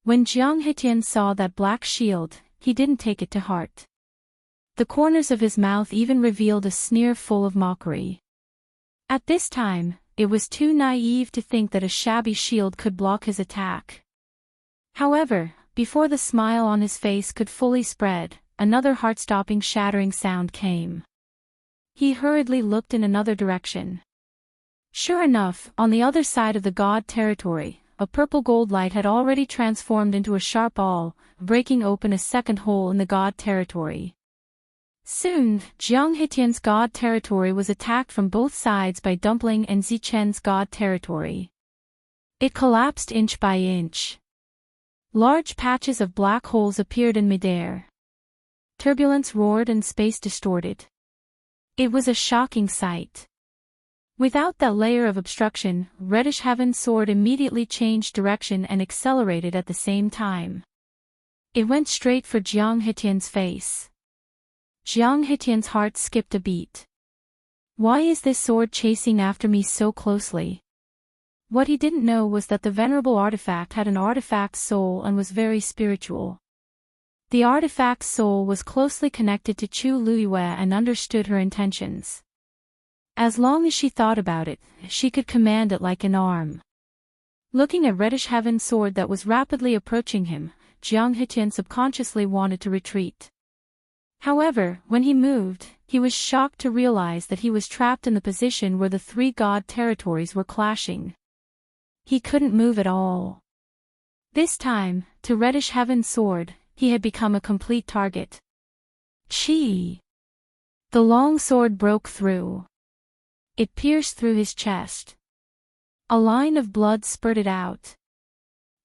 When Jiang Hitian saw that black shield, he didn't take it to heart. The corners of his mouth even revealed a sneer full of mockery. At this time, it was too naive to think that a shabby shield could block his attack. However, before the smile on his face could fully spread, another heart-stopping shattering sound came. He hurriedly looked in another direction. Sure enough, on the other side of the god territory, a purple gold light had already transformed into a sharp awl, breaking open a second hole in the god territory. Soon, Jiang Hitian's god territory was attacked from both sides by Dumpling and Zichen's god territory. It collapsed inch by inch. Large patches of black holes appeared in midair. Turbulence roared and space distorted. It was a shocking sight. Without that layer of obstruction, reddish heaven sword immediately changed direction and accelerated at the same time. It went straight for Jiang Hitian's face. Jiang Hitian's heart skipped a beat. Why is this sword chasing after me so closely? What he didn't know was that the venerable artifact had an artifact soul and was very spiritual. The artifact's soul was closely connected to Chu Luiyue and understood her intentions. As long as she thought about it, she could command it like an arm. Looking at reddish heaven's sword that was rapidly approaching him, Jiang Hitian subconsciously wanted to retreat. However, when he moved, he was shocked to realize that he was trapped in the position where the three god territories were clashing. He couldn't move at all. This time, to reddish heaven's sword, he had become a complete target. Chi! The long sword broke through. It pierced through his chest. A line of blood spurted out.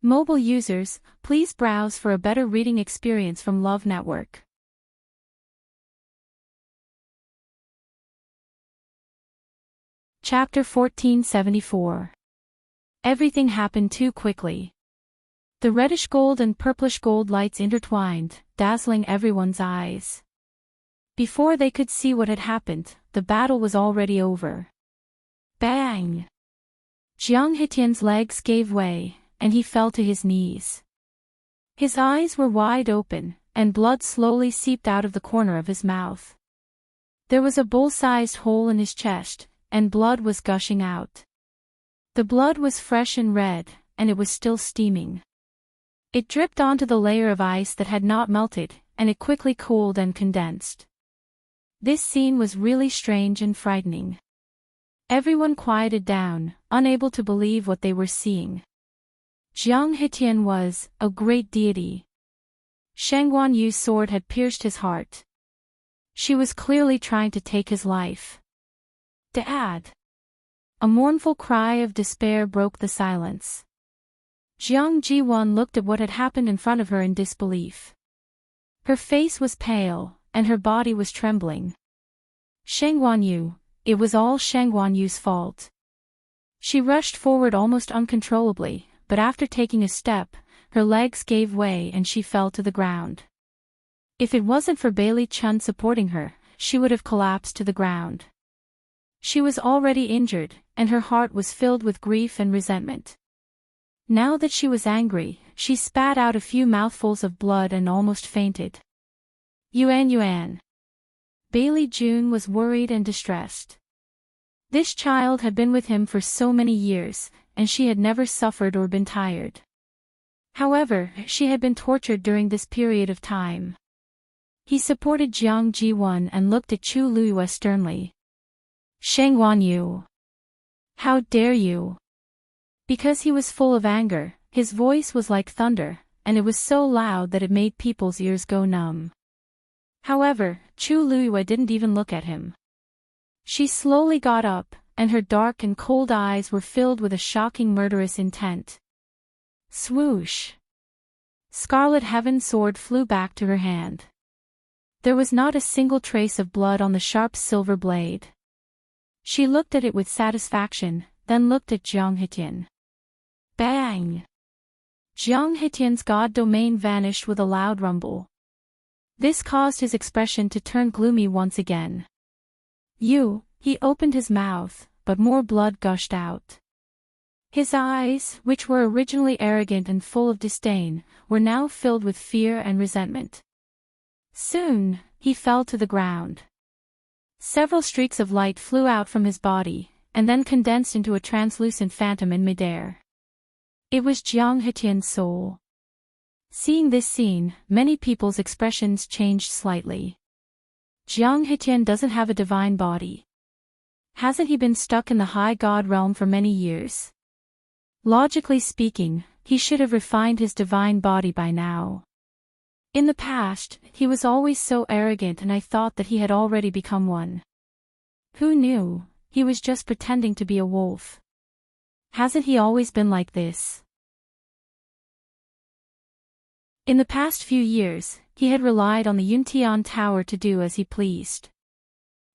Mobile users, please browse for a better reading experience from Love Network. Chapter 1474. Everything happened too quickly. The reddish gold and purplish gold lights intertwined, dazzling everyone's eyes. Before they could see what had happened, the battle was already over. Bang! Jiang Hitian's legs gave way, and he fell to his knees. His eyes were wide open, and blood slowly seeped out of the corner of his mouth. There was a bull-sized hole in his chest, and blood was gushing out. The blood was fresh and red, and it was still steaming. It dripped onto the layer of ice that had not melted, and it quickly cooled and condensed. This scene was really strange and frightening. Everyone quieted down, unable to believe what they were seeing. Jiang Hitian was a great deity. Shangguan Yu's sword had pierced his heart. She was clearly trying to take his life. Dad! A mournful cry of despair broke the silence. Jiang Jiwan looked at what had happened in front of her in disbelief. Her face was pale, and her body was trembling. Shangguan Yu, it was all Shangguan Yu's fault. She rushed forward almost uncontrollably, but after taking a step, her legs gave way and she fell to the ground. If it wasn't for Bailey Chun supporting her, she would have collapsed to the ground. She was already injured, and her heart was filled with grief and resentment. Now that she was angry, she spat out a few mouthfuls of blood and almost fainted. Yuan. Bailey June was worried and distressed. This child had been with him for so many years, and she had never suffered or been tired. However, she had been tortured during this period of time. He supported Jiang Ji-won and looked at Chu Luiyue sternly. Sheng Wanyu. How dare you? Because he was full of anger, his voice was like thunder, and it was so loud that it made people's ears go numb. However, Chu Luiyue didn't even look at him. She slowly got up, and her dark and cold eyes were filled with a shocking murderous intent. Swoosh! Scarlet Heaven sword flew back to her hand. There was not a single trace of blood on the sharp silver blade. She looked at it with satisfaction, then looked at Jiang Hetian. Bang! Jiang Hetian's god domain vanished with a loud rumble. This caused his expression to turn gloomy once again. He opened his mouth, but more blood gushed out. His eyes, which were originally arrogant and full of disdain, were now filled with fear and resentment. Soon, he fell to the ground. Several streaks of light flew out from his body, and then condensed into a translucent phantom in midair. It was Jiang Hetian's soul. Seeing this scene, many people's expressions changed slightly. Jiang Hetian doesn't have a divine body. Hasn't he been stuck in the high god realm for many years? Logically speaking, he should have refined his divine body by now. In the past, he was always so arrogant, and I thought that he had already become one. Who knew? He was just pretending to be a wolf. Hasn't he always been like this? In the past few years, he had relied on the Yuntian Tower to do as he pleased.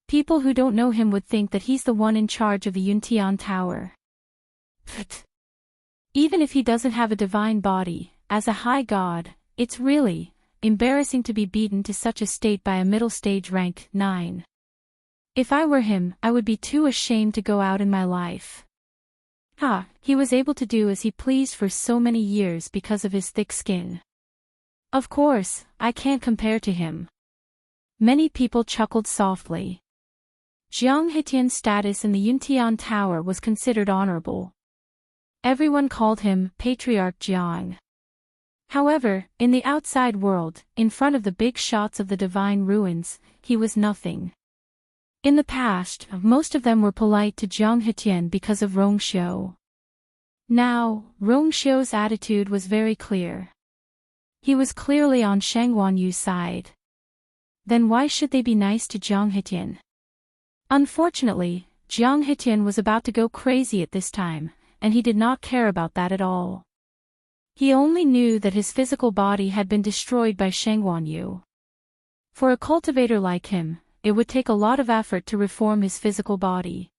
People who don't know him would think that he's the one in charge of the Yuntian Tower. But even if he doesn't have a divine body, as a high god, it's really embarrassing to be beaten to such a state by a middle stage rank 9. If I were him, I would be too ashamed to go out in my life. He was able to do as he pleased for so many years because of his thick skin. Of course, I can't compare to him. Many people chuckled softly. Jiang Hetian's status in the Yuntian Tower was considered honorable. Everyone called him Patriarch Jiang. However, in the outside world, in front of the big shots of the divine ruins, he was nothing. In the past, most of them were polite to Jiang Hetian because of Rongxiu. Now, Rongxiu's attitude was very clear. He was clearly on Sheng Wanyu's side. Then why should they be nice to Jiang Hetian? Unfortunately, Jiang Hetian was about to go crazy at this time, and he did not care about that at all. He only knew that his physical body had been destroyed by Sheng Wanyu. For a cultivator like him, it would take a lot of effort to reform his physical body.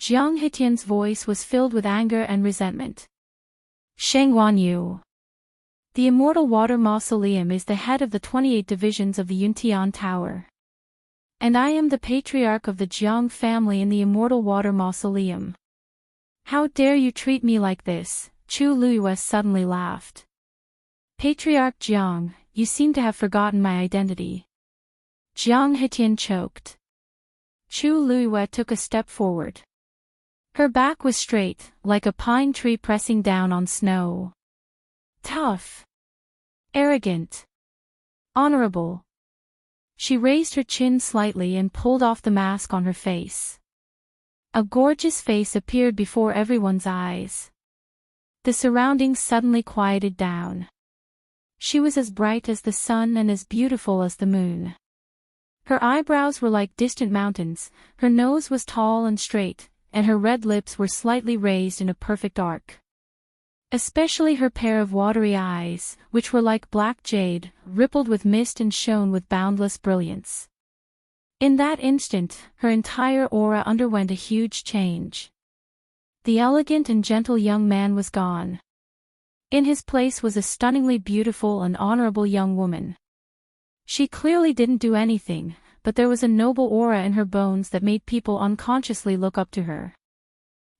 Jiang Hetian's voice was filled with anger and resentment. Sheng Wanyu. The Immortal Water Mausoleum is the head of the 28 divisions of the Yuntian Tower. And I am the patriarch of the Jiang family in the Immortal Water Mausoleum. How dare you treat me like this? Chu Luiyue suddenly laughed. Patriarch Jiang, you seem to have forgotten my identity. Jiang Hetian choked. Chu Luiyue took a step forward. Her back was straight, like a pine tree pressing down on snow. Tough. Arrogant. Honorable. She raised her chin slightly and pulled off the mask on her face. A gorgeous face appeared before everyone's eyes. The surroundings suddenly quieted down. She was as bright as the sun and as beautiful as the moon. Her eyebrows were like distant mountains, her nose was tall and straight, and her red lips were slightly raised in a perfect arc. Especially her pair of watery eyes, which were like black jade, rippled with mist and shone with boundless brilliance. In that instant, her entire aura underwent a huge change. The elegant and gentle young man was gone. In his place was a stunningly beautiful and honorable young woman. She clearly didn't do anything, but there was a noble aura in her bones that made people unconsciously look up to her.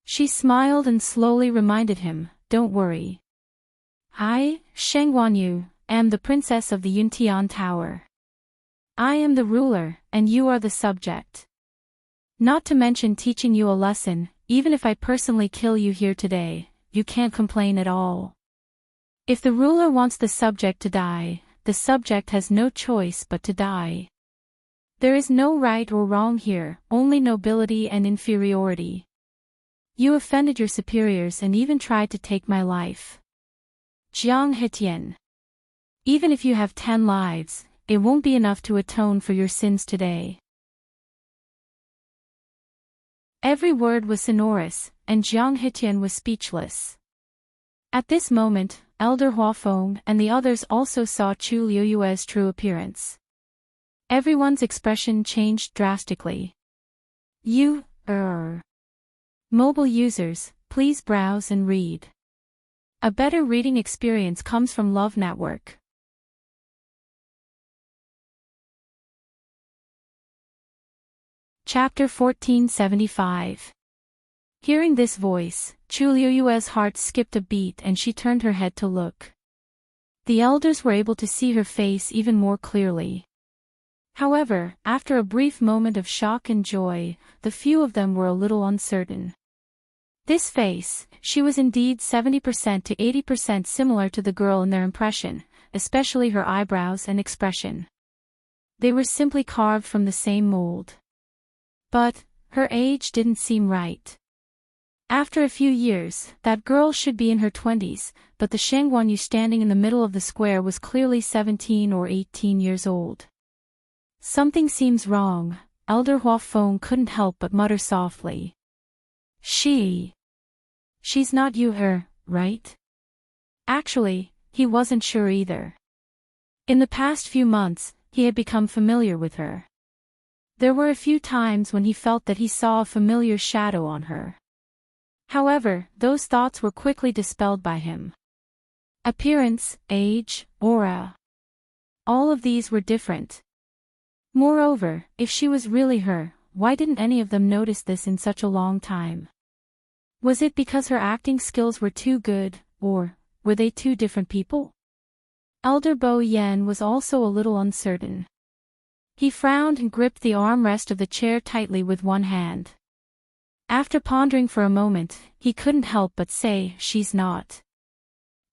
She smiled and slowly reminded him, don't worry. I, Sheng Wanyu, am the princess of the Yuntian Tower. I am the ruler, and you are the subject. Not to mention teaching you a lesson, even if I personally kill you here today, you can't complain at all. If the ruler wants the subject to die, the subject has no choice but to die. There is no right or wrong here, only nobility and inferiority. You offended your superiors and even tried to take my life. Jiang Hetian. Even if you have 10 lives, it won't be enough to atone for your sins today. Every word was sonorous, and Jiang Hetian was speechless. At this moment, Elder Huafeng and the others also saw Chu Liuyue's true appearance. Everyone's expression changed drastically. Mobile users, please browse and read. A better reading experience comes from Love Network. Chapter 1475. Hearing this voice, Chu Liuyue's heart skipped a beat and she turned her head to look. The elders were able to see her face even more clearly. However, after a brief moment of shock and joy, the few of them were a little uncertain. This face, she was indeed 70% to 80% similar to the girl in their impression, especially her eyebrows and expression. They were simply carved from the same mold. But, her age didn't seem right. After a few years, that girl should be in her 20s, but the Sheng Wanyu standing in the middle of the square was clearly 17 or 18 years old. Something seems wrong, Elder Huafeng couldn't help but mutter softly. She's not her, right? Actually, he wasn't sure either. In the past few months, he had become familiar with her. There were a few times when he felt that he saw a familiar shadow on her. However, those thoughts were quickly dispelled by him. Appearance, age, aura. All of these were different. Moreover, if she was really her, why didn't any of them notice this in such a long time? Was it because her acting skills were too good, or were they two different people? Elder Bo Yen was also a little uncertain. He frowned and gripped the armrest of the chair tightly with one hand. After pondering for a moment, he couldn't help but say, she's not.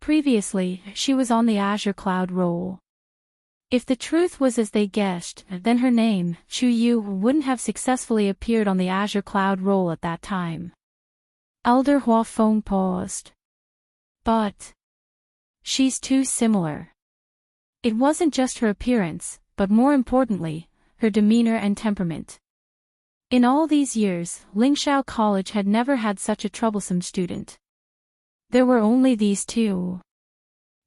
Previously, she was on the Azure Cloud roll. If the truth was as they guessed, then her name, Chu Yu, wouldn't have successfully appeared on the Azure Cloud roll at that time. Elder Huafeng paused. But she's too similar. It wasn't just her appearance, but more importantly, her demeanor and temperament. In all these years, Lingxiao College had never had such a troublesome student. There were only these two.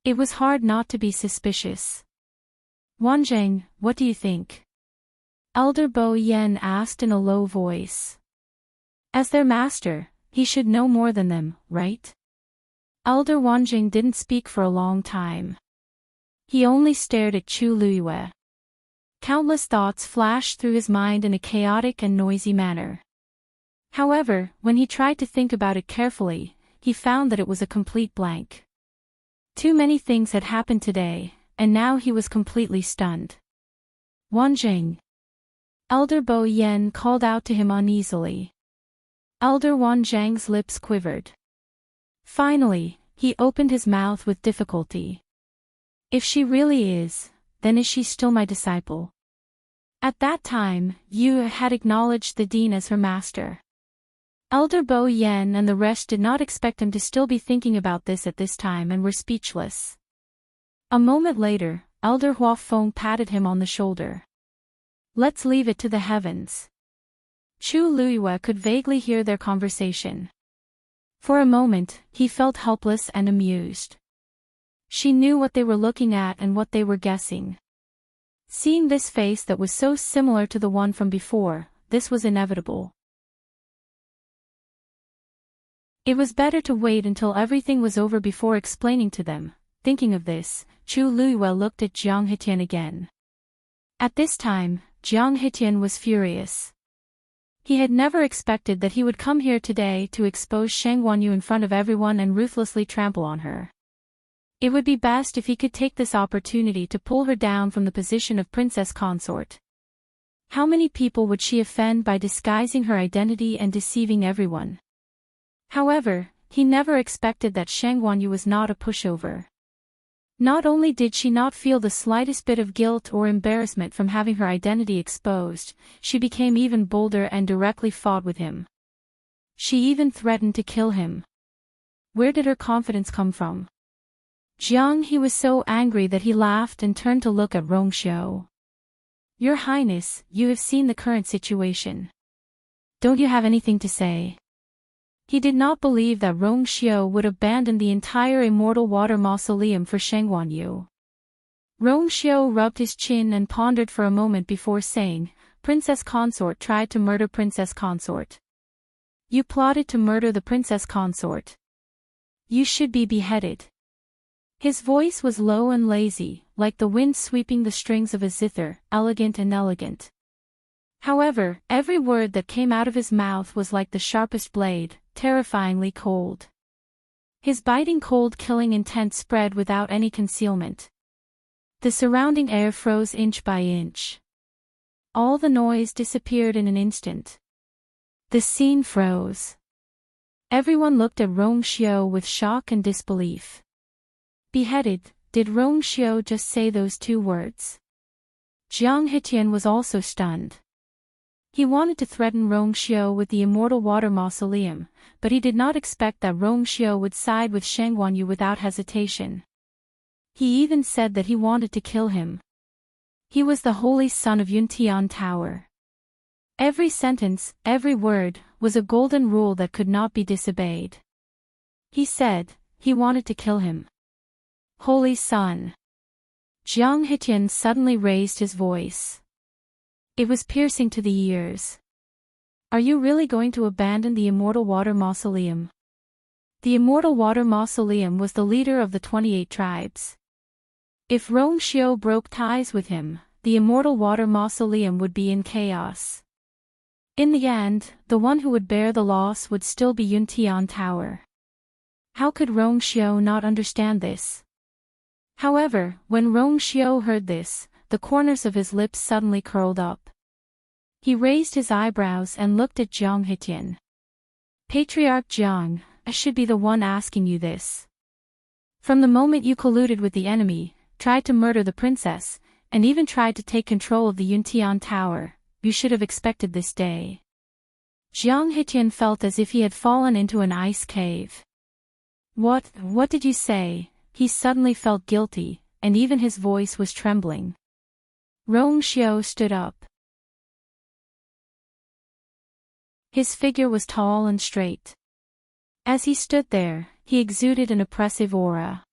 It was hard not to be suspicious. Wanzheng, what do you think? Elder Bo Yen asked in a low voice. As their master, he should know more than them, right? Elder Wanzheng didn't speak for a long time. He only stared at Chu Liuyue. Countless thoughts flashed through his mind in a chaotic and noisy manner. However, when he tried to think about it carefully, he found that it was a complete blank. Too many things had happened today, and now he was completely stunned. Wanzheng. Elder Bo Yen called out to him uneasily. Elder Wanzheng's lips quivered. Finally, he opened his mouth with difficulty. If she really is, then is she still my disciple? At that time, Yu had acknowledged the dean as her master. Elder Bo Yen and the rest did not expect him to still be thinking about this at this time and were speechless. A moment later, Elder Huafeng patted him on the shoulder. Let's leave it to the heavens. Chu Liuyue could vaguely hear their conversation. For a moment, he felt helpless and amused. She knew what they were looking at and what they were guessing. Seeing this face that was so similar to the one from before, this was inevitable. It was better to wait until everything was over before explaining to them. Thinking of this, Chu Liuyue looked at Jiang Hetian again. At this time, Jiang Hetian was furious. He had never expected that he would come here today to expose Shang Wanyu in front of everyone and ruthlessly trample on her. It would be best if he could take this opportunity to pull her down from the position of princess consort. How many people would she offend by disguising her identity and deceiving everyone? However, he never expected that Shang Wanyu was not a pushover. Not only did she not feel the slightest bit of guilt or embarrassment from having her identity exposed, she became even bolder and directly fought with him. She even threatened to kill him. Where did her confidence come from? He was so angry that he laughed and turned to look at Rongxiu. Your Highness, you have seen the current situation. Don't you have anything to say? He did not believe that Rongxiu would abandon the entire Immortal Water Mausoleum for Shang Wanyu. Rongxiu rubbed his chin and pondered for a moment before saying, Princess Consort tried to murder Princess Consort. You plotted to murder the Princess Consort. You should be beheaded. His voice was low and lazy, like the wind sweeping the strings of a zither, elegant and elegant. However, every word that came out of his mouth was like the sharpest blade, terrifyingly cold. His biting cold-killing intent spread without any concealment. The surrounding air froze inch by inch. All the noise disappeared in an instant. The scene froze. Everyone looked at Rongxiu with shock and disbelief. Beheaded, did Rongxiu just say those two words? Jiang Hetian was also stunned. He wanted to threaten Rongxiu with the Immortal Water Mausoleum, but he did not expect that Rongxiu would side with Shang Wanyu without hesitation. He even said that he wanted to kill him. He was the holy son of Yuntian Tower. Every sentence, every word, was a golden rule that could not be disobeyed. He said, he wanted to kill him. Holy son. Jiang Hetian suddenly raised his voice. It was piercing to the ears. Are you really going to abandon the Immortal Water Mausoleum? The Immortal Water Mausoleum was the leader of the 28 tribes. If Rongxiu broke ties with him, the Immortal Water Mausoleum would be in chaos. In the end, the one who would bear the loss would still be Yuntian Tower. How could Rongxiu not understand this? However, when Rongxiu heard this, the corners of his lips suddenly curled up. He raised his eyebrows and looked at Jiang Hetian. Patriarch Jiang, I should be the one asking you this. From the moment you colluded with the enemy, tried to murder the princess, and even tried to take control of the Yuntian Tower, you should have expected this day. Jiang Hetian felt as if he had fallen into an ice cave. What did you say? He suddenly felt guilty, and even his voice was trembling. Rongxiu stood up. His figure was tall and straight. As he stood there, he exuded an oppressive aura.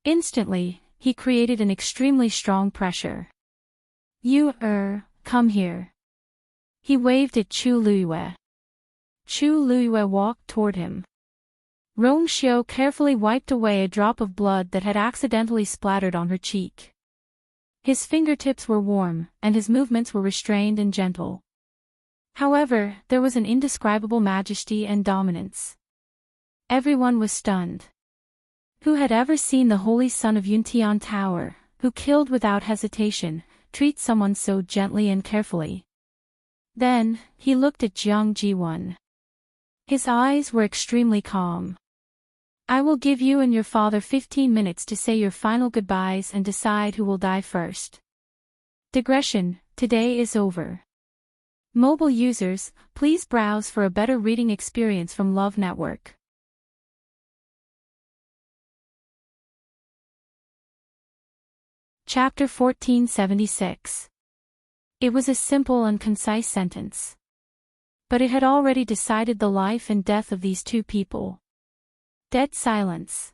Instantly, he created an extremely strong pressure. You, come here. He waved at Chu Luiyue. Chu Luiyue walked toward him. Rongxiu carefully wiped away a drop of blood that had accidentally splattered on her cheek. His fingertips were warm, and his movements were restrained and gentle. However, there was an indescribable majesty and dominance. Everyone was stunned. Who had ever seen the holy son of Yuntian Tower, who killed without hesitation, treat someone so gently and carefully? Then, he looked at Jiang Jiwan. His eyes were extremely calm. I will give you and your father 15 minutes to say your final goodbyes and decide who will die first. Digression, today is over. Mobile users, please browse for a better reading experience from Love Network. Chapter 1476. It was a simple and concise sentence. But it had already decided the life and death of these two people. Dead silence.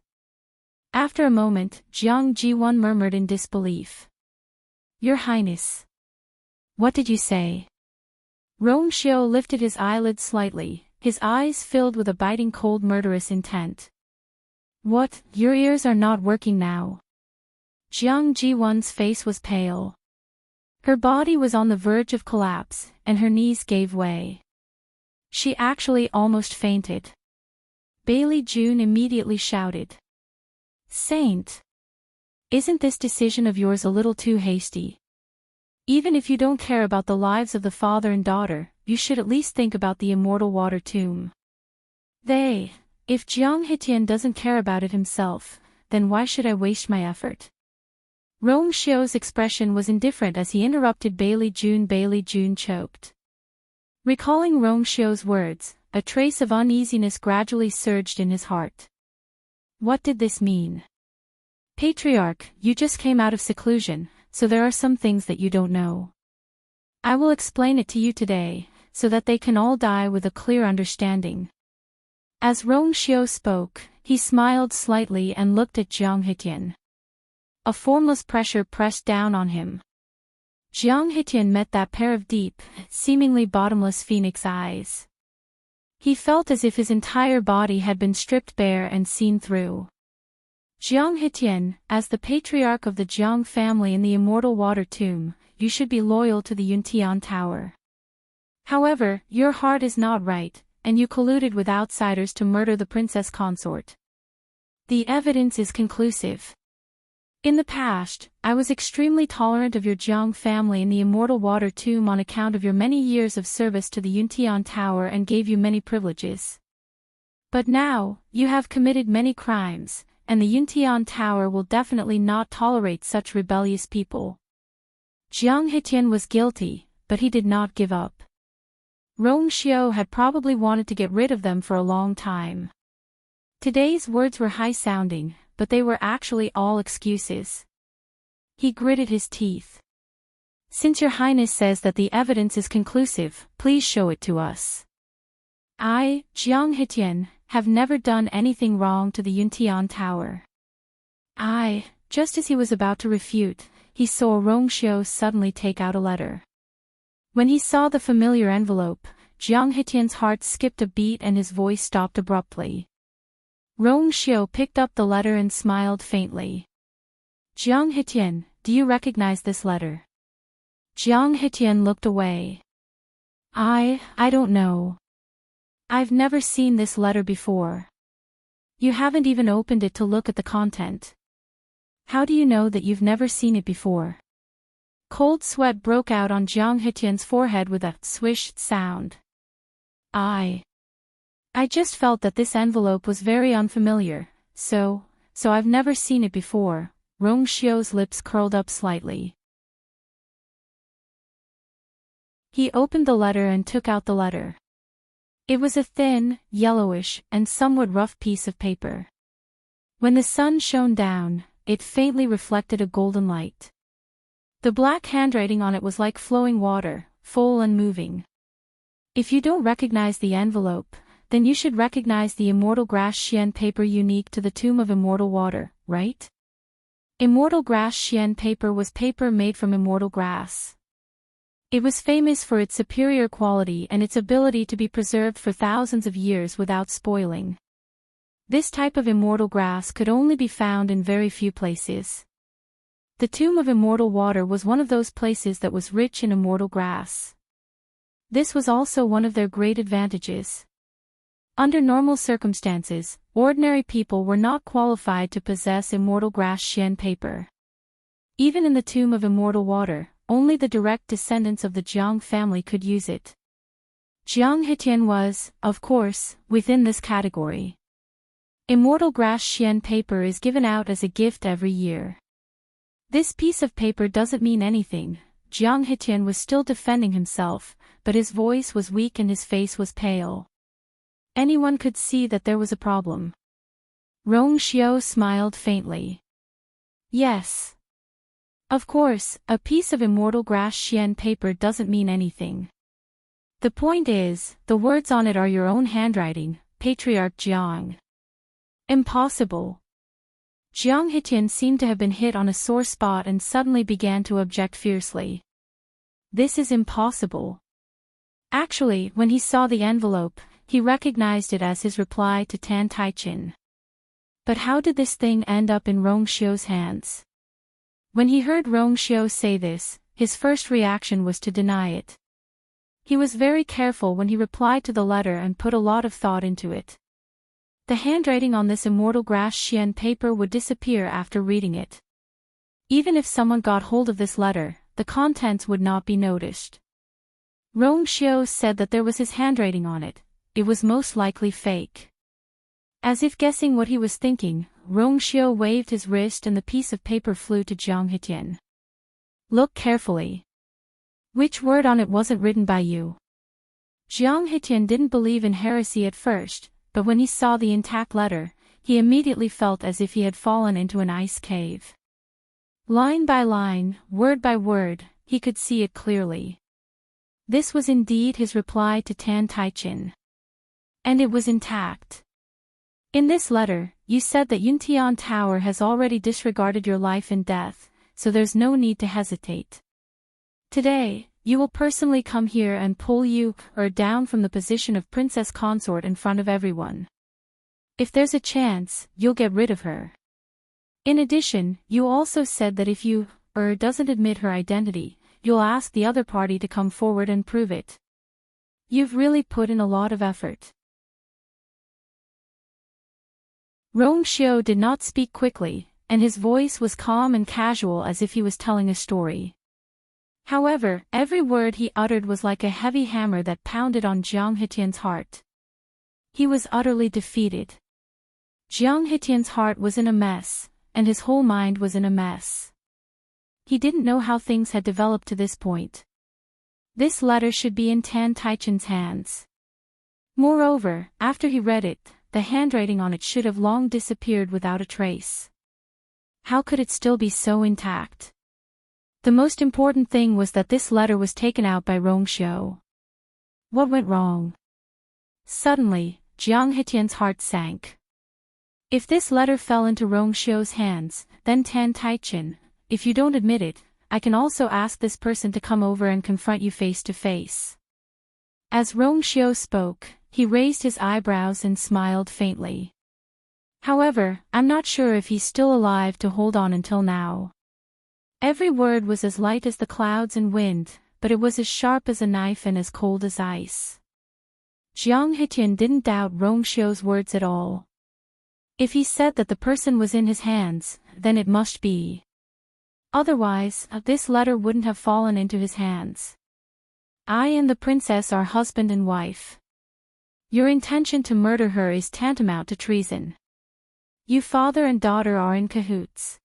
After a moment, Jiang Jiwan murmured in disbelief. Your Highness. What did you say? Rongxiu lifted his eyelids slightly, his eyes filled with a biting cold murderous intent. What, your ears are not working now? Jiang Jiwan's face was pale. Her body was on the verge of collapse, and her knees gave way. She actually almost fainted. Bailey June immediately shouted. Saint! Isn't this decision of yours a little too hasty? Even if you don't care about the lives of the father and daughter, you should at least think about the immortal water tomb. If Jiang Hitian doesn't care about it himself, then why should I waste my effort? Rong Xiu's expression was indifferent as he interrupted Bailey June. Bailey June choked. Recalling Rong Xiu's words, a trace of uneasiness gradually surged in his heart. What did this mean? Patriarch, you just came out of seclusion, so there are some things that you don't know. I will explain it to you today, so that they can all die with a clear understanding. As Rong Xiu spoke, he smiled slightly and looked at Jiang Hitian. A formless pressure pressed down on him. Jiang Hitian met that pair of deep, seemingly bottomless phoenix eyes. He felt as if his entire body had been stripped bare and seen through. Jiang Hitian, as the patriarch of the Jiang family in the immortal water tomb, you should be loyal to the Yuntian Tower. However, your heart is not right, and you colluded with outsiders to murder the princess consort. The evidence is conclusive. In the past, I was extremely tolerant of your Jiang family in the immortal water tomb on account of your many years of service to the Yuntian Tower and gave you many privileges. But now, you have committed many crimes, and the Yuntian Tower will definitely not tolerate such rebellious people. Jiang Hitian was guilty, but he did not give up. Rong Xiu had probably wanted to get rid of them for a long time. Today's words were high-sounding, but they were actually all excuses. He gritted his teeth. Since your highness says that the evidence is conclusive, please show it to us. I, Jiang Hitian, have never done anything wrong to the Yuntian Tower. Just as he was about to refute, he saw Rong Xiu suddenly take out a letter. When he saw the familiar envelope, Jiang Hitian's heart skipped a beat and his voice stopped abruptly. Rong Xiu picked up the letter and smiled faintly. Jiang Hitian, do you recognize this letter? Jiang Hitian looked away. I don't know. I've never seen this letter before. You haven't even opened it to look at the content. How do you know that you've never seen it before? Cold sweat broke out on Jiang Hitian's forehead with a swish sound. I just felt that this envelope was very unfamiliar, so I've never seen it before. Rong Xiu's lips curled up slightly. He opened the letter and took out the letter. It was a thin, yellowish, and somewhat rough piece of paper. When the sun shone down, it faintly reflected a golden light. The black handwriting on it was like flowing water, full and moving. If you don't recognize the envelope, then you should recognize the immortal grass xian paper unique to the Tomb of Immortal Water, right? Immortal grass xian paper was paper made from immortal grass. It was famous for its superior quality and its ability to be preserved for thousands of years without spoiling. This type of immortal grass could only be found in very few places. The Tomb of Immortal Water was one of those places that was rich in immortal grass. This was also one of their great advantages. Under normal circumstances, ordinary people were not qualified to possess immortal grass xian paper. Even in the Tomb of Immortal Water, only the direct descendants of the Jiang family could use it. Jiang Hitian was, of course, within this category. Immortal grass xian paper is given out as a gift every year. This piece of paper doesn't mean anything. Jiang Hitian was still defending himself, but his voice was weak and his face was pale. Anyone could see that there was a problem. Rong Xiu smiled faintly. Yes. Of course, a piece of immortal grass xian paper doesn't mean anything. The point is, the words on it are your own handwriting, Patriarch Jiang. Impossible. Jiang Hitian seemed to have been hit on a sore spot and suddenly began to object fiercely. This is impossible. Actually, when he saw the envelope, he recognized it as his reply to Tan Taichin. But how did this thing end up in Rong Xiu's hands? When he heard Rong Xiu say this, his first reaction was to deny it. He was very careful when he replied to the letter and put a lot of thought into it. The handwriting on this immortal grass xian paper would disappear after reading it. Even if someone got hold of this letter, the contents would not be noticed. Rongxiu said that there was his handwriting on it. It was most likely fake. As if guessing what he was thinking, Rongxiu waved his wrist and the piece of paper flew to Jiang Hetian. Look carefully. Which word on it wasn't written by you? Jiang Hetian didn't believe in heresy at first, but when he saw the intact letter, he immediately felt as if he had fallen into an ice cave. Line by line, word by word, he could see it clearly. This was indeed his reply to Tan Taichin. And it was intact. In this letter, you said that Yuntian Tower has already disregarded your life and death, so there's no need to hesitate. Today, you will personally come here and pull you down from the position of princess consort in front of everyone. If there's a chance, you'll get rid of her. In addition, you also said that if you doesn't admit her identity, you'll ask the other party to come forward and prove it. You've really put in a lot of effort. Rongxiu did not speak quickly, and his voice was calm and casual as if he was telling a story. However, every word he uttered was like a heavy hammer that pounded on Jiang Hetian's heart. He was utterly defeated. Jiang Hetian's heart was in a mess, and his whole mind was in a mess. He didn't know how things had developed to this point. This letter should be in Tan Taichin's hands. Moreover, after he read it, the handwriting on it should have long disappeared without a trace. How could it still be so intact? The most important thing was that this letter was taken out by Rongxiu. What went wrong? Suddenly, Jiang Hetian's heart sank. If this letter fell into Rongxiu's hands, then Tan Taichin, if you don't admit it, I can also ask this person to come over and confront you face to face. As Rongxiu spoke, he raised his eyebrows and smiled faintly. However, I'm not sure if he's still alive to hold on until now. Every word was as light as the clouds and wind, but it was as sharp as a knife and as cold as ice. Jiang Hetian didn't doubt Rongxiu's words at all. If he said that the person was in his hands, then it must be. Otherwise, this letter wouldn't have fallen into his hands. I and the princess are husband and wife. Your intention to murder her is tantamount to treason. You father and daughter are in cahoots.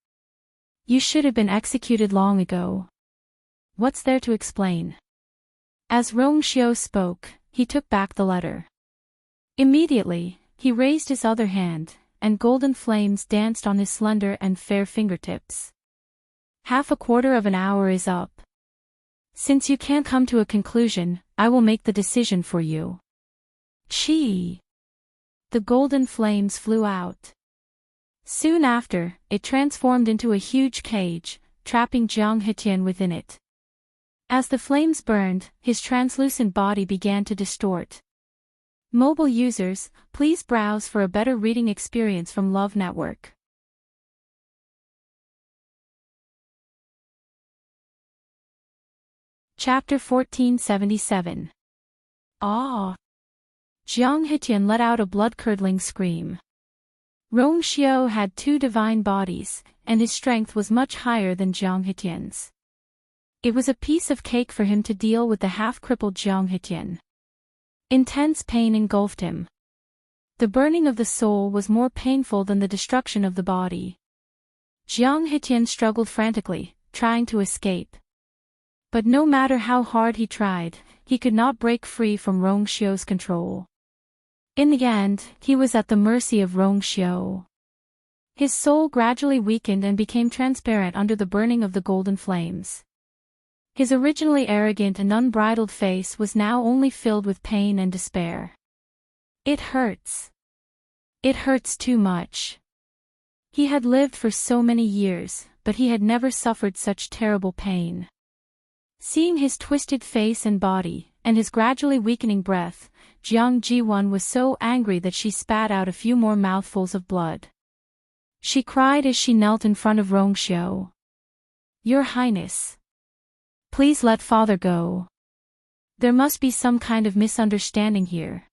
You should have been executed long ago. What's there to explain? As Rongxiu spoke, he took back the letter. Immediately, he raised his other hand, and golden flames danced on his slender and fair fingertips. Half a quarter of an hour is up. Since you can't come to a conclusion, I will make the decision for you. Chi! The golden flames flew out. Soon after, it transformed into a huge cage, trapping Jiang Hetian within it. As the flames burned, his translucent body began to distort. Mobile users, please browse for a better reading experience from Love Network. Chapter 1477. Ah! Jiang Hetian let out a blood-curdling scream. Rongxiu had two divine bodies, and his strength was much higher than Jiang Hetian's. It was a piece of cake for him to deal with the half-crippled Jiang Hetian. Intense pain engulfed him. The burning of the soul was more painful than the destruction of the body. Jiang Hetian struggled frantically, trying to escape. But no matter how hard he tried, he could not break free from Rongxiu's control. In the end, he was at the mercy of Rongxiu. His soul gradually weakened and became transparent under the burning of the golden flames. His originally arrogant and unbridled face was now only filled with pain and despair. It hurts. It hurts too much. He had lived for so many years, but he had never suffered such terrible pain. Seeing his twisted face and body, and his gradually weakening breath, Jiang Jiwan was so angry that she spat out a few more mouthfuls of blood. She cried as she knelt in front of Rongxiu. Your Highness. Please let father go. There must be some kind of misunderstanding here.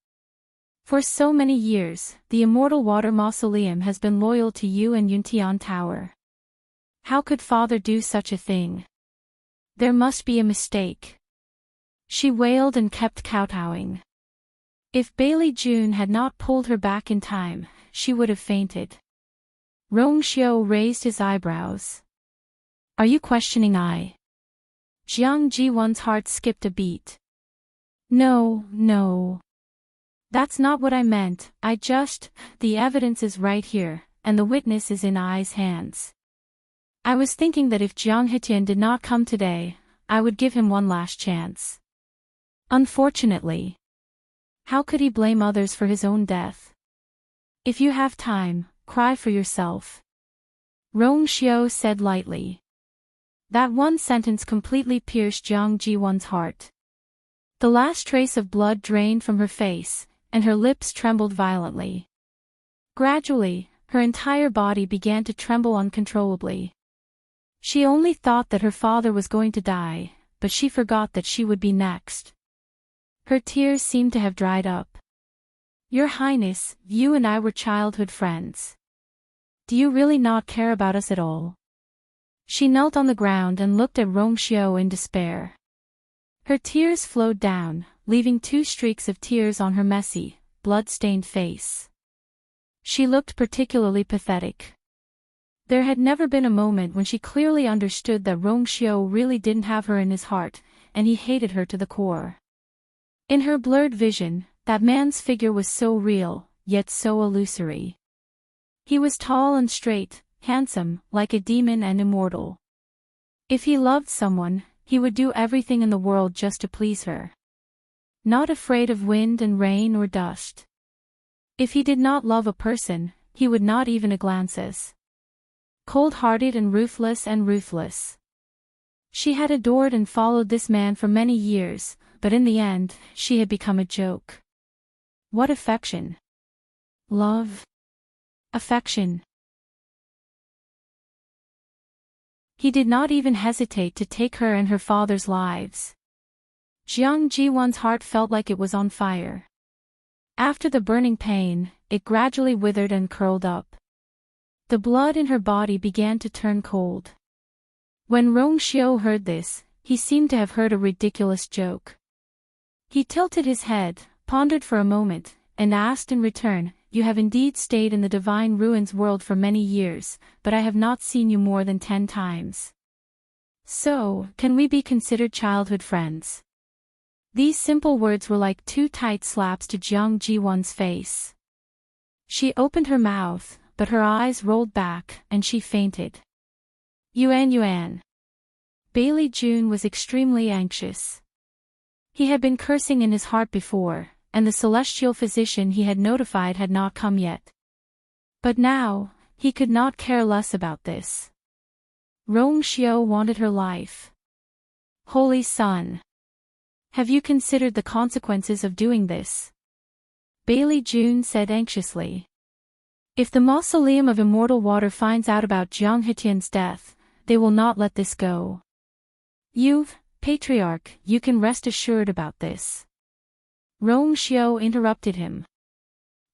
For so many years, the Immortal Water Mausoleum has been loyal to you and Yuntian Tower. How could father do such a thing? There must be a mistake. She wailed and kept kowtowing. If Bailey June had not pulled her back in time, she would have fainted. Rong Xiu raised his eyebrows. Are you questioning I? Jiang Jiwon's heart skipped a beat. No. That's not what I meant, the evidence is right here, and the witness is in I's hands. I was thinking that if Jiang Hetian did not come today, I would give him one last chance. Unfortunately. How could he blame others for his own death? If you have time, cry for yourself. Rong Xiu said lightly. That one sentence completely pierced Jiang Jiwon's heart. The last trace of blood drained from her face, and her lips trembled violently. Gradually, her entire body began to tremble uncontrollably. She only thought that her father was going to die, but she forgot that she would be next. Her tears seemed to have dried up. Your Highness, you and I were childhood friends. Do you really not care about us at all? She knelt on the ground and looked at Rong Xiu in despair. Her tears flowed down, leaving 2 streaks of tears on her messy, blood-stained face. She looked particularly pathetic. There had never been a moment when she clearly understood that Rong Xiu really didn't have her in his heart, and he hated her to the core. In her blurred vision, that man's figure was so real, yet so illusory. He was tall and straight, handsome, like a demon and immortal. If he loved someone, he would do everything in the world just to please her. Not afraid of wind and rain or dust. If he did not love a person, he would not even a glances. Cold-hearted and ruthless. She had adored and followed this man for many years, but in the end, she had become a joke. What affection? Love? Affection. He did not even hesitate to take her and her father's lives. Jiang Jiwon's heart felt like it was on fire. After the burning pain, it gradually withered and curled up. The blood in her body began to turn cold. When Rong Xiu heard this, he seemed to have heard a ridiculous joke. He tilted his head, pondered for a moment, and asked in return, You have indeed stayed in the divine ruins world for many years, but I have not seen you more than 10 times. So, can we be considered childhood friends? These simple words were like 2 tight slaps to Jiang Jiwon's face. She opened her mouth, but her eyes rolled back, and she fainted. Yuan. Bailey June was extremely anxious. He had been cursing in his heart before, and the celestial physician he had notified had not come yet. But now, he could not care less about this. Rong Xiu wanted her life. Holy Sun! Have you considered the consequences of doing this? Bailey June said anxiously. If the Mausoleum of Immortal Water finds out about Jiang Hetian's death, they will not let this go. Patriarch, you can rest assured about this. Rong Xiu interrupted him.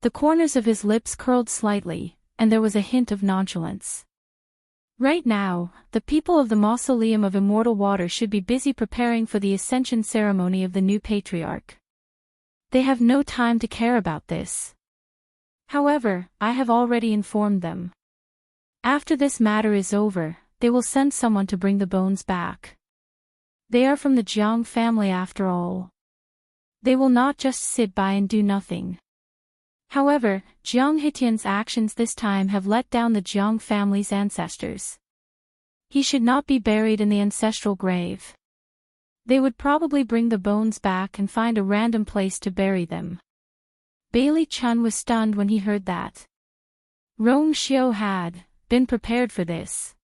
The corners of his lips curled slightly, and there was a hint of nonchalance. Right now, the people of the Mausoleum of Immortal Water should be busy preparing for the ascension ceremony of the new patriarch. They have no time to care about this. However, I have already informed them. After this matter is over, they will send someone to bring the bones back. They are from the Jiang family after all. They will not just sit by and do nothing. However, Jiang Hetian's actions this time have let down the Jiang family's ancestors. He should not be buried in the ancestral grave. They would probably bring the bones back and find a random place to bury them. Bailey Chun was stunned when he heard that. Rong Xiu had been prepared for this.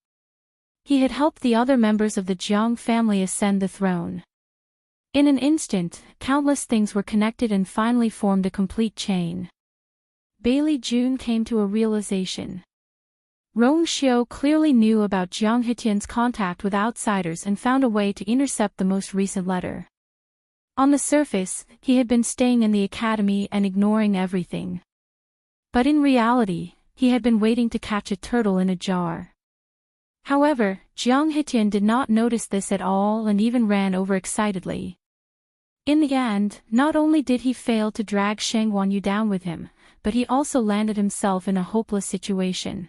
He had helped the other members of the Jiang family ascend the throne. In an instant, countless things were connected and finally formed a complete chain. Bailey June came to a realization. Rong Xiu clearly knew about Jiang Hetian's contact with outsiders and found a way to intercept the most recent letter. On the surface, he had been staying in the academy and ignoring everything. But in reality, he had been waiting to catch a turtle in a jar. However, Jiang Hetian did not notice this at all and even ran over excitedly. In the end, not only did he fail to drag Shang Wanyu down with him, but he also landed himself in a hopeless situation.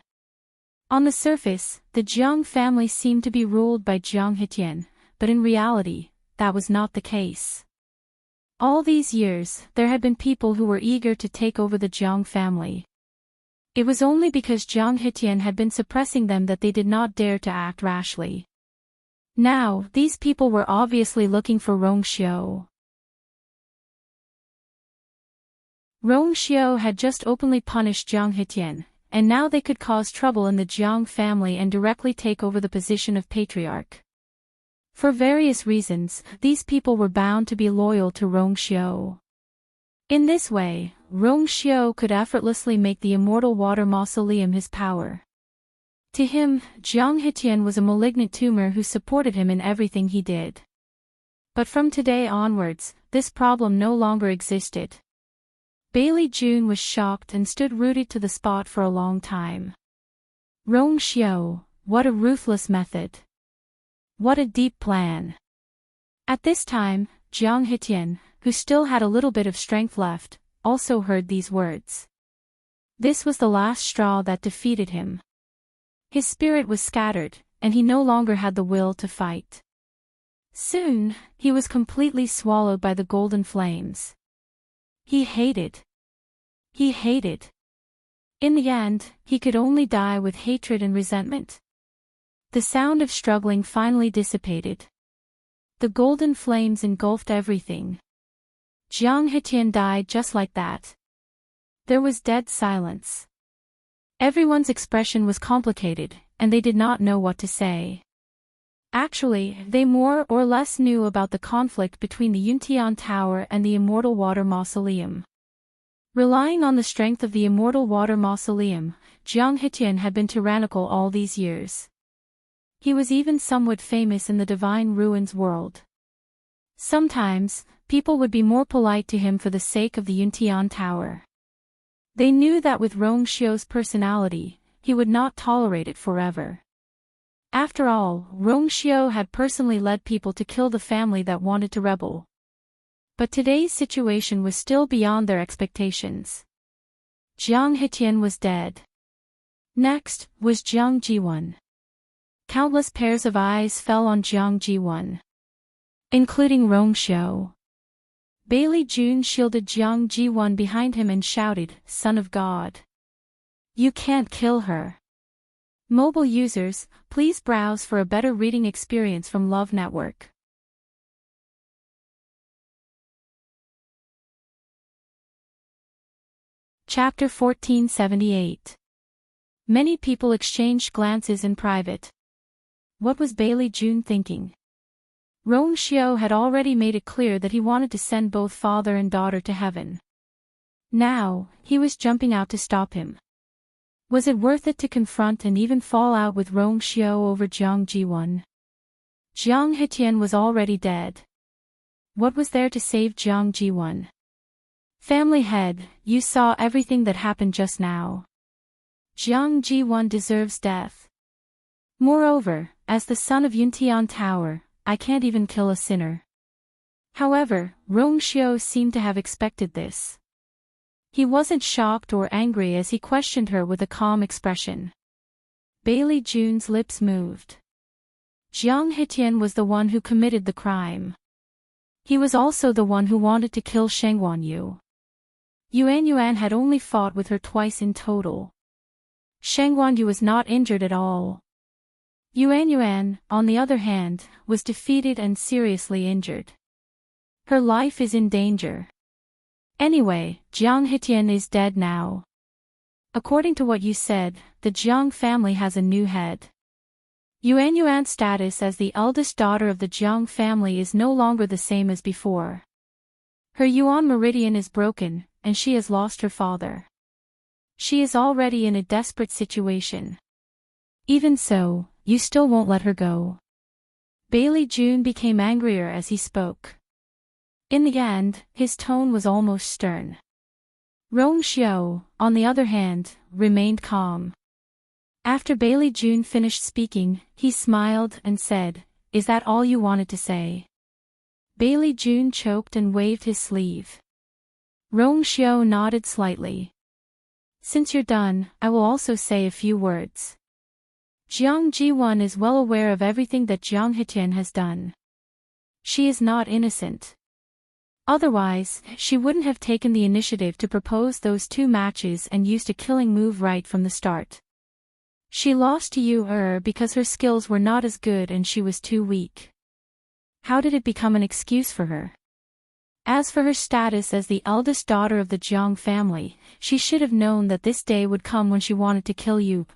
On the surface, the Jiang family seemed to be ruled by Jiang Hetian, but in reality, that was not the case. All these years, there had been people who were eager to take over the Jiang family. It was only because Jiang Hetian had been suppressing them that they did not dare to act rashly. Now, these people were obviously looking for Rong Xiu. Rong Xiu had just openly punished Jiang Hetian, and now they could cause trouble in the Jiang family and directly take over the position of patriarch. For various reasons, these people were bound to be loyal to Rong Xiu. In this way, Rong Xiu could effortlessly make the immortal water mausoleum his power. To him, Jiang Hetian was a malignant tumor who supported him in everything he did. But from today onwards, this problem no longer existed. Bailey June was shocked and stood rooted to the spot for a long time. Rong Xiu, what a ruthless method. What a deep plan. At this time, Jiang Hetian, who still had a little bit of strength left, also heard these words. This was the last straw that defeated him. His spirit was scattered, and he no longer had the will to fight. Soon, he was completely swallowed by the golden flames. He hated. In the end, he could only die with hatred and resentment. The sound of struggling finally dissipated. The golden flames engulfed everything. Jiang Hetian died just like that. There was dead silence. Everyone's expression was complicated, and they did not know what to say. Actually, they more or less knew about the conflict between the Yuntian Tower and the Immortal Water Mausoleum. Relying on the strength of the Immortal Water Mausoleum, Jiang Hetian had been tyrannical all these years. He was even somewhat famous in the Divine Ruins world. Sometimes, people would be more polite to him for the sake of the Yuntian Tower. They knew that with Rong Xiu's personality, he would not tolerate it forever. After all, Rong Xiu had personally led people to kill the family that wanted to rebel. But today's situation was still beyond their expectations. Jiang Hetian was dead. Next, was Jiang Jiwan. Countless pairs of eyes fell on Jiang Jiwan, including Rong Xiu. Bailey June shielded Jiang Jiwan behind him and shouted, "Son of God! You can't kill her." Mobile users, please browse for a better reading experience from Love Network. Chapter 1478. Many people exchanged glances in private. What was Bailey June thinking? Rong Xiu had already made it clear that he wanted to send both father and daughter to heaven. Now, he was jumping out to stop him. Was it worth it to confront and even fall out with Rong Xiu over Jiang Jiwan? Jiang Hetian was already dead. What was there to save Jiang Jiwan? Family head, you saw everything that happened just now. Jiang Jiwan deserves death. Moreover, as the son of Yuntian Tower, I can't even kill a sinner. However, Rong Xiu seemed to have expected this. He wasn't shocked or angry as he questioned her with a calm expression. Bailey June's lips moved. Jiang Hetian was the one who committed the crime. He was also the one who wanted to kill Shang Wanyu. Yuan had only fought with her twice in total. Shang Wanyu was not injured at all. Yuan, on the other hand, was defeated and seriously injured. Her life is in danger. Anyway, Jiang Hetian is dead now. According to what you said, the Jiang family has a new head. Yuan's status as the eldest daughter of the Jiang family is no longer the same as before. Her Yuan meridian is broken, and she has lost her father. She is already in a desperate situation. Even so, you still won't let her go. Bailey June became angrier as he spoke. In the end, his tone was almost stern. Rong Xiao, on the other hand, remained calm. After Bailey June finished speaking, he smiled and said, "Is that all you wanted to say?" Bailey June choked and waved his sleeve. Rong Xiao nodded slightly. "Since you're done, I will also say a few words. Jiang Jiwon is well aware of everything that Jiang Hetian has done. She is not innocent. Otherwise, she wouldn't have taken the initiative to propose those 2 matches and used a killing move right from the start. She lost to you because her skills were not as good and she was too weak. How did it become an excuse for her? As for her status as the eldest daughter of the Jiang family, she should have known that this day would come when she wanted to kill you.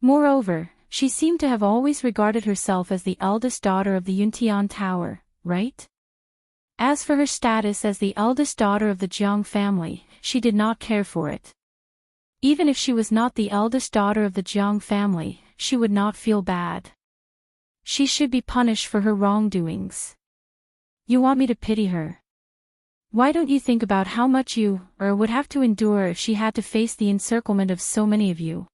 Moreover, she seemed to have always regarded herself as the eldest daughter of the Yuntian Tower, right? As for her status as the eldest daughter of the Jiang family, she did not care for it. Even if she was not the eldest daughter of the Jiang family, she would not feel bad. She should be punished for her wrongdoings. You want me to pity her? Why don't you think about how much you would have to endure if she had to face the encirclement of so many of you?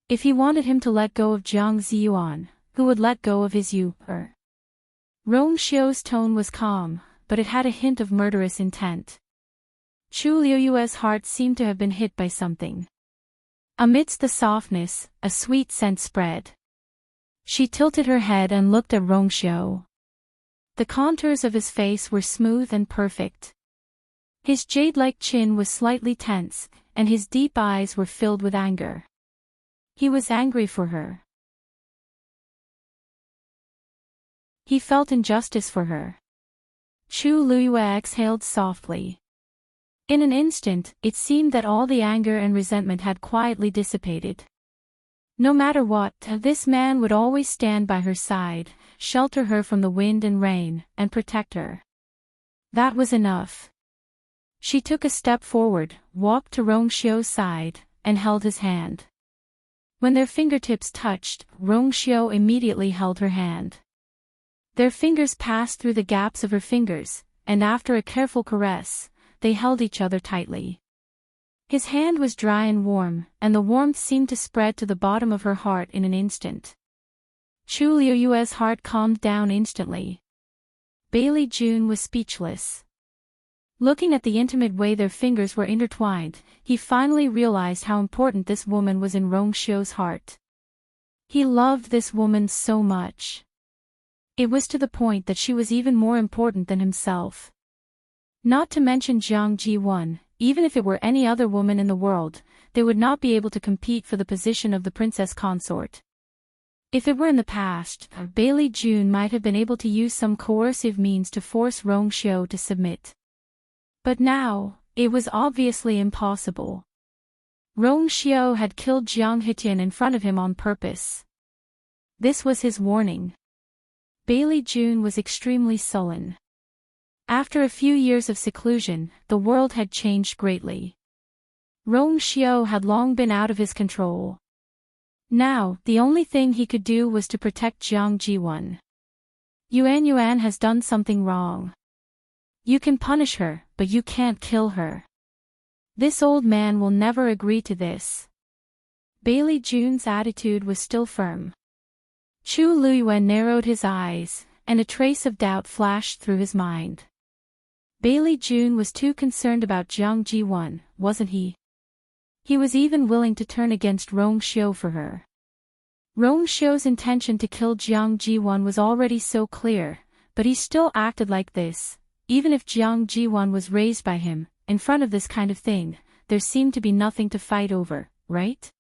If he wanted him to let go of Jiang Ziyuan, who would let go of his Rong Xiao's tone was calm, but it had a hint of murderous intent. Chu Liuyue's heart seemed to have been hit by something. Amidst the softness, a sweet scent spread. She tilted her head and looked at Rong Xiao. The contours of his face were smooth and perfect. His jade-like chin was slightly tense, and his deep eyes were filled with anger. He was angry for her. He felt injustice for her. Chu Liyue exhaled softly. In an instant, it seemed that all the anger and resentment had quietly dissipated. No matter what, this man would always stand by her side, shelter her from the wind and rain, and protect her. That was enough. She took a step forward, walked to Rong Xiao's side, and held his hand. When their fingertips touched, Rong Xiao immediately held her hand. Their fingers passed through the gaps of her fingers, and after a careful caress, they held each other tightly. His hand was dry and warm, and the warmth seemed to spread to the bottom of her heart in an instant. Chu Liuyue's heart calmed down instantly. Bailey June was speechless. Looking at the intimate way their fingers were intertwined, he finally realized how important this woman was in Rong Xiao's heart. He loved this woman so much. It was to the point that she was even more important than himself. Not to mention Jiang Jiwon, even if it were any other woman in the world, they would not be able to compete for the position of the princess consort. If it were in the past, Bailey June might have been able to use some coercive means to force Rong Xiao to submit. But now, it was obviously impossible. Rong Xiao had killed Jiang Hetian in front of him on purpose. This was his warning. Bailey June was extremely sullen. After a few years of seclusion, the world had changed greatly. Rong Xiao had long been out of his control. Now, the only thing he could do was to protect Jiang Jiwon. Yuan has done something wrong. You can punish her, but you can't kill her. This old man will never agree to this. Bailey June's attitude was still firm. Chu Liyue narrowed his eyes, and a trace of doubt flashed through his mind. Bailey June was too concerned about Jiang Jiwon, wasn't he? He was even willing to turn against Rong Xiao for her. Rong Xiao's intention to kill Jiang Jiwon was already so clear, but he still acted like this. Even if Jiang Jiwon was raised by him, in front of this kind of thing, there seemed to be nothing to fight over, right?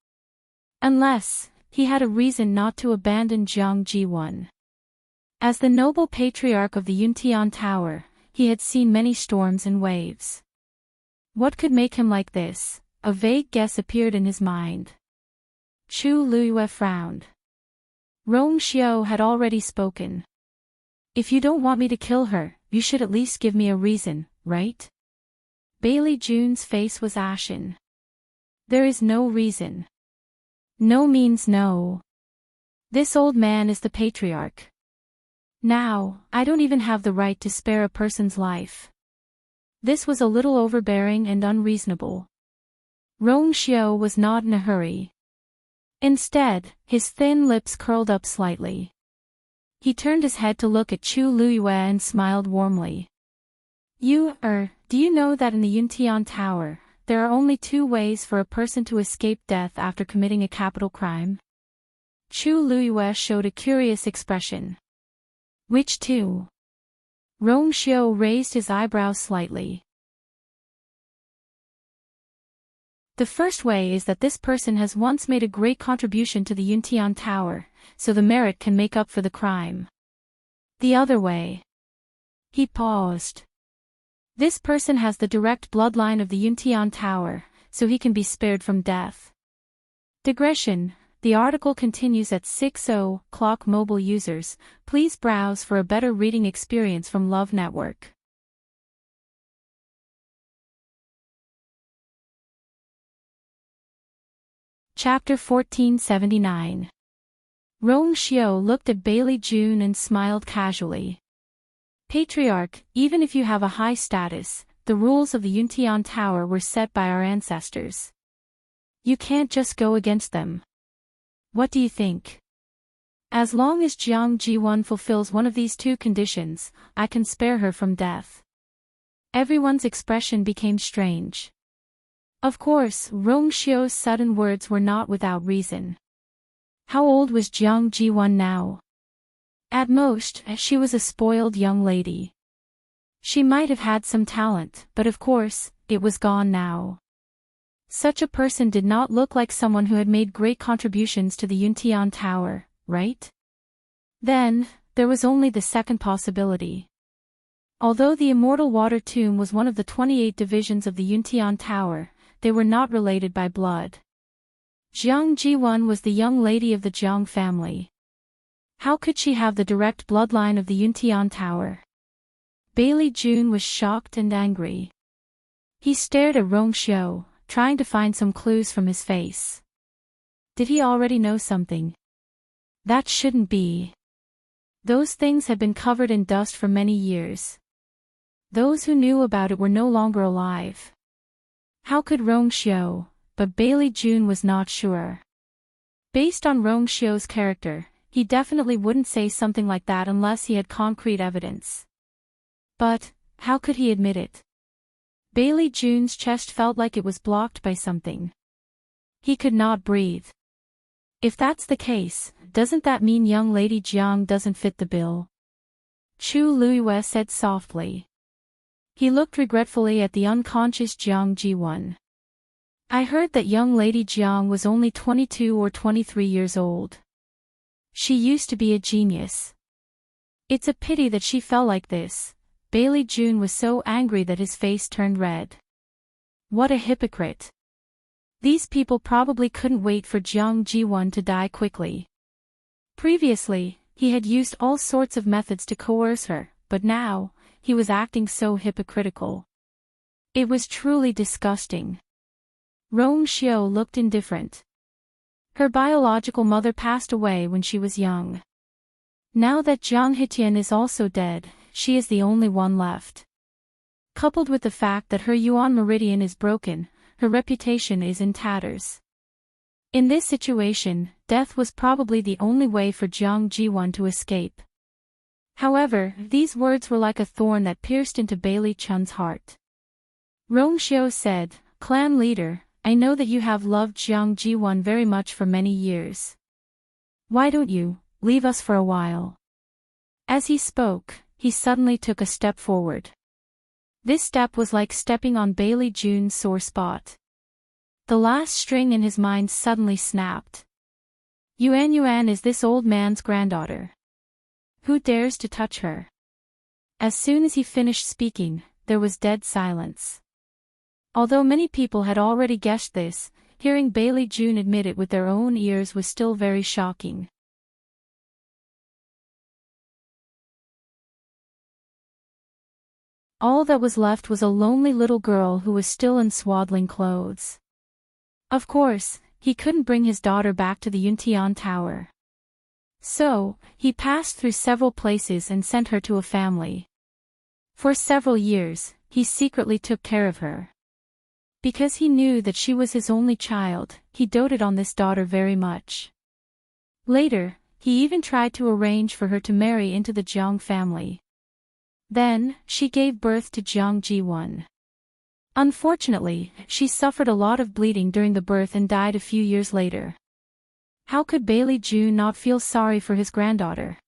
Unless he had a reason not to abandon Jiang Jiwon. As the noble patriarch of the Yuntian Tower, he had seen many storms and waves. What could make him like this? A vague guess appeared in his mind. Chu Liyue frowned. Rong Xiao had already spoken. If you don't want me to kill her, you should at least give me a reason, right? Bailey June's face was ashen. There is no reason. No means no. This old man is the patriarch. Now, I don't even have the right to spare a person's life. This was a little overbearing and unreasonable. Rong Xiao was not in a hurry. Instead, his thin lips curled up slightly. He turned his head to look at Chu Luiyue and smiled warmly. Do you know that in the Yuntian Tower, there are only 2 ways for a person to escape death after committing a capital crime? Chu Luiyue showed a curious expression. Which 2? Rong Xiao raised his eyebrows slightly. The first way is that this person has once made a great contribution to the Yuntian Tower, so the merit can make up for the crime. The other way. He paused. This person has the direct bloodline of the Yuntian Tower, so he can be spared from death. Digression. The article continues at 6:00 mobile users, please browse for a better reading experience from Love Network. Chapter 1479. Rong Xiao looked at Bailey June and smiled casually. Patriarch, even if you have a high status, the rules of the Yuntian Tower were set by our ancestors. You can't just go against them. What do you think? As long as Jiang Jiwan fulfills one of these 2 conditions, I can spare her from death. Everyone's expression became strange. Of course, Rong Xiao's sudden words were not without reason. How old was Jiang Jiwan now? At most, she was a spoiled young lady. She might have had some talent, but of course, it was gone now. Such a person did not look like someone who had made great contributions to the Yuntian Tower, right? Then, there was only the second possibility. Although the Immortal Water Tomb was one of the 28 divisions of the Yuntian Tower, they were not related by blood. Jiang Jiwan was the young lady of the Jiang family. How could she have the direct bloodline of the Yuntian Tower? Bailey June was shocked and angry. He stared at Rong Xiao, trying to find some clues from his face. Did he already know something? That shouldn't be. Those things had been covered in dust for many years. Those who knew about it were no longer alive. How could Rong Xiao? But Bailey June was not sure. Based on Rong Xiao's character, he definitely wouldn't say something like that unless he had concrete evidence. But, how could he admit it? Bailey June's chest felt like it was blocked by something. He could not breathe. If that's the case, doesn't that mean young lady Jiang doesn't fit the bill? Chu Luiyue said softly. He looked regretfully at the unconscious Jiang Jiwan. I heard that young lady Jiang was only 22 or 23 years old. She used to be a genius. It's a pity that she fell like this. Bailey June was so angry that his face turned red. What a hypocrite. These people probably couldn't wait for Jiang Jiwan to die quickly. Previously, he had used all sorts of methods to coerce her, but now, he was acting so hypocritical. It was truly disgusting. Rong Xiao looked indifferent. Her biological mother passed away when she was young. Now that Zhang Hitian is also dead, she is the only one left. Coupled with the fact that her Yuan meridian is broken, her reputation is in tatters. In this situation, death was probably the only way for Jiang Jiwan to escape. However, these words were like a thorn that pierced into Bailey Chun's heart. Rong Xiao said, "Clan leader, I know that you have loved Jiang Jiwan very much for many years. Why don't you leave us for a while?" As he spoke, he suddenly took a step forward. This step was like stepping on Bailey June's sore spot. The last string in his mind suddenly snapped. Yuan is this old man's granddaughter. Who dares to touch her? As soon as he finished speaking, there was dead silence. Although many people had already guessed this, hearing Bailey June admit it with their own ears was still very shocking. All that was left was a lonely little girl who was still in swaddling clothes. Of course, he couldn't bring his daughter back to the Yuntian Tower. So, he passed through several places and sent her to a family. For several years, he secretly took care of her. Because he knew that she was his only child, he doted on this daughter very much. Later, he even tried to arrange for her to marry into the Jiang family. Then, she gave birth to Jiang Ji-won. Unfortunately, she suffered a lot of bleeding during the birth and died a few years later. How could Bailey June not feel sorry for his granddaughter?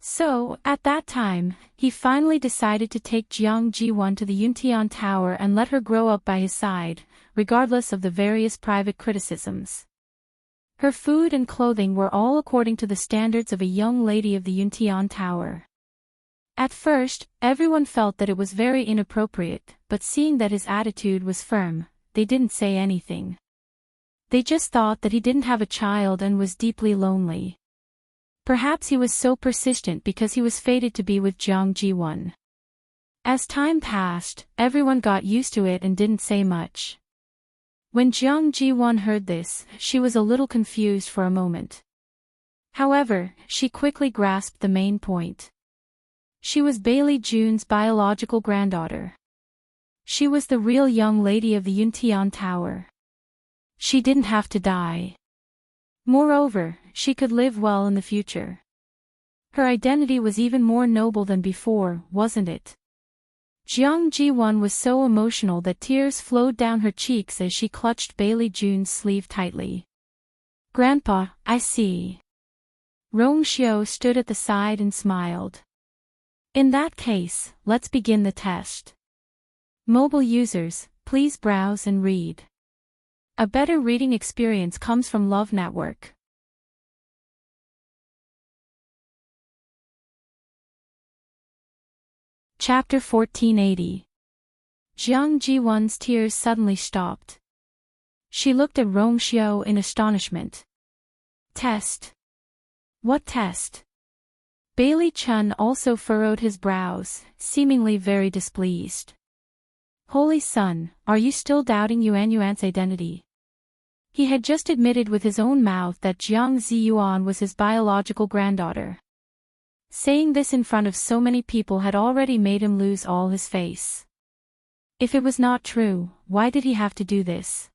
So, at that time, he finally decided to take Jiang Ji-won to the Yuntian Tower and let her grow up by his side, regardless of the various private criticisms. Her food and clothing were all according to the standards of a young lady of the Yuntian Tower. At first, everyone felt that it was very inappropriate, but seeing that his attitude was firm, they didn't say anything. They just thought that he didn't have a child and was deeply lonely. Perhaps he was so persistent because he was fated to be with Jiang Ji-won. As time passed, everyone got used to it and didn't say much. When Jiang Ji-won heard this, she was a little confused for a moment. However, she quickly grasped the main point. She was Bailey June's biological granddaughter. She was the real young lady of the Yuntian Tower. She didn't have to die. Moreover, she could live well in the future. Her identity was even more noble than before, wasn't it? Jiang Ji-won was so emotional that tears flowed down her cheeks as she clutched Bailey June's sleeve tightly. "Grandpa, I see." Rong Xiao stood at the side and smiled. "In that case, let's begin the test. Mobile users, please browse and read. A better reading experience comes from Love Network." Chapter 1480. Jiang Ji-won's tears suddenly stopped. She looked at Rong Xiao in astonishment. "Test? What test?" Bailey Chun also furrowed his brows, seemingly very displeased. "Holy Sun, are you still doubting Yuan Yuan's identity?" He had just admitted with his own mouth that Jiang Ziyuan was his biological granddaughter. Saying this in front of so many people had already made him lose all his face. If it was not true, why did he have to do this?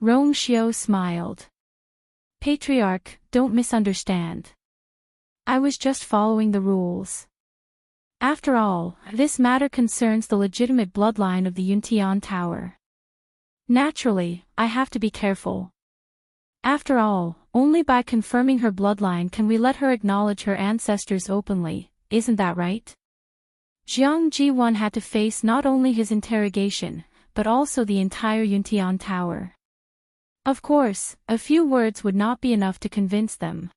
Rong Xiao smiled. "Patriarch, don't misunderstand. I was just following the rules. After all, this matter concerns the legitimate bloodline of the Yuntian Tower. Naturally, I have to be careful. After all, only by confirming her bloodline can we let her acknowledge her ancestors openly, isn't that right?" Jiang Ji-won had to face not only his interrogation, but also the entire Yuntian Tower. Of course, a few words would not be enough to convince them.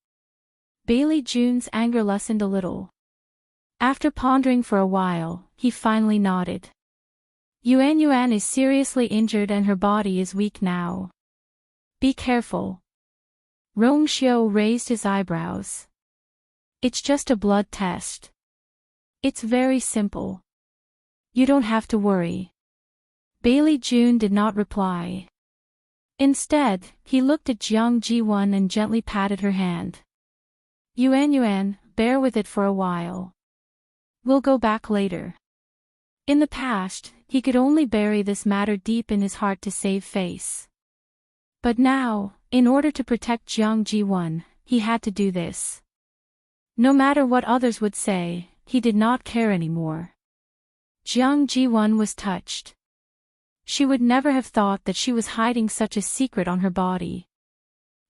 Bailey June's anger lessened a little. After pondering for a while, he finally nodded. "Yuan Yuan is seriously injured and her body is weak now. Be careful." Rong Xiao raised his eyebrows. "It's just a blood test. It's very simple. You don't have to worry." Bailey June did not reply. Instead, he looked at Jiang Ji-won and gently patted her hand. "Yuan Yuan, bear with it for a while. We'll go back later." In the past, he could only bury this matter deep in his heart to save face. But now, in order to protect Jiang Ji-won, he had to do this. No matter what others would say, he did not care anymore. Jiang Ji-won was touched. She would never have thought that she was hiding such a secret on her body.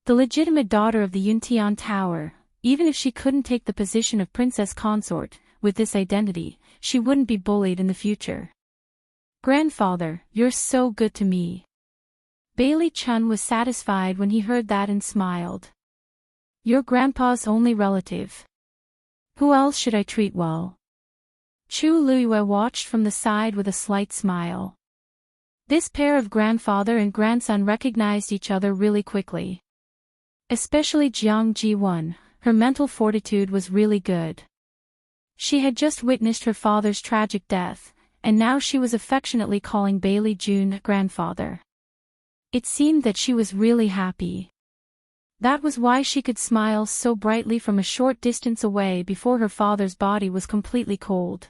The legitimate daughter of the Yuntian Tower, even if she couldn't take the position of princess consort, with this identity, she wouldn't be bullied in the future. "Grandfather, you're so good to me." Bailey Chun was satisfied when he heard that and smiled. "You're grandpa's only relative. Who else should I treat well?" Chu Luiyue watched from the side with a slight smile. This pair of grandfather and grandson recognized each other really quickly. Especially Jiang Ji-won, her mental fortitude was really good. She had just witnessed her father's tragic death, and now she was affectionately calling Bailey June grandfather. It seemed that she was really happy. That was why she could smile so brightly from a short distance away before her father's body was completely cold.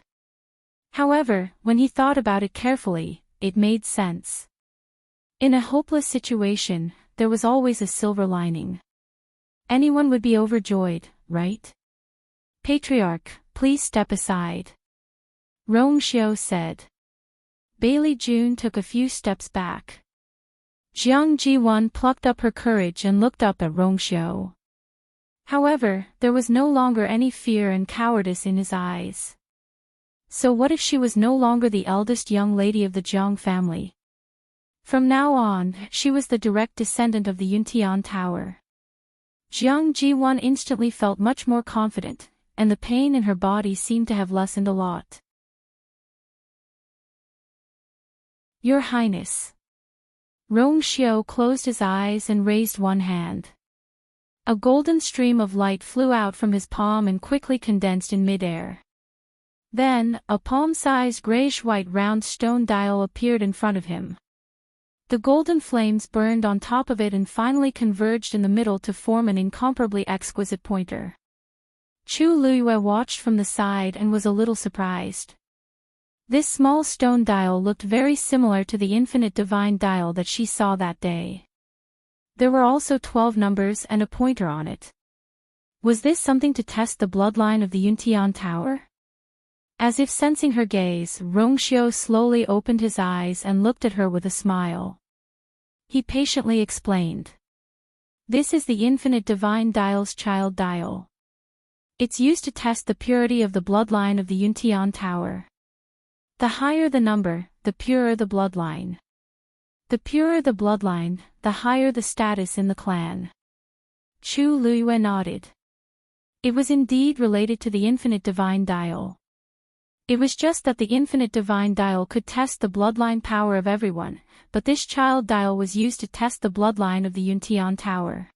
However, when he thought about it carefully, it made sense. In a hopeless situation, there was always a silver lining. Anyone would be overjoyed, right? Patriarch, please step aside. Rongxiu said. Bailey June took a few steps back. Jiang Jiwan plucked up her courage and looked up at Rongxiu. However, there was no longer any fear and cowardice in his eyes. So what if she was no longer the eldest young lady of the Jiang family? From now on, she was the direct descendant of the Yuntian Tower. Jiang Jiwan instantly felt much more confident, and the pain in her body seemed to have lessened a lot. Your Highness. Rongxiu closed his eyes and raised one hand. A golden stream of light flew out from his palm and quickly condensed in midair. Then, a palm-sized grayish-white round stone dial appeared in front of him. The golden flames burned on top of it and finally converged in the middle to form an incomparably exquisite pointer. Chu Luyue watched from the side and was a little surprised. This small stone dial looked very similar to the infinite divine dial that she saw that day. There were also 12 numbers and a pointer on it. Was this something to test the bloodline of the Yuntian Tower? As if sensing her gaze, Rongxiu slowly opened his eyes and looked at her with a smile. He patiently explained. This is the infinite divine dial's child dial. It's used to test the purity of the bloodline of the Yuntian Tower. The higher the number, the purer the bloodline. The purer the bloodline, the higher the status in the clan. Chu Luyue nodded. It was indeed related to the infinite divine dial. It was just that the infinite divine dial could test the bloodline power of everyone, but this child dial was used to test the bloodline of the Yuntian Tower.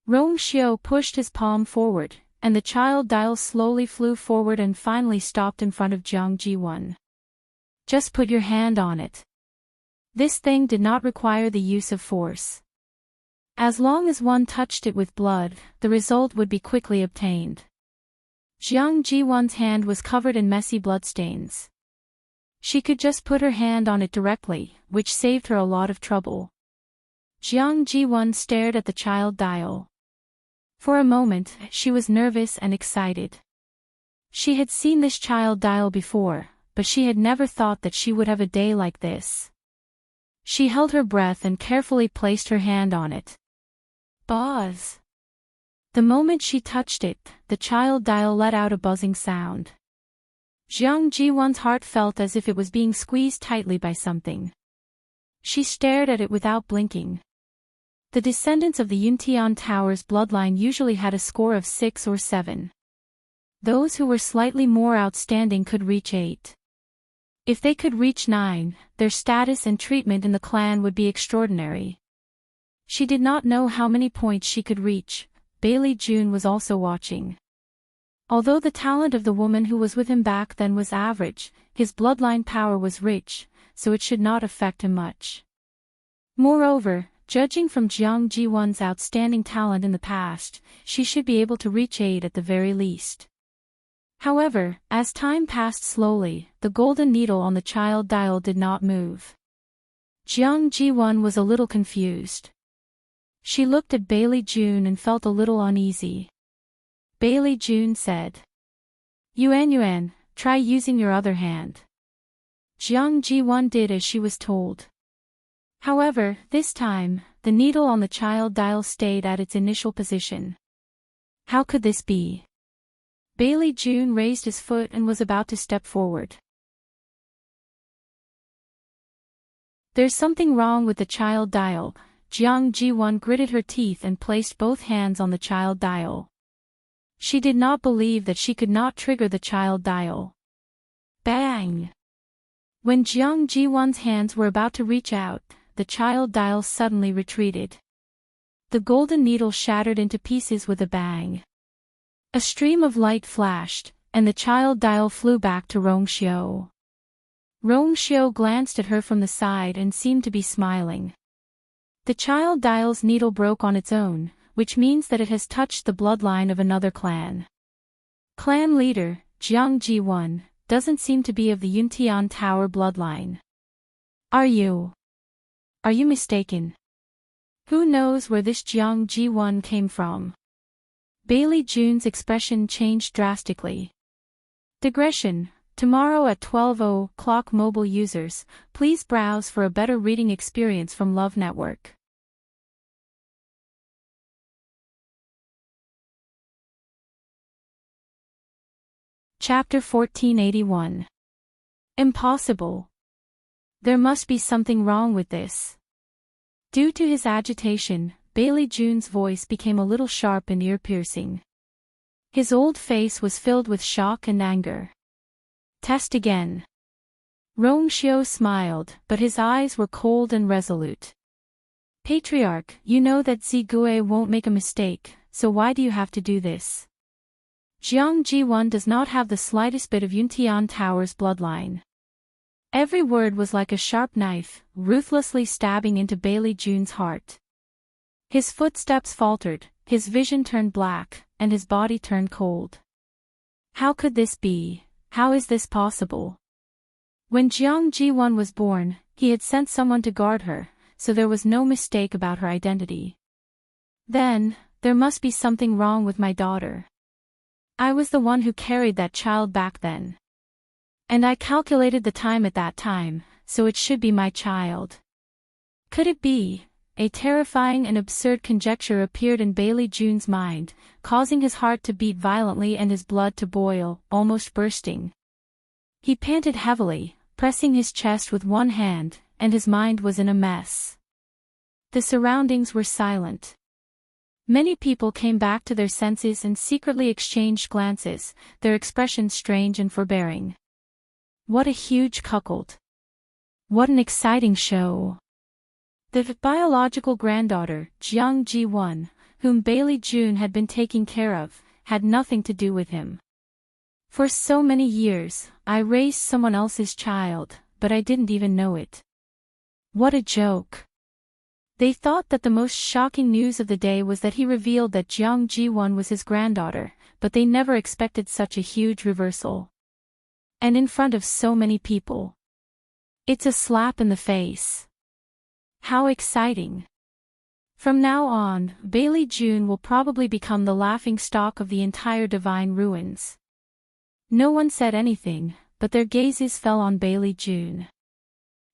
Rongxiu pushed his palm forward, and the child dial slowly flew forward and finally stopped in front of Jiang Jiwan. Just put your hand on it. This thing did not require the use of force. As long as one touched it with blood, the result would be quickly obtained. Jiang Jiwan's hand was covered in messy bloodstains. She could just put her hand on it directly, which saved her a lot of trouble. Jiang Jiwan stared at the child dial. For a moment, she was nervous and excited. She had seen this child dial before, but she had never thought that she would have a day like this. She held her breath and carefully placed her hand on it. Buzz! The moment she touched it, the child dial let out a buzzing sound. Jiang Jiwan's heart felt as if it was being squeezed tightly by something. She stared at it without blinking. The descendants of the Yuntian Tower's bloodline usually had a score of 6 or 7. Those who were slightly more outstanding could reach 8. If they could reach 9, their status and treatment in the clan would be extraordinary. She did not know how many points she could reach. Bailey June was also watching. Although the talent of the woman who was with him back then was average, his bloodline power was rich, so it should not affect him much. Moreover, judging from Jiang Jiwan's outstanding talent in the past, she should be able to reach 8 at the very least. However, as time passed slowly, the golden needle on the child dial did not move. Jiang Jiwan was a little confused. She looked at Bailey June and felt a little uneasy. Bailey June said. Yuan, try using your other hand. Jiang Jiwan did as she was told. However, this time, the needle on the child dial stayed at its initial position. How could this be? Bailey June raised his foot and was about to step forward. There's something wrong with the child dial. Jiang Jiwan gritted her teeth and placed both hands on the child dial. She did not believe that she could not trigger the child dial. Bang! When Jiang Jiwan's hands were about to reach out, the child dial suddenly retreated. The golden needle shattered into pieces with a bang. A stream of light flashed, and the child dial flew back to Rongxiu. Rongxiu glanced at her from the side and seemed to be smiling. The child dial's needle broke on its own, which means that it has touched the bloodline of another clan. Clan leader, Jiang Ji-won, doesn't seem to be of the Yuntian Tower bloodline. Are you mistaken? Who knows where this Jiang Ji-won came from? Bailey June's expression changed drastically. Digression. Tomorrow at 12:00 mobile users, please browse for a better reading experience from Love Network. Chapter 1481. Impossible. There must be something wrong with this. Due to his agitation, Bailey June's voice became a little sharp and ear-piercing. His old face was filled with shock and anger. Test again. Rong Xiu smiled, but his eyes were cold and resolute. Patriarch, you know that Zigui won't make a mistake, so why do you have to do this? Jiang Ji-won does not have the slightest bit of Yuntian Tower's bloodline. Every word was like a sharp knife, ruthlessly stabbing into Bailey June's heart. His footsteps faltered, his vision turned black, and his body turned cold. How could this be? How is this possible? When Jiang Ji-won was born, he had sent someone to guard her, so there was no mistake about her identity. Then, there must be something wrong with my daughter. I was the one who carried that child back then. And I calculated the time at that time, so it should be my child. Could it be? A terrifying and absurd conjecture appeared in Bailey June's mind, causing his heart to beat violently and his blood to boil, almost bursting. He panted heavily, pressing his chest with one hand, and his mind was in a mess. The surroundings were silent. Many people came back to their senses and secretly exchanged glances, their expressions strange and forbearing. What a huge cuckold! What an exciting show! The biological granddaughter, Jiang Ji-won, whom Bailey June had been taking care of, had nothing to do with him. For so many years, I raised someone else's child, but I didn't even know it. What a joke! They thought that the most shocking news of the day was that he revealed that Jiang Ji-won was his granddaughter, but they never expected such a huge reversal. And in front of so many people. It's a slap in the face. How exciting! From now on, Bailey June will probably become the laughingstock of the entire Divine Ruins. No one said anything, but their gazes fell on Bailey June.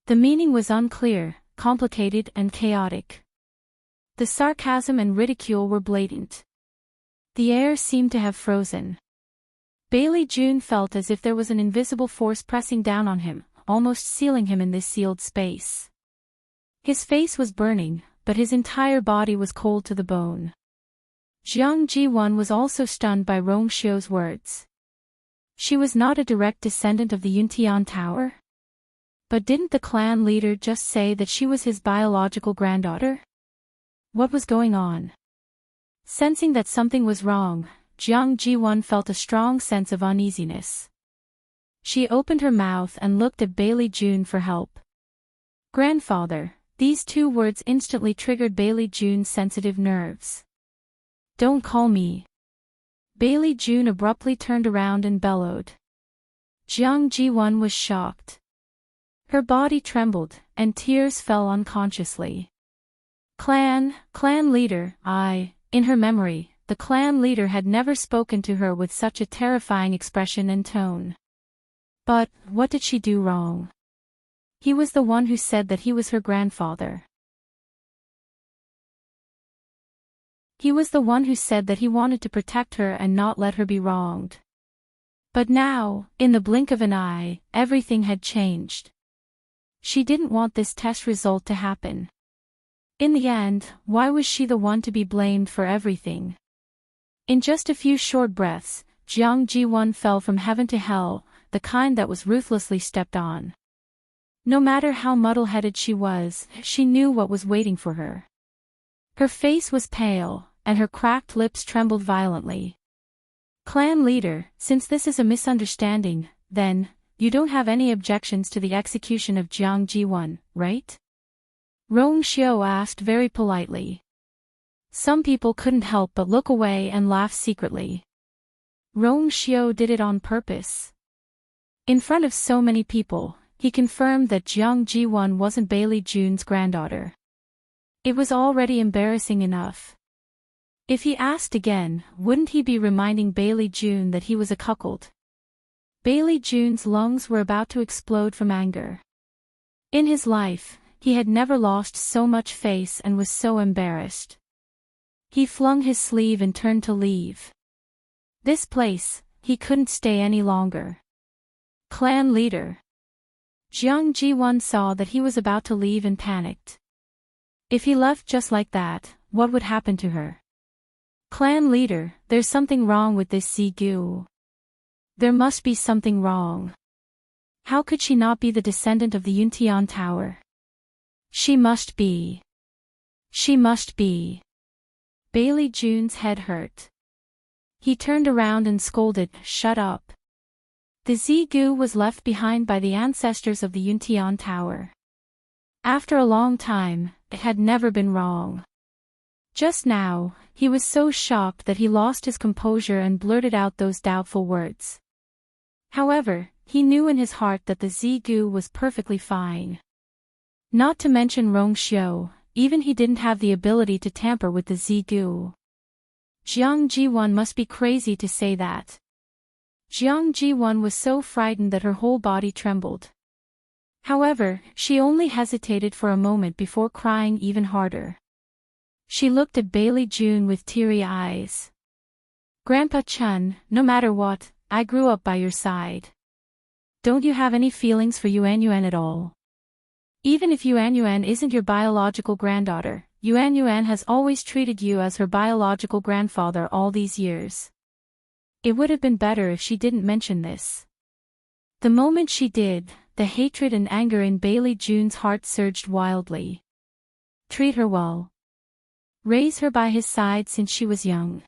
The meaning was unclear, complicated and chaotic. The sarcasm and ridicule were blatant. The air seemed to have frozen. Bailey June felt as if there was an invisible force pressing down on him, almost sealing him in this sealed space. His face was burning, but his entire body was cold to the bone. Jiang Ji-won was also stunned by Rong Xiu's words. She was not a direct descendant of the Yuntian Tower? But didn't the clan leader just say that she was his biological granddaughter? What was going on? Sensing that something was wrong, Jiang Ji-won felt a strong sense of uneasiness. She opened her mouth and looked at Bailey June for help. Grandfather. These two words instantly triggered Bailey June's sensitive nerves. Don't call me. Bailey June abruptly turned around and bellowed. Jiang Ji-won was shocked. Her body trembled, and tears fell unconsciously. Clan leader, in her memory, the clan leader had never spoken to her with such a terrifying expression and tone. But, what did she do wrong? He was the one who said that he was her grandfather. He was the one who said that he wanted to protect her and not let her be wronged. But now, in the blink of an eye, everything had changed. She didn't want this test result to happen. In the end, why was she the one to be blamed for everything? In just a few short breaths, Jiang Ji-won fell from heaven to hell, the kind that was ruthlessly stepped on. No matter how muddle-headed she was, she knew what was waiting for her. Her face was pale, and her cracked lips trembled violently. Clan leader, since this is a misunderstanding, then, you don't have any objections to the execution of Jiang Ji-won, right? Rong Xiu asked very politely. Some people couldn't help but look away and laugh secretly. Rong Xiao did it on purpose. In front of so many people, he confirmed that Jiang Jiwon wasn't Bailey Jun's granddaughter. It was already embarrassing enough. If he asked again, wouldn't he be reminding Bailey Jun that he was a cuckold? Bailey Jun's lungs were about to explode from anger. In his life, he had never lost so much face and was so embarrassed. He flung his sleeve and turned to leave. This place, he couldn't stay any longer. Clan leader. Jiang Jiwon saw that he was about to leave and panicked. If he left just like that, what would happen to her? Clan leader, there's something wrong with this Zigu. There must be something wrong. How could she not be the descendant of the Yuntian Tower? She must be. She must be. Bailey Jun's head hurt. He turned around and scolded, "Shut up." The Zigu was left behind by the ancestors of the Yuntian Tower. After a long time, it had never been wrong. Just now, he was so shocked that he lost his composure and blurted out those doubtful words. However, he knew in his heart that the Zigu was perfectly fine. Not to mention Rong Xiao, even he didn't have the ability to tamper with the Zigu. Jiang Jiwon must be crazy to say that. Jiang Jiwon was so frightened that her whole body trembled. However, she only hesitated for a moment before crying even harder. She looked at Bailey Jun with teary eyes. "Grandpa Chun, no matter what, I grew up by your side. Don't you have any feelings for Yuan Yuan at all? Even if Yuan Yuan isn't your biological granddaughter, Yuan Yuan has always treated you as her biological grandfather all these years. It would have been better if she didn't mention this." The moment she did, the hatred and anger in Bailey Jun's heart surged wildly. Treat her well. Raise her by his side since she was young.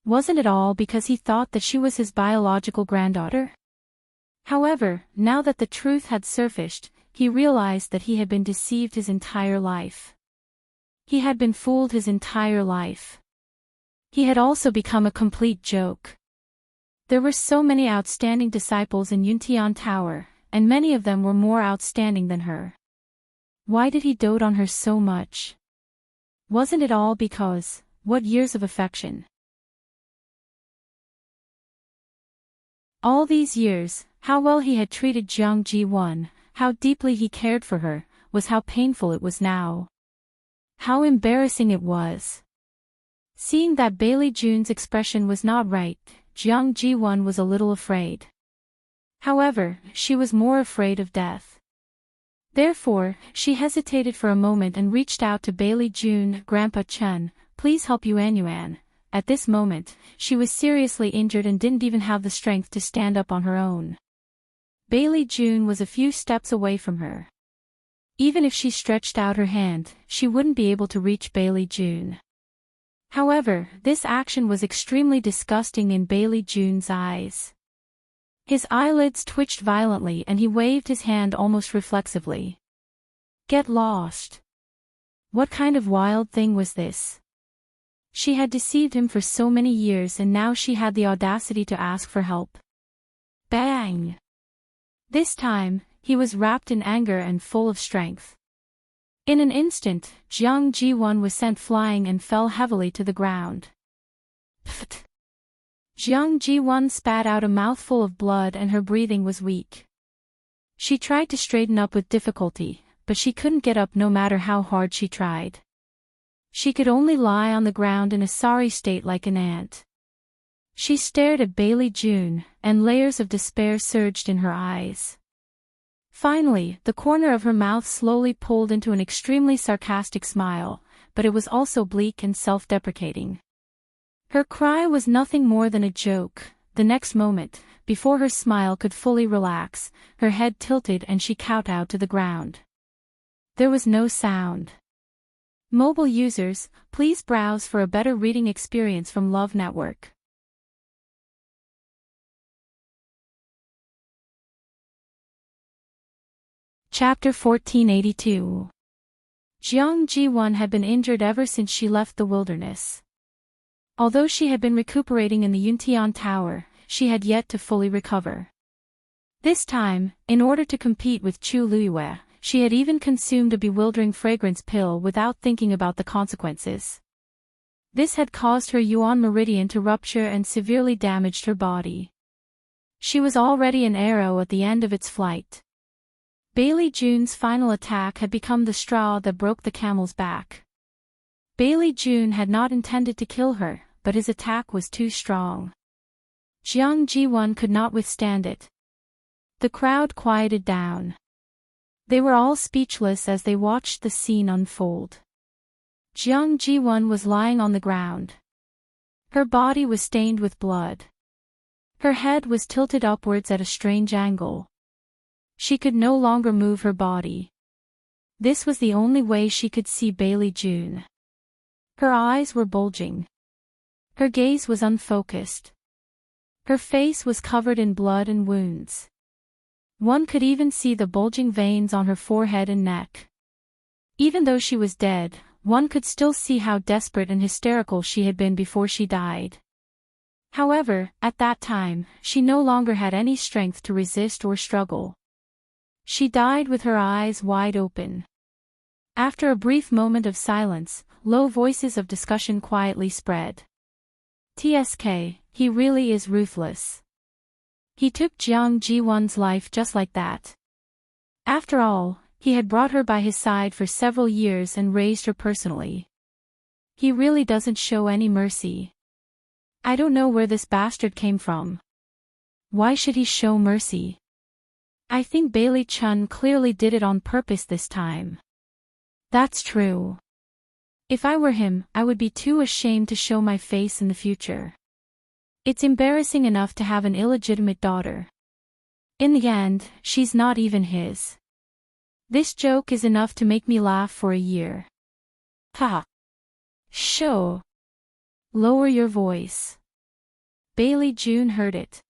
Wasn't it all because he thought that she was his biological granddaughter? However, now that the truth had surfaced, he realized that he had been deceived his entire life. He had been fooled his entire life. He had also become a complete joke. There were so many outstanding disciples in Yuntian Tower, and many of them were more outstanding than her. Why did he dote on her so much? Wasn't it all because, what years of affection? All these years, how well he had treated Jiang Ji-won, how deeply he cared for her, was how painful it was now. How embarrassing it was. Seeing that Bailey Jun's expression was not right, Jiang Ji-won was a little afraid. However, she was more afraid of death. Therefore, she hesitated for a moment and reached out to Bailey Jun. "Grandpa Chun, please help Yuan Yuan." At this moment, she was seriously injured and didn't even have the strength to stand up on her own. Bailey Jun was a few steps away from her. Even if she stretched out her hand, she wouldn't be able to reach Bailey Jun. However, this action was extremely disgusting in Bailey Jun's eyes. His eyelids twitched violently and he waved his hand almost reflexively. Get lost. What kind of wild thing was this? She had deceived him for so many years and now she had the audacity to ask for help. Bang! This time, he was wrapped in anger and full of strength. In an instant, Jiang Ji-won was sent flying and fell heavily to the ground. Pfft! Jiang Ji-won spat out a mouthful of blood and her breathing was weak. She tried to straighten up with difficulty, but she couldn't get up no matter how hard she tried. She could only lie on the ground in a sorry state like an ant. She stared at Bailey Jun, and layers of despair surged in her eyes. Finally, the corner of her mouth slowly pulled into an extremely sarcastic smile, but it was also bleak and self-deprecating. Her cry was nothing more than a joke. The next moment, before her smile could fully relax, her head tilted and she kowtowed to the ground. There was no sound. Mobile users, please browse for a better reading experience from Love Network. Chapter 1482. Jiang Ji-won had been injured ever since she left the wilderness. Although she had been recuperating in the Yuntian Tower, she had yet to fully recover. This time, in order to compete with Chu Luiyue, she had even consumed a bewildering fragrance pill without thinking about the consequences. This had caused her yuan meridian to rupture and severely damaged her body. She was already an arrow at the end of its flight. Bailey June's final attack had become the straw that broke the camel's back. Bailey June had not intended to kill her, but his attack was too strong. Jiang Ji-won could not withstand it. The crowd quieted down. They were all speechless as they watched the scene unfold. Jiang Ji-won was lying on the ground. Her body was stained with blood. Her head was tilted upwards at a strange angle. She could no longer move her body. This was the only way she could see Bailey June. Her eyes were bulging. Her gaze was unfocused. Her face was covered in blood and wounds. One could even see the bulging veins on her forehead and neck. Even though she was dead, one could still see how desperate and hysterical she had been before she died. However, at that time, she no longer had any strength to resist or struggle. She died with her eyes wide open. After a brief moment of silence, low voices of discussion quietly spread. TSK, he really is ruthless. He took Jiang Ji-won's life just like that. After all, he had brought her by his side for several years and raised her personally. He really doesn't show any mercy. I don't know where this bastard came from. Why should he show mercy? I think Bailey Chun clearly did it on purpose this time. That's true. If I were him, I would be too ashamed to show my face in the future. It's embarrassing enough to have an illegitimate daughter. In the end, she's not even his. This joke is enough to make me laugh for a year. Ha! Show! Lower your voice. Bailey June heard it.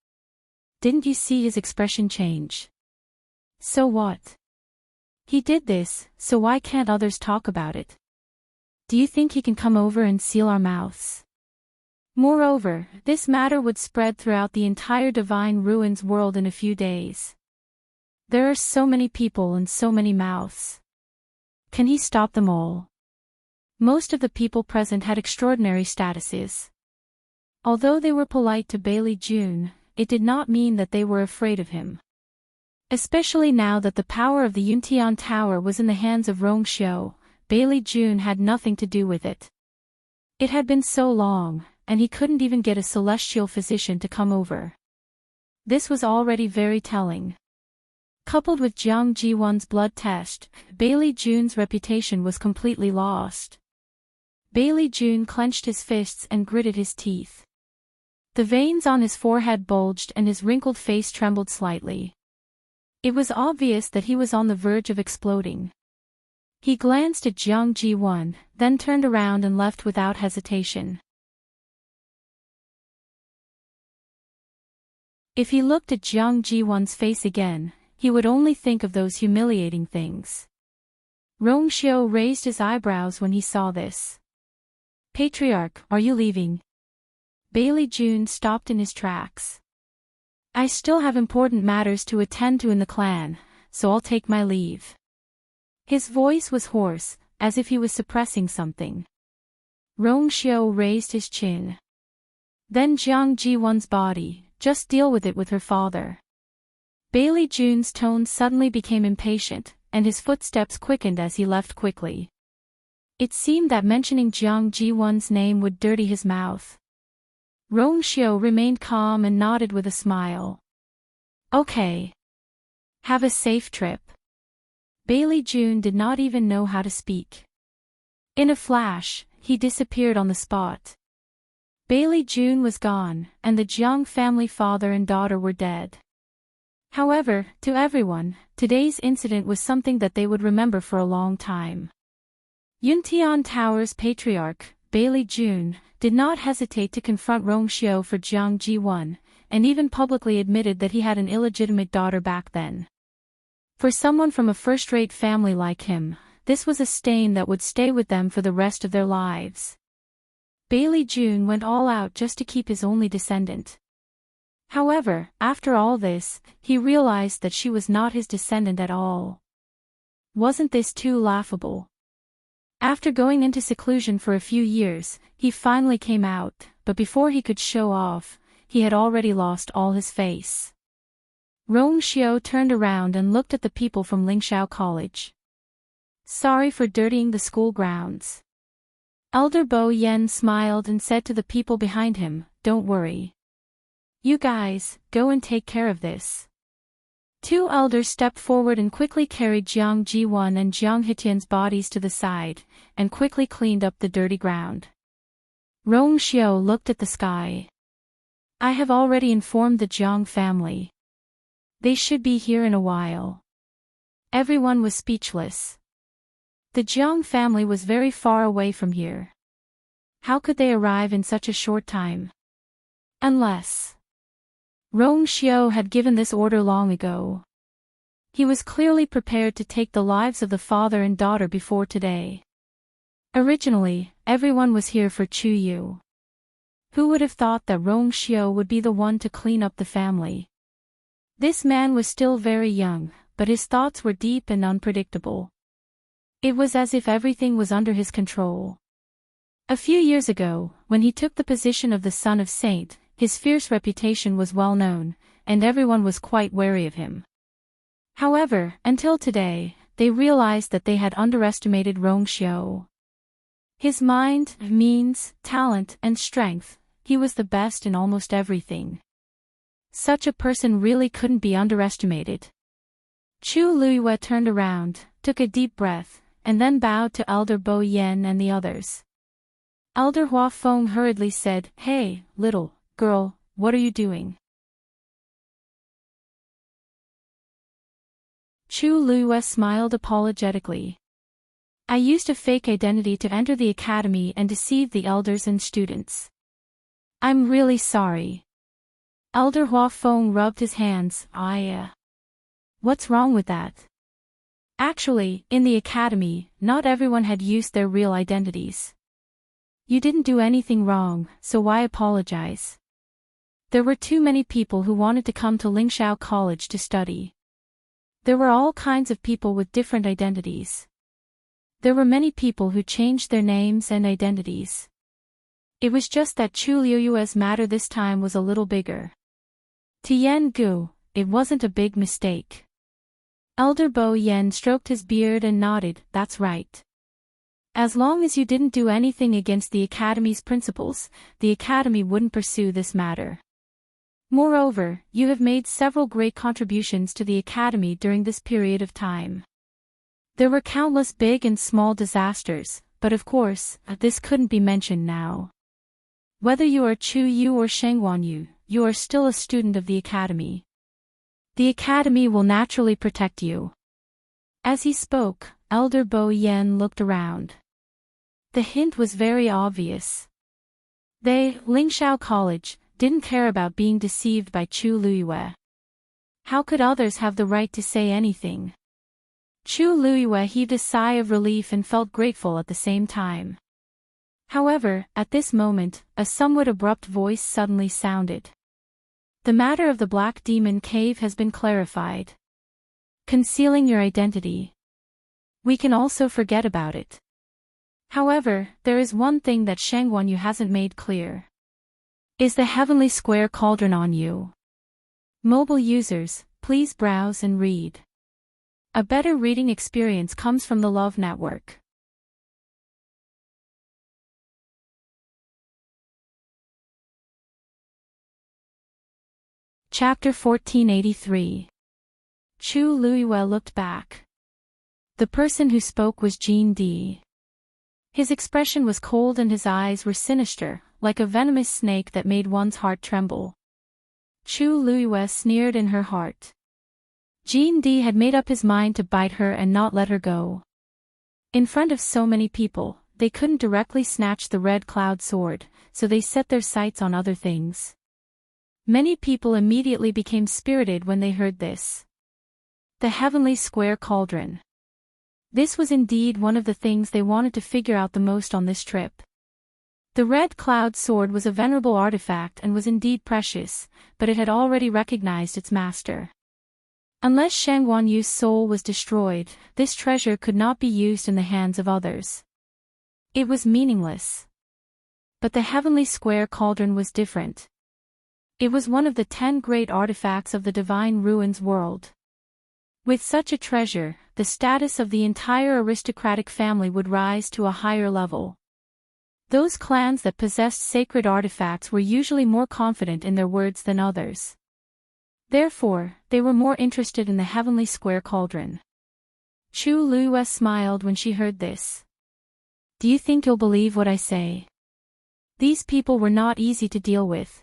Didn't you see his expression change? So what? He did this, so why can't others talk about it? Do you think he can come over and seal our mouths? Moreover, this matter would spread throughout the entire Divine Ruins world in a few days. There are so many people and so many mouths. Can he stop them all? Most of the people present had extraordinary statuses. Although they were polite to Bailey June, it did not mean that they were afraid of him. Especially now that the power of the Yuntian Tower was in the hands of Rongxiu, Bailey June had nothing to do with it. It had been so long, and he couldn't even get a celestial physician to come over. This was already very telling. Coupled with Jiang Ji-won's blood test, Bailey June's reputation was completely lost. Bailey June clenched his fists and gritted his teeth. The veins on his forehead bulged and his wrinkled face trembled slightly. It was obvious that he was on the verge of exploding. He glanced at Jiang Ji-won, then turned around and left without hesitation. If he looked at Jiang Ji-won's face again, he would only think of those humiliating things. Rongxiu raised his eyebrows when he saw this. Patriarch, are you leaving? Bailey June stopped in his tracks. I still have important matters to attend to in the clan, so I'll take my leave. His voice was hoarse, as if he was suppressing something. Rongxiu raised his chin. Then Jiang Ji-won's body, just deal with it with her father. Bailey June's tone suddenly became impatient, and his footsteps quickened as he left quickly. It seemed that mentioning Jiang Ji-won's name would dirty his mouth. Rongxiu remained calm and nodded with a smile. Okay. Have a safe trip. Bailey June did not even know how to speak. In a flash, he disappeared on the spot. Bailey June was gone, and the Jiang family father and daughter were dead. However, to everyone, today's incident was something that they would remember for a long time. Yuntian Tower's patriarch, Bailey June, did not hesitate to confront Rongxiu for Jiang Ji-won, and even publicly admitted that he had an illegitimate daughter back then. For someone from a first-rate family like him, this was a stain that would stay with them for the rest of their lives. Bailey June went all out just to keep his only descendant. However, after all this, he realized that she was not his descendant at all. Wasn't this too laughable? After going into seclusion for a few years, he finally came out, but before he could show off, he had already lost all his face. Rong Xiao turned around and looked at the people from Lingxiao College. Sorry for dirtying the school grounds. Elder Bo Yen smiled and said to the people behind him, don't worry. You guys, go and take care of this. Two elders stepped forward and quickly carried Jiang Jiwan and Jiang Hitian's bodies to the side, and quickly cleaned up the dirty ground. Rong Xiao looked at the sky. I have already informed the Jiang family. They should be here in a while. Everyone was speechless. The Jiang family was very far away from here. How could they arrive in such a short time? Unless Rong Xiao had given this order long ago. He was clearly prepared to take the lives of the father and daughter before today. Originally, everyone was here for Chu Yu. Who would have thought that Rong Xiao would be the one to clean up the family? This man was still very young, but his thoughts were deep and unpredictable. It was as if everything was under his control. A few years ago, when he took the position of the son of Saint, his fierce reputation was well known, and everyone was quite wary of him. However, until today, they realized that they had underestimated Rong Xiao. His mind, means, talent, and strength, he was the best in almost everything. Such a person really couldn't be underestimated. Chu Luiyue turned around, took a deep breath, and then bowed to Elder Bo Yen and the others. Elder Hua Feng hurriedly said, Hey, little girl, what are you doing? Chu Luiyue smiled apologetically. I used a fake identity to enter the academy and deceive the elders and students. I'm really sorry. Elder Hua Feng rubbed his hands. What's wrong with that? Actually, in the academy, not everyone had used their real identities. You didn't do anything wrong, so why apologize? There were too many people who wanted to come to Lingxiao College to study. There were all kinds of people with different identities. There were many people who changed their names and identities. It was just that Chu Liuyue's matter this time was a little bigger. Tian Gu, it wasn't a big mistake. Elder Bo Yen stroked his beard and nodded, that's right. As long as you didn't do anything against the academy's principles, the academy wouldn't pursue this matter. Moreover, you have made several great contributions to the academy during this period of time. There were countless big and small disasters, but of course, this couldn't be mentioned now. Whether you are Chu Yu or Shengwan Yu, you are still a student of the academy. The academy will naturally protect you. As he spoke, Elder Bo Yen looked around. The hint was very obvious. They, Lingxiao College, didn't care about being deceived by Chu Luiyue. How could others have the right to say anything? Chu Luiyue heaved a sigh of relief and felt grateful at the same time. However, at this moment, a somewhat abrupt voice suddenly sounded. The matter of the Black Demon Cave has been clarified. Concealing your identity. We can also forget about it. However, there is one thing that Shengwan Yu hasn't made clear. Is the Heavenly Square Cauldron on you? Mobile users, please browse and read. A better reading experience comes from the Love Network. Chapter 1483. Chu Luiyue looked back. The person who spoke was Jean Di. His expression was cold and his eyes were sinister, like a venomous snake that made one's heart tremble. Chu Luiyue sneered in her heart. Jean Di had made up his mind to bite her and not let her go. In front of so many people, they couldn't directly snatch the red cloud sword, so they set their sights on other things. Many people immediately became spirited when they heard this. The Heavenly Square Cauldron. This was indeed one of the things they wanted to figure out the most on this trip. The red cloud sword was a venerable artifact and was indeed precious, but it had already recognized its master. Unless Shang Guanyu's soul was destroyed, this treasure could not be used in the hands of others. It was meaningless. But the heavenly square cauldron was different. It was one of the 10 great artifacts of the divine ruins world. With such a treasure, the status of the entire aristocratic family would rise to a higher level. Those clans that possessed sacred artifacts were usually more confident in their words than others. Therefore, they were more interested in the heavenly square cauldron. Chu Liyue smiled when she heard this. Do you think you'll believe what I say? These people were not easy to deal with.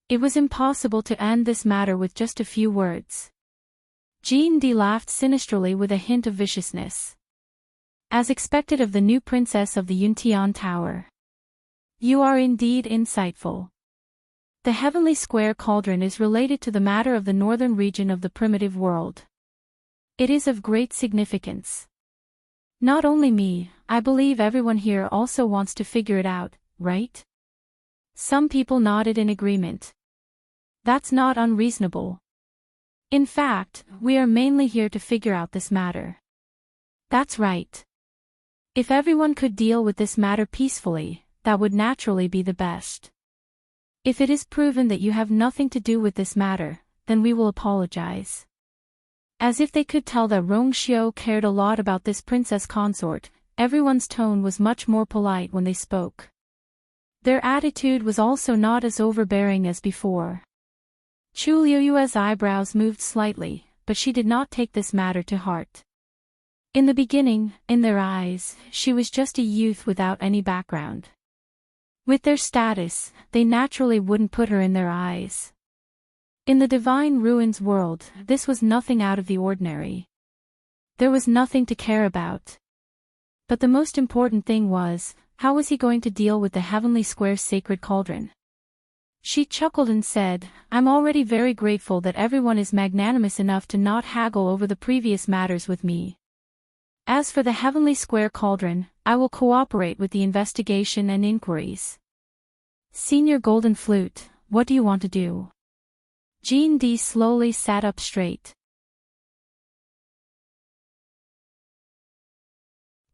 It was impossible to end this matter with just a few words. Jean D laughed sinisterly with a hint of viciousness. As expected of the new princess of the Yuntian Tower. You are indeed insightful. The heavenly square cauldron is related to the matter of the northern region of the primitive world. It is of great significance. Not only me, I believe everyone here also wants to figure it out, right? Some people nodded in agreement. That's not unreasonable. In fact, we are mainly here to figure out this matter. That's right. If everyone could deal with this matter peacefully, that would naturally be the best. If it is proven that you have nothing to do with this matter, then we will apologize. As if they could tell that Rongxiu cared a lot about this princess consort, everyone's tone was much more polite when they spoke. Their attitude was also not as overbearing as before. Chu Liyue's eyebrows moved slightly, but she did not take this matter to heart. In the beginning, in their eyes, she was just a youth without any background. With their status, they naturally wouldn't put her in their eyes. In the divine ruins world, this was nothing out of the ordinary. There was nothing to care about. But the most important thing was, how was he going to deal with the heavenly square sacred cauldron? She chuckled and said, I'm already very grateful that everyone is magnanimous enough to not haggle over the previous matters with me. As for the heavenly square cauldron, I will cooperate with the investigation and inquiries. Senior Golden Flute, what do you want to do? Jean D slowly sat up straight.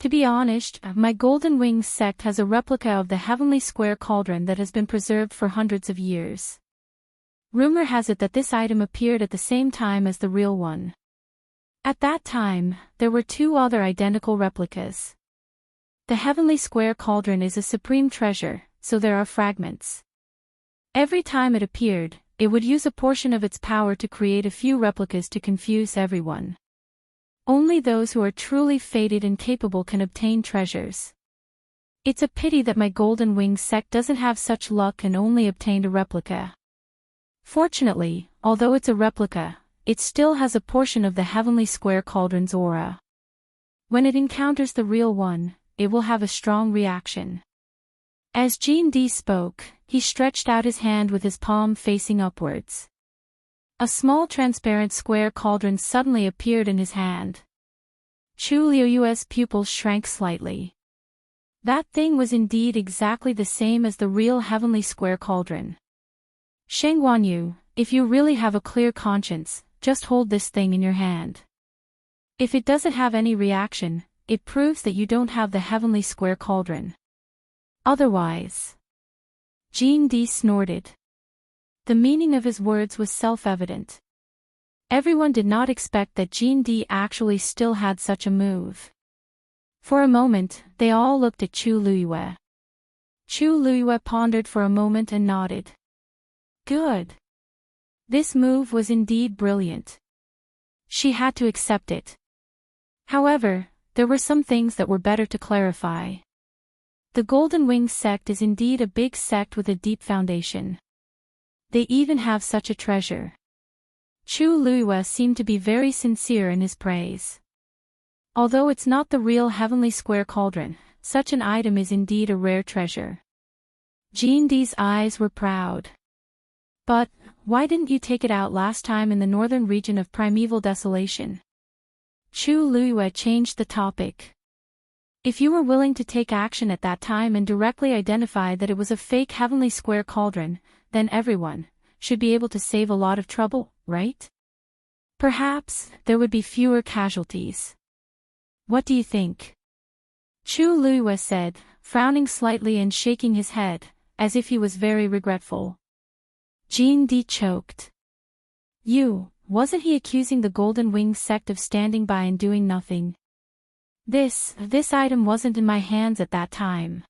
To be honest, my Golden Wings sect has a replica of the heavenly square cauldron that has been preserved for hundreds of years. Rumor has it that this item appeared at the same time as the real one. At that time, there were 2 other identical replicas. The heavenly square cauldron is a supreme treasure, so there are fragments. Every time it appeared, it would use a portion of its power to create a few replicas to confuse everyone. Only those who are truly fated and capable can obtain treasures. It's a pity that my Golden Wings sect doesn't have such luck and only obtained a replica. Fortunately, although it's a replica, it still has a portion of the heavenly square cauldron's aura. When it encounters the real one, it will have a strong reaction. As Jean D spoke, he stretched out his hand with his palm facing upwards. A small transparent square cauldron suddenly appeared in his hand. Chu Liyue's pupils shrank slightly. That thing was indeed exactly the same as the real heavenly square cauldron. Shang Guanyu, if you really have a clear conscience, just hold this thing in your hand. If it doesn't have any reaction, it proves that you don't have the heavenly square cauldron. Otherwise. Jean D snorted. The meaning of his words was self-evident. Everyone did not expect that Jean D actually still had such a move. For a moment, they all looked at Chu Liyue. Chu Liyue pondered for a moment and nodded. Good. This move was indeed brilliant. She had to accept it. However, there were some things that were better to clarify. The Golden Wings sect is indeed a big sect with a deep foundation. They even have such a treasure. Chu Liyue seemed to be very sincere in his praise. Although it's not the real heavenly square cauldron, such an item is indeed a rare treasure. Jean D's eyes were proud. But, why didn't you take it out last time in the northern region of primeval desolation? Chu Luiyue changed the topic. If you were willing to take action at that time and directly identify that it was a fake heavenly square cauldron, then everyone should be able to save a lot of trouble, right? Perhaps there would be fewer casualties. What do you think? Chu Luiyue said, frowning slightly and shaking his head, as if he was very regretful. Jean Di choked. Wasn't he accusing the Golden Wings sect of standing by and doing nothing? This item wasn't in my hands at that time.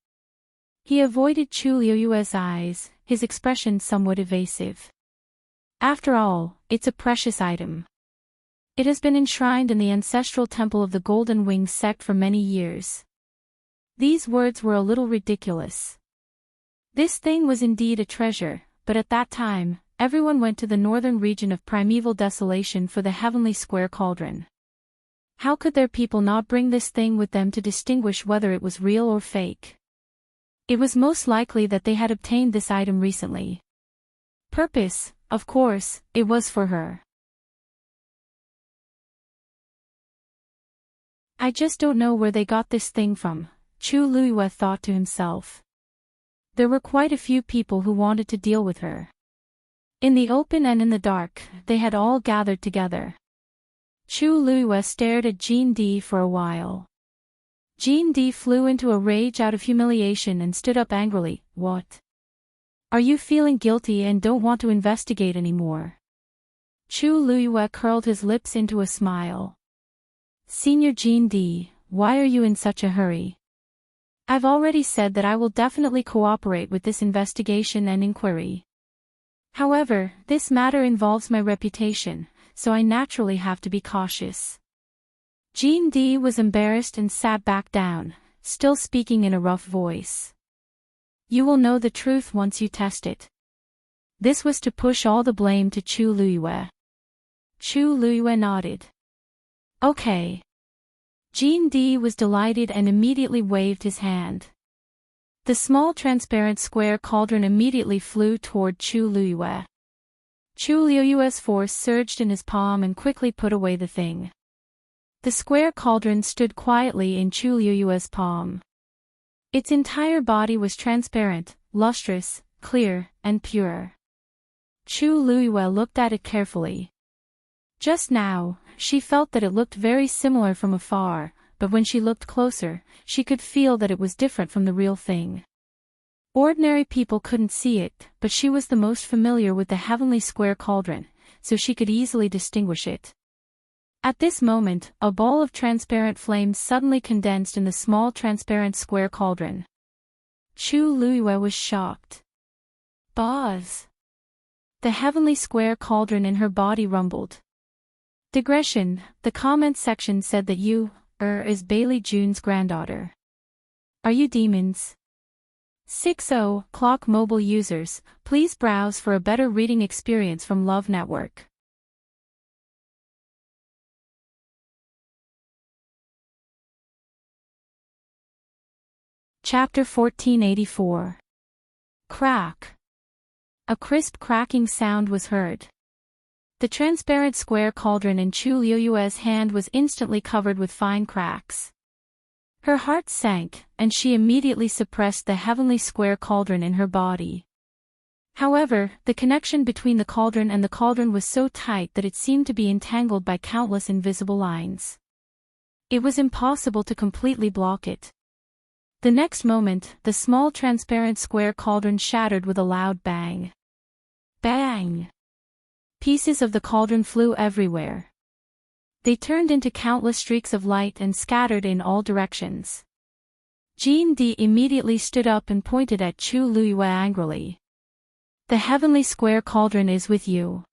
He avoided Chu Luiyue's eyes, his expression somewhat evasive. After all, it's a precious item. It has been enshrined in the ancestral temple of the Golden Wings sect for many years. These words were a little ridiculous. This thing was indeed a treasure, but at that time, everyone went to the northern region of primeval desolation for the heavenly square cauldron. How could their people not bring this thing with them to distinguish whether it was real or fake? It was most likely that they had obtained this item recently. Purpose, of course, it was for her. I just don't know where they got this thing from, Chu Luiyue thought to himself. There were quite a few people who wanted to deal with her. In the open and in the dark, they had all gathered together. Chu Luiyue stared at Jean Di for a while. Jean Di flew into a rage out of humiliation and stood up angrily. What? Are you feeling guilty and don't want to investigate anymore? Chu Luiyue curled his lips into a smile. Senior Jean Di, why are you in such a hurry? I've already said that I will definitely cooperate with this investigation and inquiry. However, this matter involves my reputation, so I naturally have to be cautious. Jean Di was embarrassed and sat back down, still speaking in a rough voice. You will know the truth once you test it. This was to push all the blame to Chu Luiyue. Chu Luiyue nodded. Okay. Jean Di was delighted and immediately waved his hand. The small transparent square cauldron immediately flew toward Chu Luiyue. Chu Luiyue's force surged in his palm and quickly put away the thing. The square cauldron stood quietly in Chu Luiyue's palm. Its entire body was transparent, lustrous, clear, and pure. Chu Luiyue looked at it carefully. Just now, she felt that it looked very similar from afar, but when she looked closer, she could feel that it was different from the real thing. Ordinary people couldn't see it, but she was the most familiar with the heavenly square cauldron, so she could easily distinguish it. At this moment, a ball of transparent flames suddenly condensed in the small transparent square cauldron. Chu Luiyue was shocked. Buzz! The heavenly square cauldron in her body rumbled. Digression, the comment section said that you, is Bailey June's granddaughter. Are you demons? 60 Clock mobile users, please browse for a better reading experience from Love Network. Chapter 1484. Crack. A crisp cracking sound was heard. The transparent square cauldron in Chu Luiyue's hand was instantly covered with fine cracks. Her heart sank, and she immediately suppressed the heavenly square cauldron in her body. However, the connection between the cauldron and the cauldron was so tight that it seemed to be entangled by countless invisible lines. It was impossible to completely block it. The next moment, the small transparent square cauldron shattered with a loud bang. Bang! Pieces of the cauldron flew everywhere. They turned into countless streaks of light and scattered in all directions. Jean Di immediately stood up and pointed at Chu Luiyue angrily. The heavenly square cauldron is with you.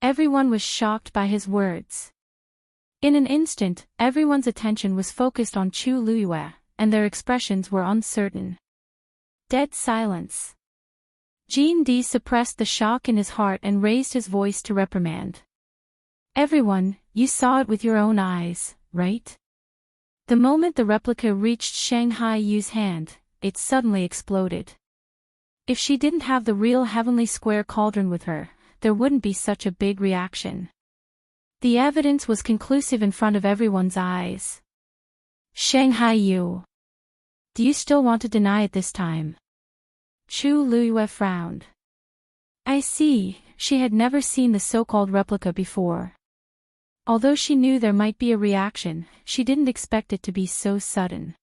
Everyone was shocked by his words. In an instant, everyone's attention was focused on Chu Luiyue, and their expressions were uncertain. Dead silence. Jean Di suppressed the shock in his heart and raised his voice to reprimand. Everyone, you saw it with your own eyes, right? The moment the replica reached Shanghai Yu's hand, it suddenly exploded. If she didn't have the real heavenly square cauldron with her, there wouldn't be such a big reaction. The evidence was conclusive in front of everyone's eyes. Shanghai Yu. Do you still want to deny it this time? Chu Luyue frowned. I see, she had never seen the so-called replica before. Although she knew there might be a reaction, she didn't expect it to be so sudden.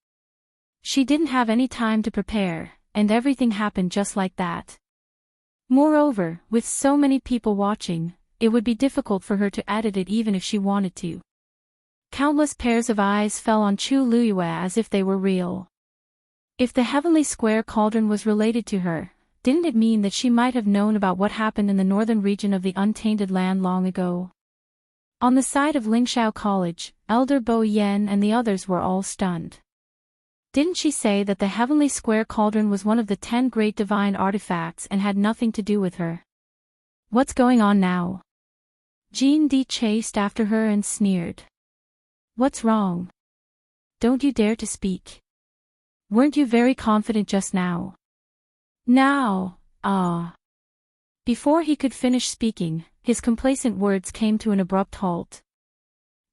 She didn't have any time to prepare, and everything happened just like that. Moreover, with so many people watching, it would be difficult for her to edit it even if she wanted to. Countless pairs of eyes fell on Chu Luyue as if they were real. If the heavenly square cauldron was related to her, didn't it mean that she might have known about what happened in the northern region of the untainted land long ago? On the side of Lingxiao College, Elder Bo Yen and the others were all stunned. Didn't she say that the heavenly square cauldron was one of the 10 great divine artifacts and had nothing to do with her? What's going on now? Jean Di chased after her and sneered. What's wrong? Don't you dare to speak. Weren't you very confident just now? Now, Before he could finish speaking, his complacent words came to an abrupt halt.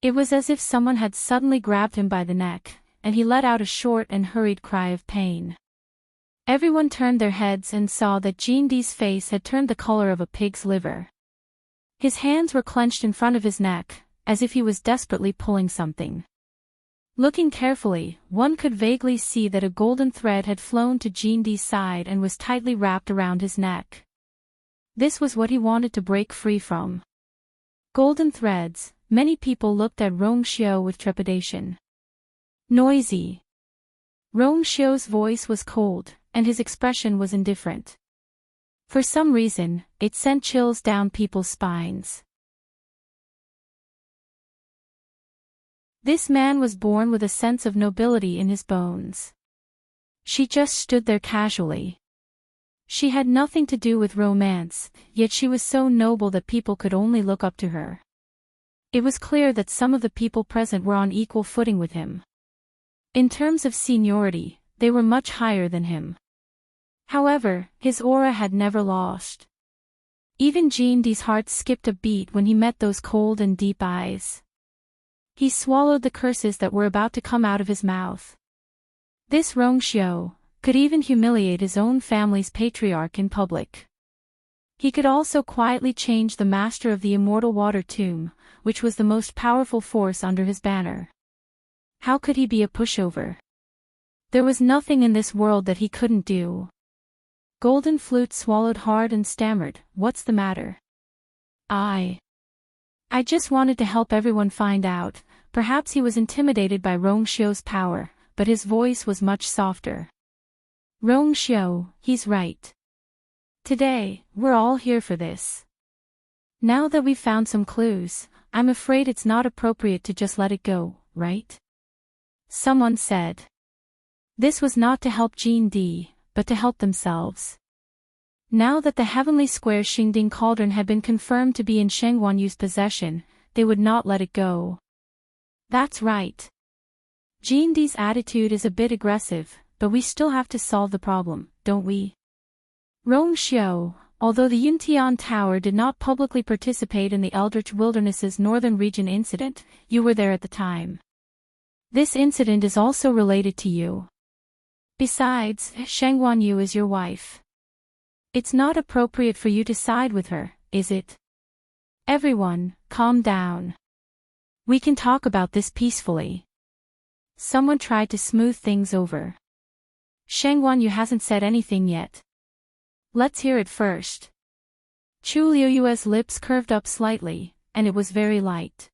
It was as if someone had suddenly grabbed him by the neck, and he let out a short and hurried cry of pain. Everyone turned their heads and saw that Jean Di's face had turned the color of a pig's liver. His hands were clenched in front of his neck, as if he was desperately pulling something. Looking carefully, one could vaguely see that a golden thread had flown to Jean Di's side and was tightly wrapped around his neck. This was what he wanted to break free from. Golden threads. Many people looked at Rong Xiao with trepidation. Noisy. Rong Xiao's voice was cold, and his expression was indifferent. For some reason, it sent chills down people's spines. This man was born with a sense of nobility in his bones. She just stood there casually. She had nothing to do with romance, yet she was so noble that people could only look up to her. It was clear that some of the people present were on equal footing with him. In terms of seniority, they were much higher than him. However, his aura had never lost. Even Jean Di's heart skipped a beat when he met those cold and deep eyes. He swallowed the curses that were about to come out of his mouth. This Rong Xiao could even humiliate his own family's patriarch in public. He could also quietly change the master of the immortal water tomb, which was the most powerful force under his banner. How could he be a pushover? There was nothing in this world that he couldn't do. Golden Flute swallowed hard and stammered, "What's the matter?" I just wanted to help everyone find out." Perhaps he was intimidated by Rong Xiao's power, but his voice was much softer. Rong Xiao, he's right. Today, we're all here for this. Now that we've found some clues, I'm afraid it's not appropriate to just let it go, right? Someone said. This was not to help Jean Di, but to help themselves. Now that the heavenly square Xingding cauldron had been confirmed to be in Sheng Guanyu's possession, they would not let it go. That's right. Jean Di's attitude is a bit aggressive, but we still have to solve the problem, don't we? Rong Xiao, although the Yuntian Tower did not publicly participate in the Eldritch Wilderness's northern region incident, you were there at the time. This incident is also related to you. Besides, Sheng Guanyu is your wife. It's not appropriate for you to side with her, is it? Everyone, calm down. We can talk about this peacefully. Someone tried to smooth things over. Sheng Guanyu hasn't said anything yet. Let's hear it first. Chu Liuyue's lips curved up slightly, and it was very light.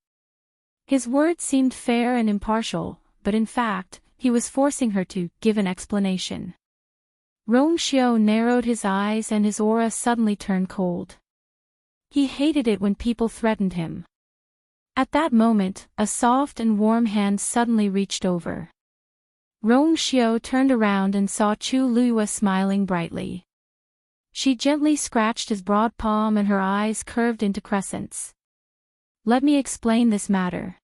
His words seemed fair and impartial, but in fact, he was forcing her to give an explanation. Rong Xiao narrowed his eyes and his aura suddenly turned cold. He hated it when people threatened him. At that moment, a soft and warm hand suddenly reached over. Rong Xiao turned around and saw Chu Luyue smiling brightly. She gently scratched his broad palm and her eyes curved into crescents. Let me explain this matter.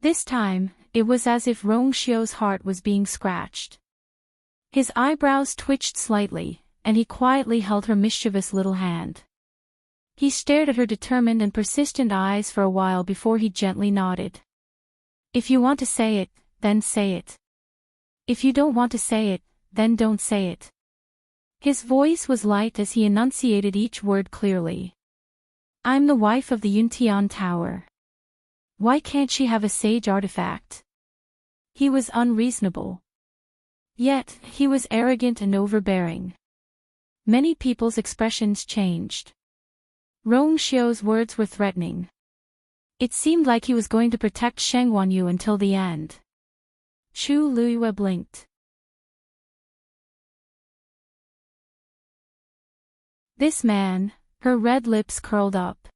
This time, it was as if Rong Xiao's heart was being scratched. His eyebrows twitched slightly, and he quietly held her mischievous little hand. He stared at her determined and persistent eyes for a while before he gently nodded. If you want to say it, then say it. If you don't want to say it, then don't say it. His voice was light as he enunciated each word clearly. I'm the wife of the Yuntian Tower. Why can't she have a sage artifact? He was unreasonable. Yet, he was arrogant and overbearing. Many people's expressions changed. Rong Xiu's words were threatening. It seemed like he was going to protect Sheng Wanyu until the end. Chu Luyue blinked. This man, her red lips curled up.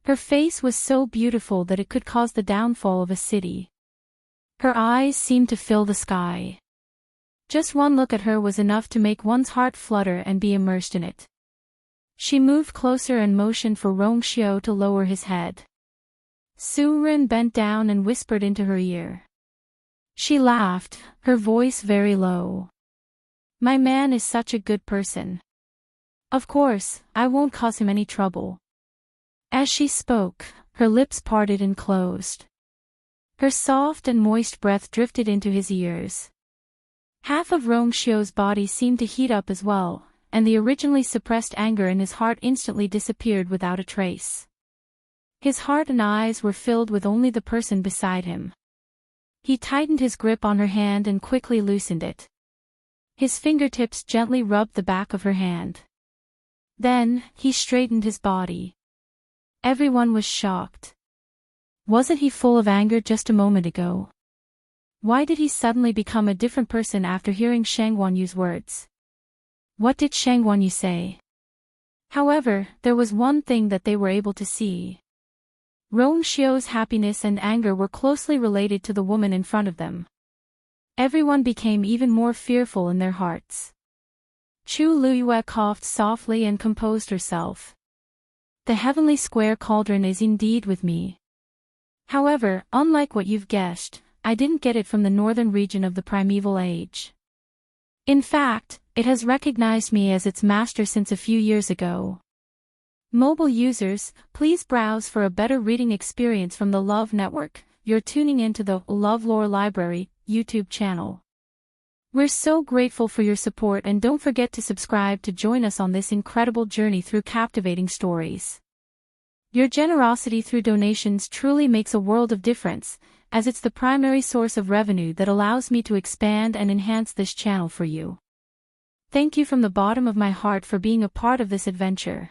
Her face was so beautiful that it could cause the downfall of a city. Her eyes seemed to fill the sky. Just one look at her was enough to make one's heart flutter and be immersed in it. She moved closer and motioned for Rong Xiu to lower his head. Su Ren bent down and whispered into her ear. She laughed, her voice very low. My man is such a good person. Of course, I won't cause him any trouble. As she spoke, her lips parted and closed. Her soft and moist breath drifted into his ears. Half of Rong Xiu's body seemed to heat up as well, and the originally suppressed anger in his heart instantly disappeared without a trace. His heart and eyes were filled with only the person beside him. He tightened his grip on her hand and quickly loosened it. His fingertips gently rubbed the back of her hand. Then, he straightened his body. Everyone was shocked. Wasn't he full of anger just a moment ago? Why did he suddenly become a different person after hearing Sheng Wanyu's words? What did Sheng Wanyu say? However, there was one thing that they were able to see. Rong Xiu's happiness and anger were closely related to the woman in front of them. Everyone became even more fearful in their hearts. Chu Luyue coughed softly and composed herself. The heavenly square cauldron is indeed with me. However, unlike what you've guessed, I didn't get it from the northern region of the primeval age. In fact, it has recognized me as its master since a few years ago. Mobile users, please browse for a better reading experience from the Love Network. You're tuning into the LoveLore Library YouTube channel. We're so grateful for your support, and don't forget to subscribe to join us on this incredible journey through captivating stories. Your generosity through donations truly makes a world of difference, as it's the primary source of revenue that allows me to expand and enhance this channel for you. Thank you from the bottom of my heart for being a part of this adventure.